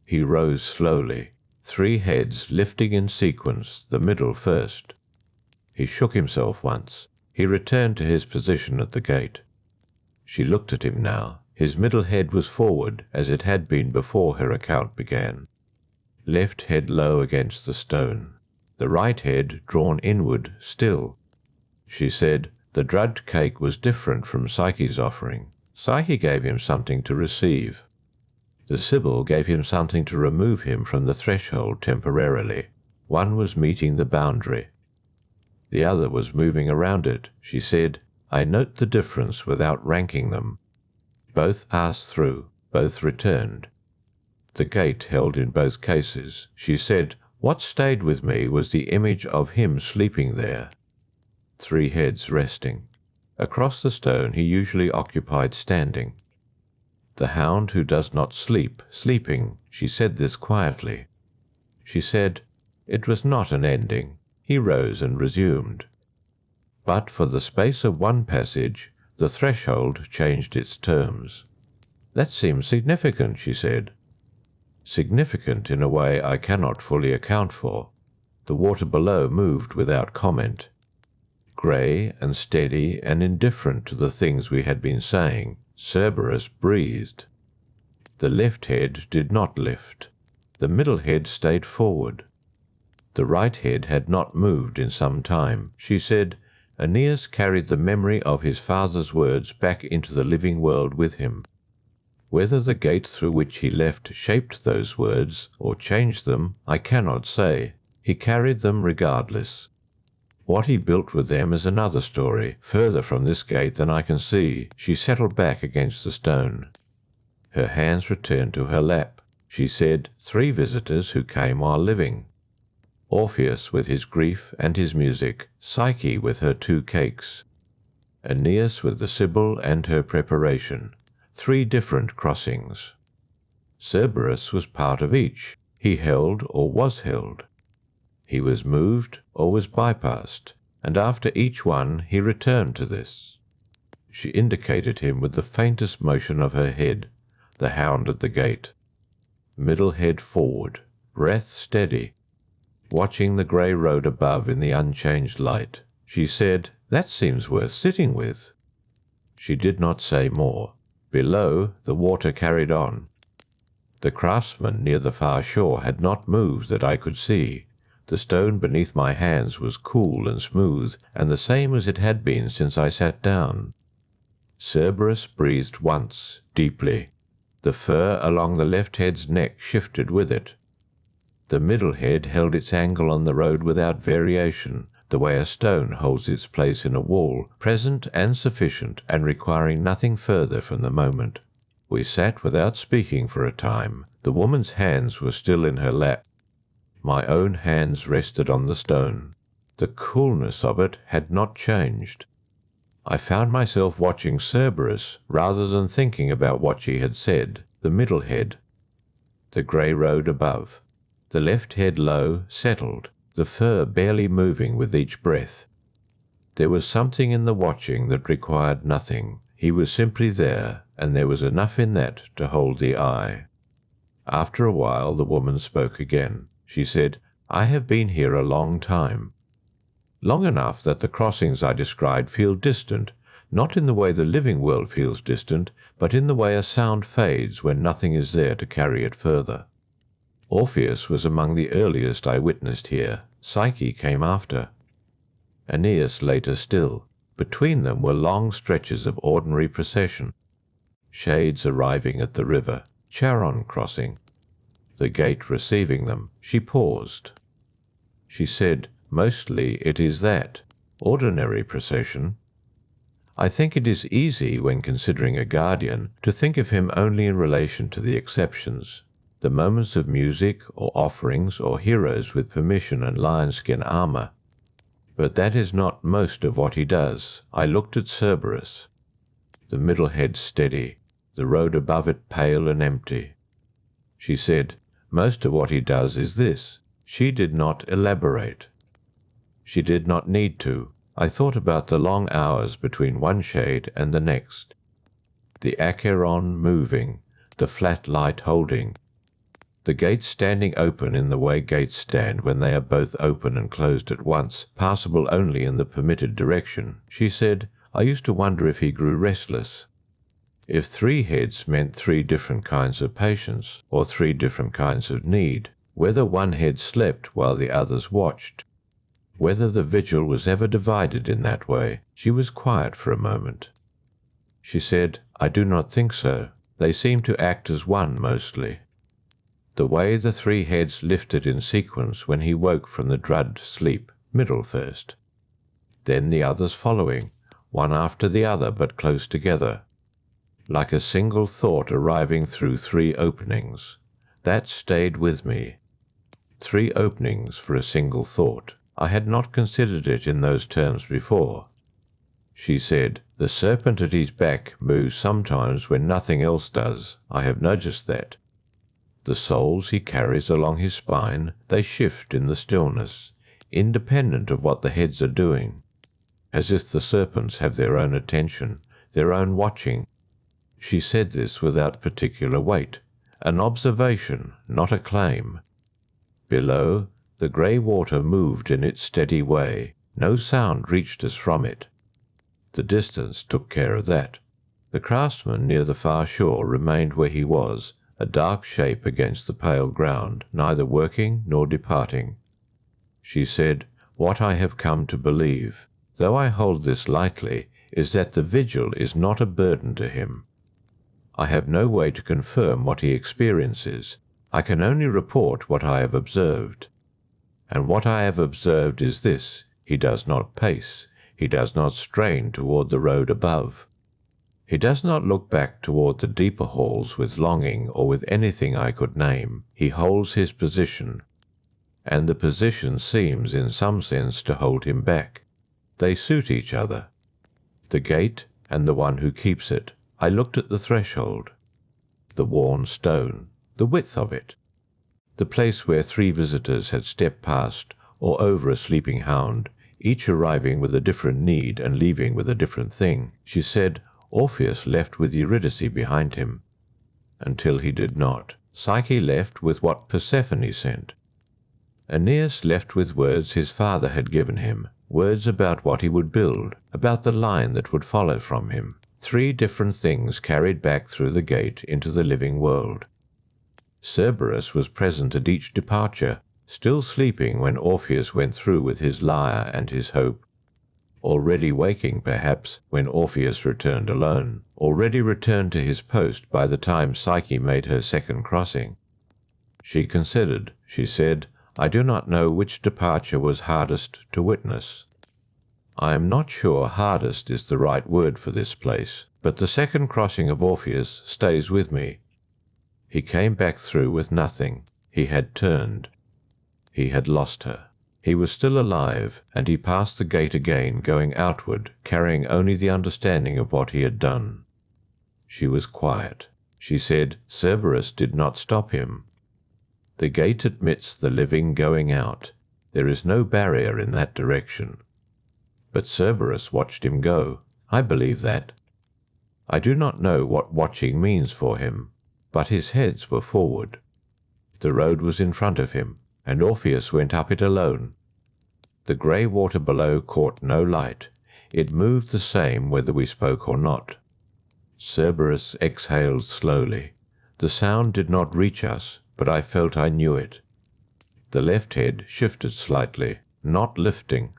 He rose slowly, 3 heads lifting in sequence, the middle first. He shook himself once. He returned to his position at the gate. She looked at him now. His middle head was forward, as it had been before her account began. Left head low against the stone. The right head drawn inward, still. She said, the drugged cake was different from Psyche's offering. Psyche gave him something to receive. The Sibyl gave him something to remove him from the threshold temporarily. One was meeting the boundary. The other was moving around it. She said, I note the difference without ranking them. Both passed through, both returned. The gate held in both cases. She said, what stayed with me was the image of him sleeping there. 3 heads resting. Across the stone he usually occupied standing. The hound who does not sleep, sleeping. She said this quietly. She said, it was not an ending. He rose and resumed. But for the space of one passage, the threshold changed its terms. That seems significant, she said. Significant in a way I cannot fully account for. The water below moved without comment. Grey and steady and indifferent to the things we had been saying, Cerberus breathed. The left head did not lift. The middle head stayed forward. The right head had not moved in some time. She said, Aeneas carried the memory of his father's words back into the living world with him. Whether the gate through which he left shaped those words or changed them, I cannot say. He carried them regardless. What he built with them is another story, further from this gate than I can see. She settled back against the stone. Her hands returned to her lap. She said, 3 visitors who came while living. Orpheus with his grief and his music, Psyche with her 2 cakes, Aeneas with the Sibyl and her preparation, 3 different crossings. Cerberus was part of each. He held or was held. He was moved or was bypassed, and after each one he returned to this. She indicated him with the faintest motion of her head, the hound at the gate. Middle head forward, breath steady. watching the grey road above in the unchanged light. She said, "That seems worth sitting with." She did not say more. Below, the water carried on. The craftsman near the far shore had not moved that I could see. The stone beneath my hands was cool and smooth, and the same as it had been since I sat down. Cerberus breathed once, deeply. The fur along the left head's neck shifted with it. The middle head held its angle on the road without variation, the way a stone holds its place in a wall, present and sufficient, and requiring nothing further from the moment. We sat without speaking for a time. The woman's hands were still in her lap. My own hands rested on the stone. The coolness of it had not changed. I found myself watching Cerberus rather than thinking about what she had said. The middle head, the grey road above, the left head low, settled, the fur barely moving with each breath. There was something in the watching that required nothing. He was simply there, and there was enough in that to hold the eye. After a while the woman spoke again. She said, "I have been here a long time. Long enough that the crossings I described feel distant, not in the way the living world feels distant, but in the way a sound fades when nothing is there to carry it further. Orpheus was among the earliest I witnessed here. Psyche came after. Aeneas later still. Between them were long stretches of ordinary procession. Shades arriving at the river, Charon crossing, the gate receiving them." She paused. She said, "Mostly it is that, ordinary procession. I think it is easy, when considering a guardian, to think of him only in relation to the exceptions, the moments of music or offerings or heroes with permission and lion-skin armour. But that is not most of what he does." I looked at Cerberus, the middle head steady, the road above it pale and empty. She said, "Most of what he does is this." She did not elaborate. She did not need to. I thought about the long hours between one shade and the next, the Acheron moving, the flat light holding, the gates standing open in the way gates stand when they are both open and closed at once, passable only in the permitted direction. She said, "I used to wonder if he grew restless, if 3 heads meant 3 different kinds of patience, or 3 different kinds of need, whether one head slept while the others watched, whether the vigil was ever divided in that way." She was quiet for a moment. She said, "I do not think so. They seem to act as one mostly. The way the 3 heads lifted in sequence when he woke from the drugged sleep, middle first, then the others following, one after the other but close together, like a single thought arriving through 3 openings. That stayed with me. 3 openings for a single thought. I had not considered it in those terms before." She said, "The serpent at his back moves sometimes when nothing else does. I have noticed that. The souls he carries along his spine, they shift in the stillness, independent of what the heads are doing, as if the serpents have their own attention, their own watching." She said this without particular weight, an observation, not a claim. Below, the grey water moved in its steady way. No sound reached us from it. The distance took care of that. The craftsman near the far shore remained where he was, a dark shape against the pale ground, neither working nor departing. She said, "What I have come to believe, though I hold this lightly, is that the vigil is not a burden to him. I have no way to confirm what he experiences. I can only report what I have observed. And what I have observed is this: he does not pace, he does not strain toward the road above. He does not look back toward the deeper halls with longing or with anything I could name. He holds his position, and the position seems in some sense to hold him back. They suit each other, the gate and the one who keeps it. I looked at the threshold, the worn stone, the width of it, the place where 3 visitors had stepped past or over a sleeping hound, each arriving with a different need and leaving with a different thing. She said, "Orpheus left with Eurydice behind him, until he did not. Psyche left with what Persephone sent. Aeneas left with words his father had given him, words about what he would build, about the line that would follow from him. 3 different things carried back through the gate into the living world. Cerberus was present at each departure, still sleeping when Orpheus went through with his lyre and his hope. Already waking, perhaps, when Orpheus returned alone, already returned to his post by the time Psyche made her second crossing. She considered. She said, "I do not know which departure was hardest to witness. I am not sure hardest is the right word for this place, but the second crossing of Orpheus stays with me. He came back through with nothing. He had turned. He had lost her. He was still alive, and he passed the gate again, going outward, carrying only the understanding of what he had done." She was quiet. She said, "Cerberus did not stop him. The gate admits the living going out. There is no barrier in that direction. But Cerberus watched him go. I believe that. I do not know what watching means for him, but his heads were forward. The road was in front of him, and Orpheus went up it alone. The grey water below caught no light. It moved the same whether we spoke or not. Cerberus exhaled slowly. The sound did not reach us, but I felt I knew it. The left head shifted slightly, not lifting.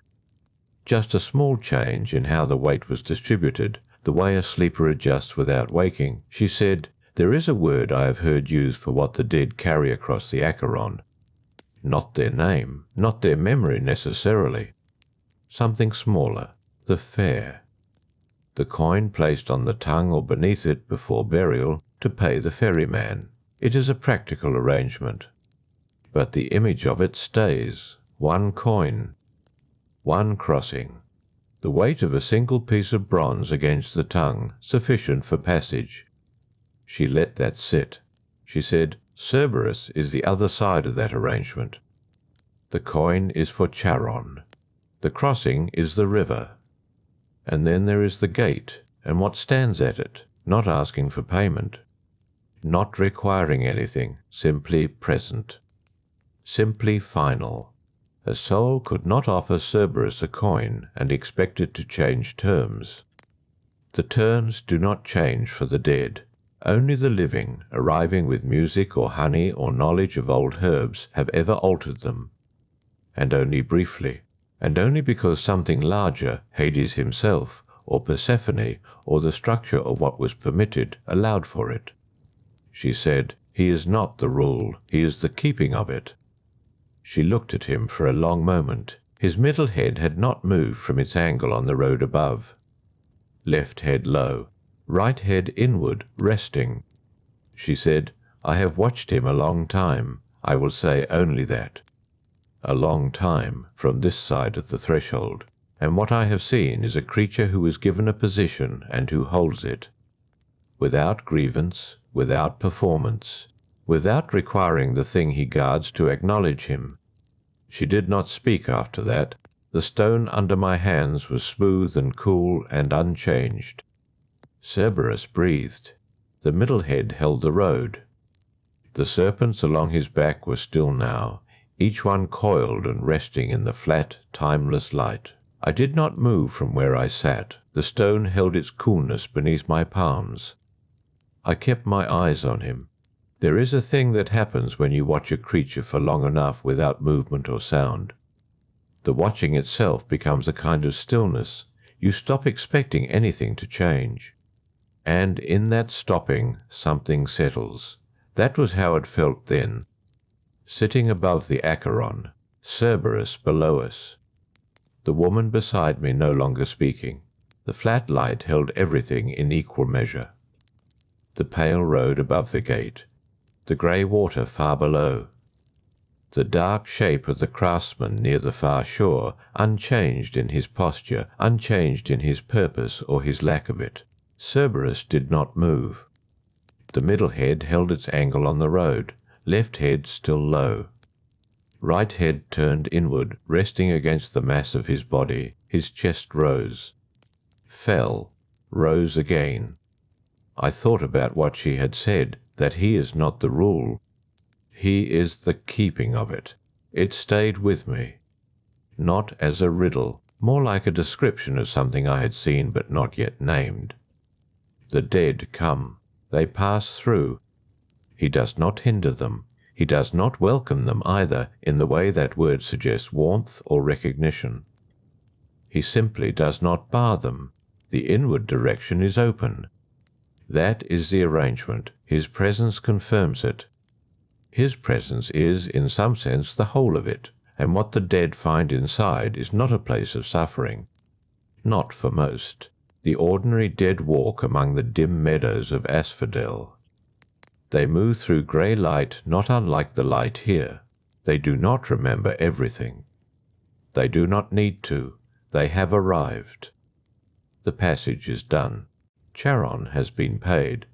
Just a small change in how the weight was distributed, the way a sleeper adjusts without waking. She said, "There is a word I have heard used for what the dead carry across the Acheron. Not their name, not their memory necessarily. Something smaller, the fare. The coin placed on the tongue or beneath it before burial to pay the ferryman. It is a practical arrangement. But the image of it stays. One coin. One crossing. The weight of a single piece of bronze against the tongue, sufficient for passage." She let that sit. She said, "Cerberus is the other side of that arrangement. The coin is for Charon. The crossing is the river. And then there is the gate, and what stands at it, not asking for payment, not requiring anything, simply present, simply final. A soul could not offer Cerberus a coin and expect it to change terms. The terms do not change for the dead. Only the living, arriving with music or honey or knowledge of old herbs, have ever altered them. And only briefly, and only because something larger, Hades himself, or Persephone, or the structure of what was permitted, allowed for it. She said, "He is not the rule, he is the keeping of it." She looked at him for a long moment. His middle head had not moved from its angle on the road above. Left head low, right head inward, resting. She said, "I have watched him a long time. I will say only that. A long time, from this side of the threshold. And what I have seen is a creature who is given a position and who holds it. Without grievance, without performance, without requiring the thing he guards to acknowledge him." She did not speak after that. The stone under my hands was smooth and cool and unchanged. Cerberus breathed. The middle head held the road. The serpents along his back were still now, each one coiled and resting in the flat, timeless light. I did not move from where I sat. The stone held its coolness beneath my palms. I kept my eyes on him. There is a thing that happens when you watch a creature for long enough without movement or sound. The watching itself becomes a kind of stillness. You stop expecting anything to change. And in that stopping, something settles. That was how it felt then. Sitting above the Acheron, Cerberus below us. The woman beside me no longer speaking. The flat light held everything in equal measure. The pale road above the gate. The grey water far below. The dark shape of the craftsman near the far shore, unchanged in his posture, unchanged in his purpose or his lack of it. Cerberus did not move. The middle head held its angle on the road, left head still low. Right head turned inward, resting against the mass of his body. His chest rose. Fell. Rose again. I thought about what she had said, that he is not the rule. He is the keeping of it. It stayed with me, not as a riddle, more like a description of something I had seen but not yet named. The dead come, they pass through. He does not hinder them. He does not welcome them either in the way that word suggests warmth or recognition. He simply does not bar them. The inward direction is open. That is the arrangement. His presence confirms it. His presence is, in some sense, the whole of it, and what the dead find inside is not a place of suffering. Not for most. The ordinary dead walk among the dim meadows of asphodel. They move through grey light not unlike the light here. They do not remember everything. They do not need to. They have arrived. The passage is done. Charon has been paid.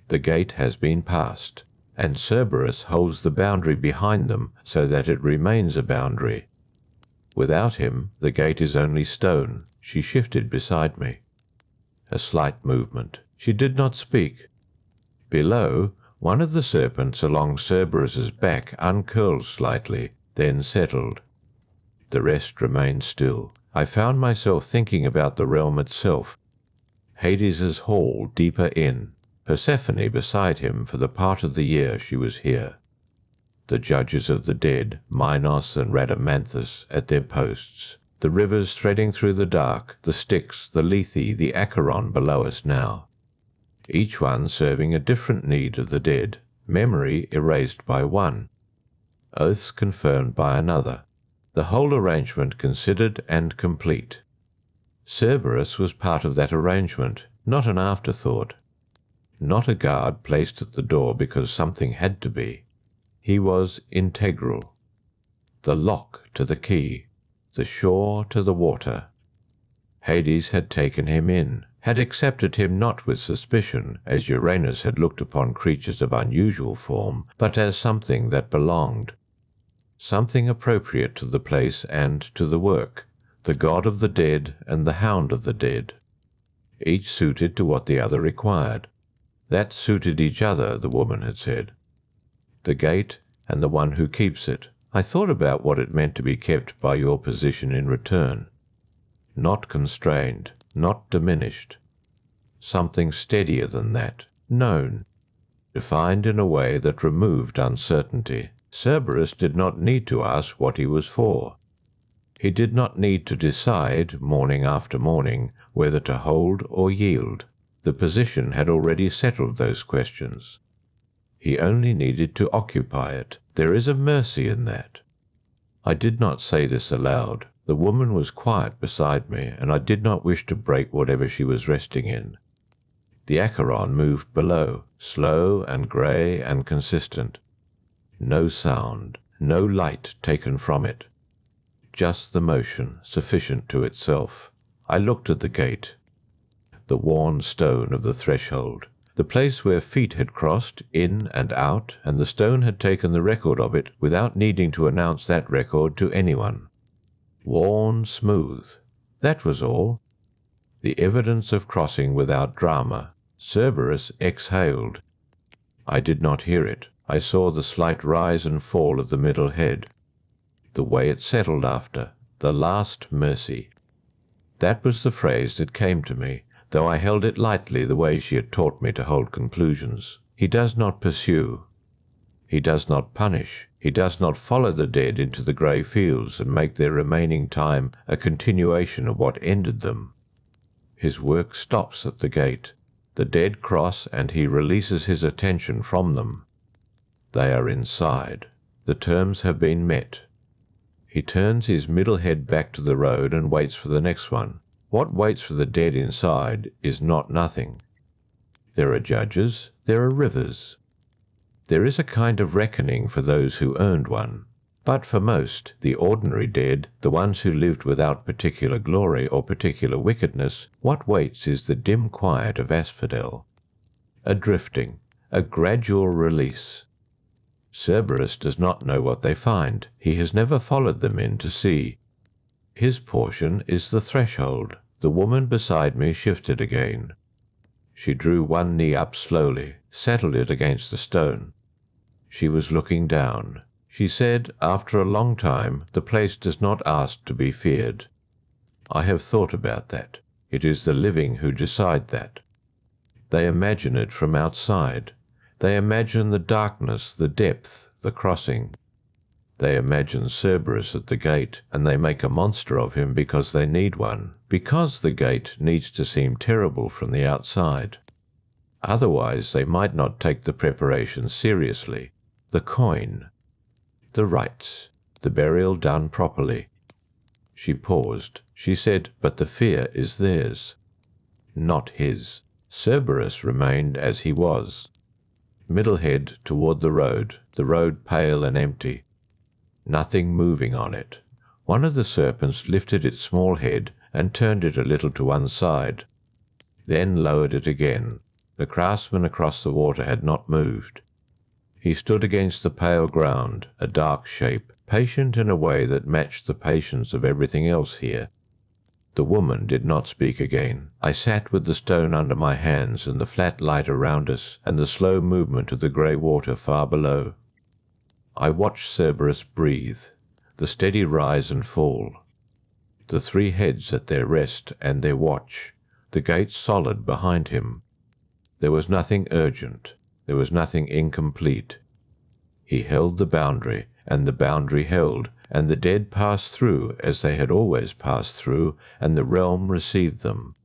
The gate has been passed, and Cerberus holds the boundary behind them so that it remains a boundary. Without him, the gate is only stone. She shifted beside me. A slight movement. She did not speak. Below, one of the serpents along Cerberus's back uncurled slightly, then settled. The rest remained still. I found myself thinking about the realm itself. Hades's hall deeper in, Persephone beside him for the part of the year she was here. The judges of the dead, Minos and Rhadamanthus, at their posts. The rivers threading through the dark, the Styx, the Lethe, the Acheron below us now. Each one serving a different need of the dead, memory erased by one, oaths confirmed by another, the whole arrangement considered and complete. Cerberus was part of that arrangement, not an afterthought, not a guard placed at the door because something had to be. He was integral. The lock to the key, the shore to the water. Hades had taken him in, had accepted him not with suspicion, as Uranus had looked upon creatures of unusual form, but as something that belonged, something appropriate to the place and to the work, the god of the dead and the hound of the dead, each suited to what the other required. That suited each other, the woman had said. The gate and the one who keeps it. I thought about what it meant to be kept by your position in return. Not constrained, not diminished. Something steadier than that, known, defined in a way that removed uncertainty. Cerberus did not need to ask what he was for. He did not need to decide, morning after morning, whether to hold or yield. The position had already settled those questions. He only needed to occupy it. There is a mercy in that. I did not say this aloud. The woman was quiet beside me, and I did not wish to break whatever she was resting in. The Acheron moved below, slow and grey and consistent. No sound, no light taken from it. Just the motion, sufficient to itself. I looked at the gate. The worn stone of the threshold. The place where feet had crossed in and out, and the stone had taken the record of it without needing to announce that record to anyone. Worn smooth. That was all. The evidence of crossing without drama. Cerberus exhaled. I did not hear it. I saw the slight rise and fall of the middle head. The way it settled after. The last mercy. That was the phrase that came to me, though I held it lightly the way she had taught me to hold conclusions. He does not pursue. He does not punish. He does not follow the dead into the grey fields and make their remaining time a continuation of what ended them. His work stops at the gate. The dead cross and he releases his attention from them. They are inside. The terms have been met. He turns his middle head back to the road and waits for the next one. What waits for the dead inside is not nothing. There are judges, there are rivers. There is a kind of reckoning for those who earned one. But for most, the ordinary dead, the ones who lived without particular glory or particular wickedness, what waits is the dim quiet of asphodel. A drifting, a gradual release. Cerberus does not know what they find. He has never followed them in to see. His portion is the threshold. The woman beside me shifted again. She drew one knee up slowly, settled it against the stone. She was looking down. She said, after a long time, the place does not ask to be feared. I have thought about that. It is the living who decide that. They imagine it from outside. They imagine the darkness, the depth, the crossing. They imagine Cerberus at the gate, and they make a monster of him because they need one, because the gate needs to seem terrible from the outside. Otherwise they might not take the preparation seriously. The coin, the rites, the burial done properly. She paused. She said, but the fear is theirs, not his. Cerberus remained as he was. Middle head toward the road pale and empty. Nothing moving on it. One of the serpents lifted its small head and turned it a little to one side, then lowered it again. The craftsman across the water had not moved. He stood against the pale ground, a dark shape, patient in a way that matched the patience of everything else here. The woman did not speak again. I sat with the stone under my hands and the flat light around us and the slow movement of the grey water far below. I watched Cerberus breathe, the steady rise and fall, the three heads at their rest and their watch, the gate solid behind him. There was nothing urgent. There was nothing incomplete. He held the boundary, and the boundary held, and the dead passed through as they had always passed through, and the realm received them.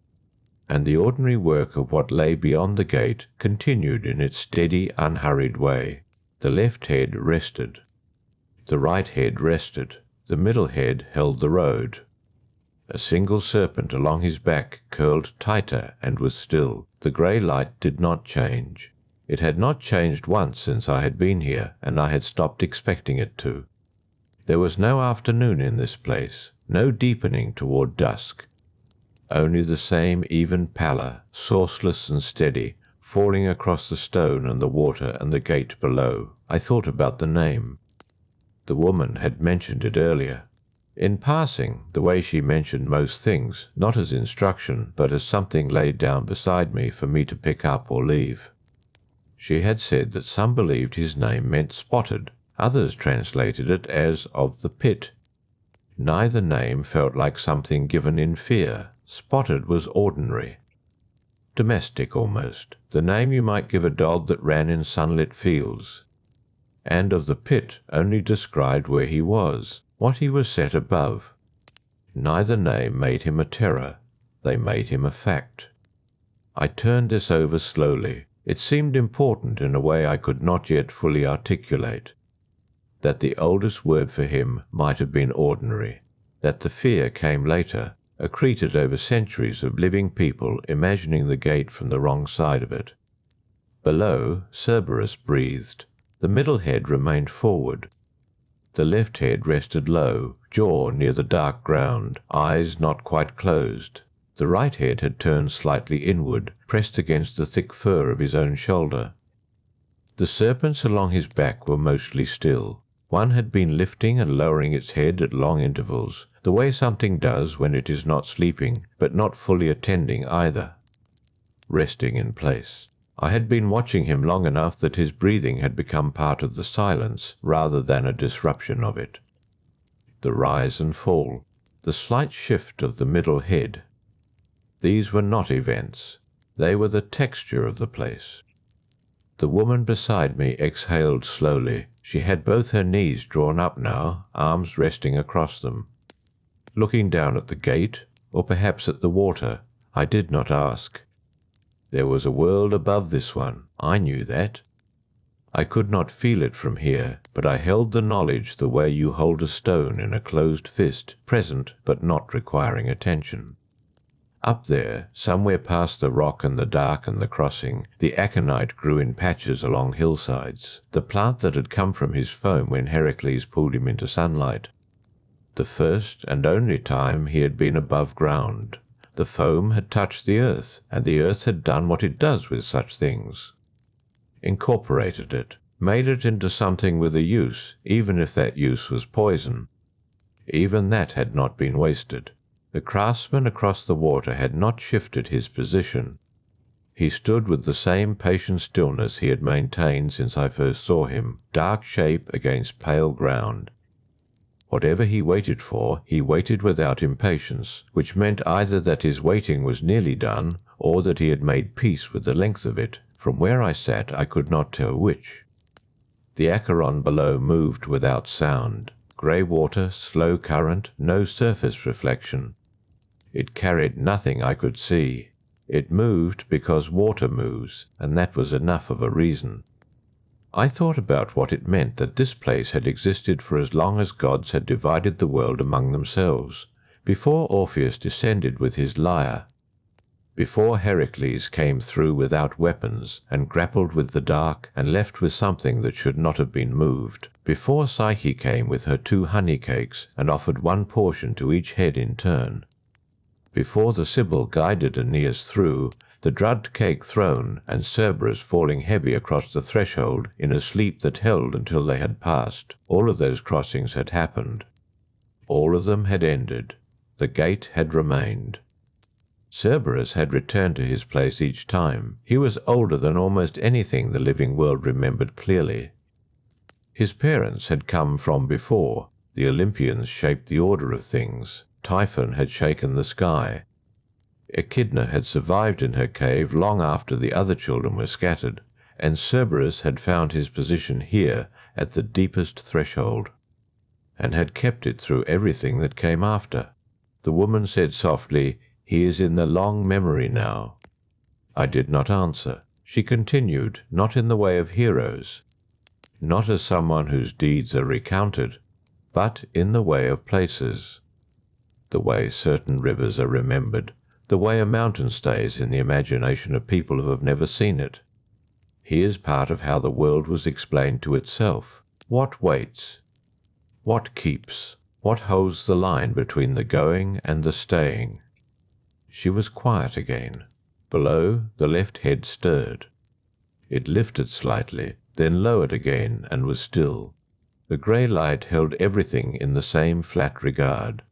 And the ordinary work of what lay beyond the gate continued in its steady, unhurried way. The left head rested. The right head rested. The middle head held the road. A single serpent along his back curled tighter and was still. The grey light did not change. It had not changed once since I had been here, and I had stopped expecting it to. There was no afternoon in this place, no deepening toward dusk. Only the same even pallor, sourceless and steady, falling across the stone and the water and the gate below. I thought about the name. The woman had mentioned it earlier. In passing, the way she mentioned most things, not as instruction, but as something laid down beside me for me to pick up or leave. She had said that some believed his name meant spotted, others translated it as of the pit. Neither name felt like something given in fear. Spotted was ordinary, domestic almost, the name you might give a dog that ran in sunlit fields. And of the pit only described where he was, what he was set above. Neither name made him a terror. They made him a fact. I turned this over slowly. It seemed important in a way I could not yet fully articulate. That the oldest word for him might have been ordinary. That the fear came later, accreted over centuries of living people imagining the gate from the wrong side of it. Below, Cerberus breathed. The middle head remained forward. The left head rested low, jaw near the dark ground, eyes not quite closed. The right head had turned slightly inward, pressed against the thick fur of his own shoulder. The serpents along his back were mostly still. One had been lifting and lowering its head at long intervals, the way something does when it is not sleeping, but not fully attending either. Resting in place. I had been watching him long enough that his breathing had become part of the silence rather than a disruption of it. The rise and fall, the slight shift of the middle head. These were not events. They were the texture of the place. The woman beside me exhaled slowly. She had both her knees drawn up now, arms resting across them. Looking down at the gate, or perhaps at the water, I did not ask. There was a world above this one, I knew that. I could not feel it from here, but I held the knowledge the way you hold a stone in a closed fist, present but not requiring attention. Up there, somewhere past the rock and the dark and the crossing, the aconite grew in patches along hillsides, the plant that had come from his foam when Heracles pulled him into sunlight. The first and only time he had been above ground. The foam had touched the earth, and the earth had done what it does with such things. Incorporated it, made it into something with a use, even if that use was poison. Even that had not been wasted. The craftsman across the water had not shifted his position. He stood with the same patient stillness he had maintained since I first saw him, dark shape against pale ground. Whatever he waited for, he waited without impatience, which meant either that his waiting was nearly done, or that he had made peace with the length of it. From where I sat I could not tell which. The Acheron below moved without sound. Grey water, slow current, no surface reflection. It carried nothing I could see. It moved because water moves, and that was enough of a reason. I thought about what it meant that this place had existed for as long as gods had divided the world among themselves, before Orpheus descended with his lyre, before Heracles came through without weapons and grappled with the dark and left with something that should not have been moved, before Psyche came with her 2 honey cakes and offered 1 portion to each head in turn, before the Sibyl guided Aeneas through, the drugged cake thrown, and Cerberus falling heavy across the threshold in a sleep that held until they had passed. All of those crossings had happened. All of them had ended. The gate had remained. Cerberus had returned to his place each time. He was older than almost anything the living world remembered clearly. His parents had come from before. The Olympians shaped the order of things. Typhon had shaken the sky. Echidna had survived in her cave long after the other children were scattered, and Cerberus had found his position here at the deepest threshold, and had kept it through everything that came after. The woman said softly, "He is in the long memory now." I did not answer. She continued, not in the way of heroes, not as someone whose deeds are recounted, but in the way of places, the way certain rivers are remembered, the way a mountain stays in the imagination of people who have never seen it. He is part of how the world was explained to itself. What waits? What keeps? What holds the line between the going and the staying? She was quiet again. Below, the left head stirred. It lifted slightly, then lowered again and was still. The grey light held everything in the same flat regard.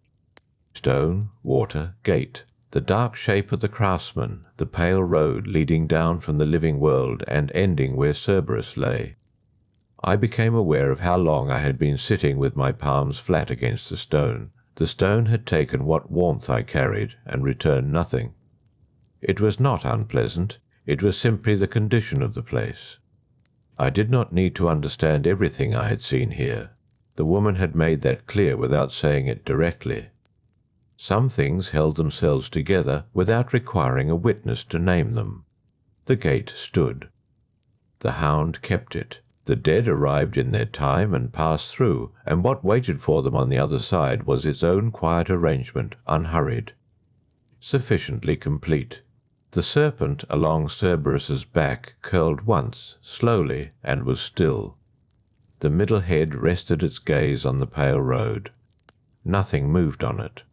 Stone, water, gate, the dark shape of the craftsman, the pale road leading down from the living world and ending where Cerberus lay. I became aware of how long I had been sitting with my palms flat against the stone. The stone had taken what warmth I carried and returned nothing. It was not unpleasant. It was simply the condition of the place. I did not need to understand everything I had seen here. The woman had made that clear without saying it directly. Some things held themselves together without requiring a witness to name them. The gate stood. The hound kept it. The dead arrived in their time and passed through, and what waited for them on the other side was its own quiet arrangement, unhurried, sufficiently complete. The serpent along Cerberus's back curled once, slowly, and was still. The middle head rested its gaze on the pale road. Nothing moved on it.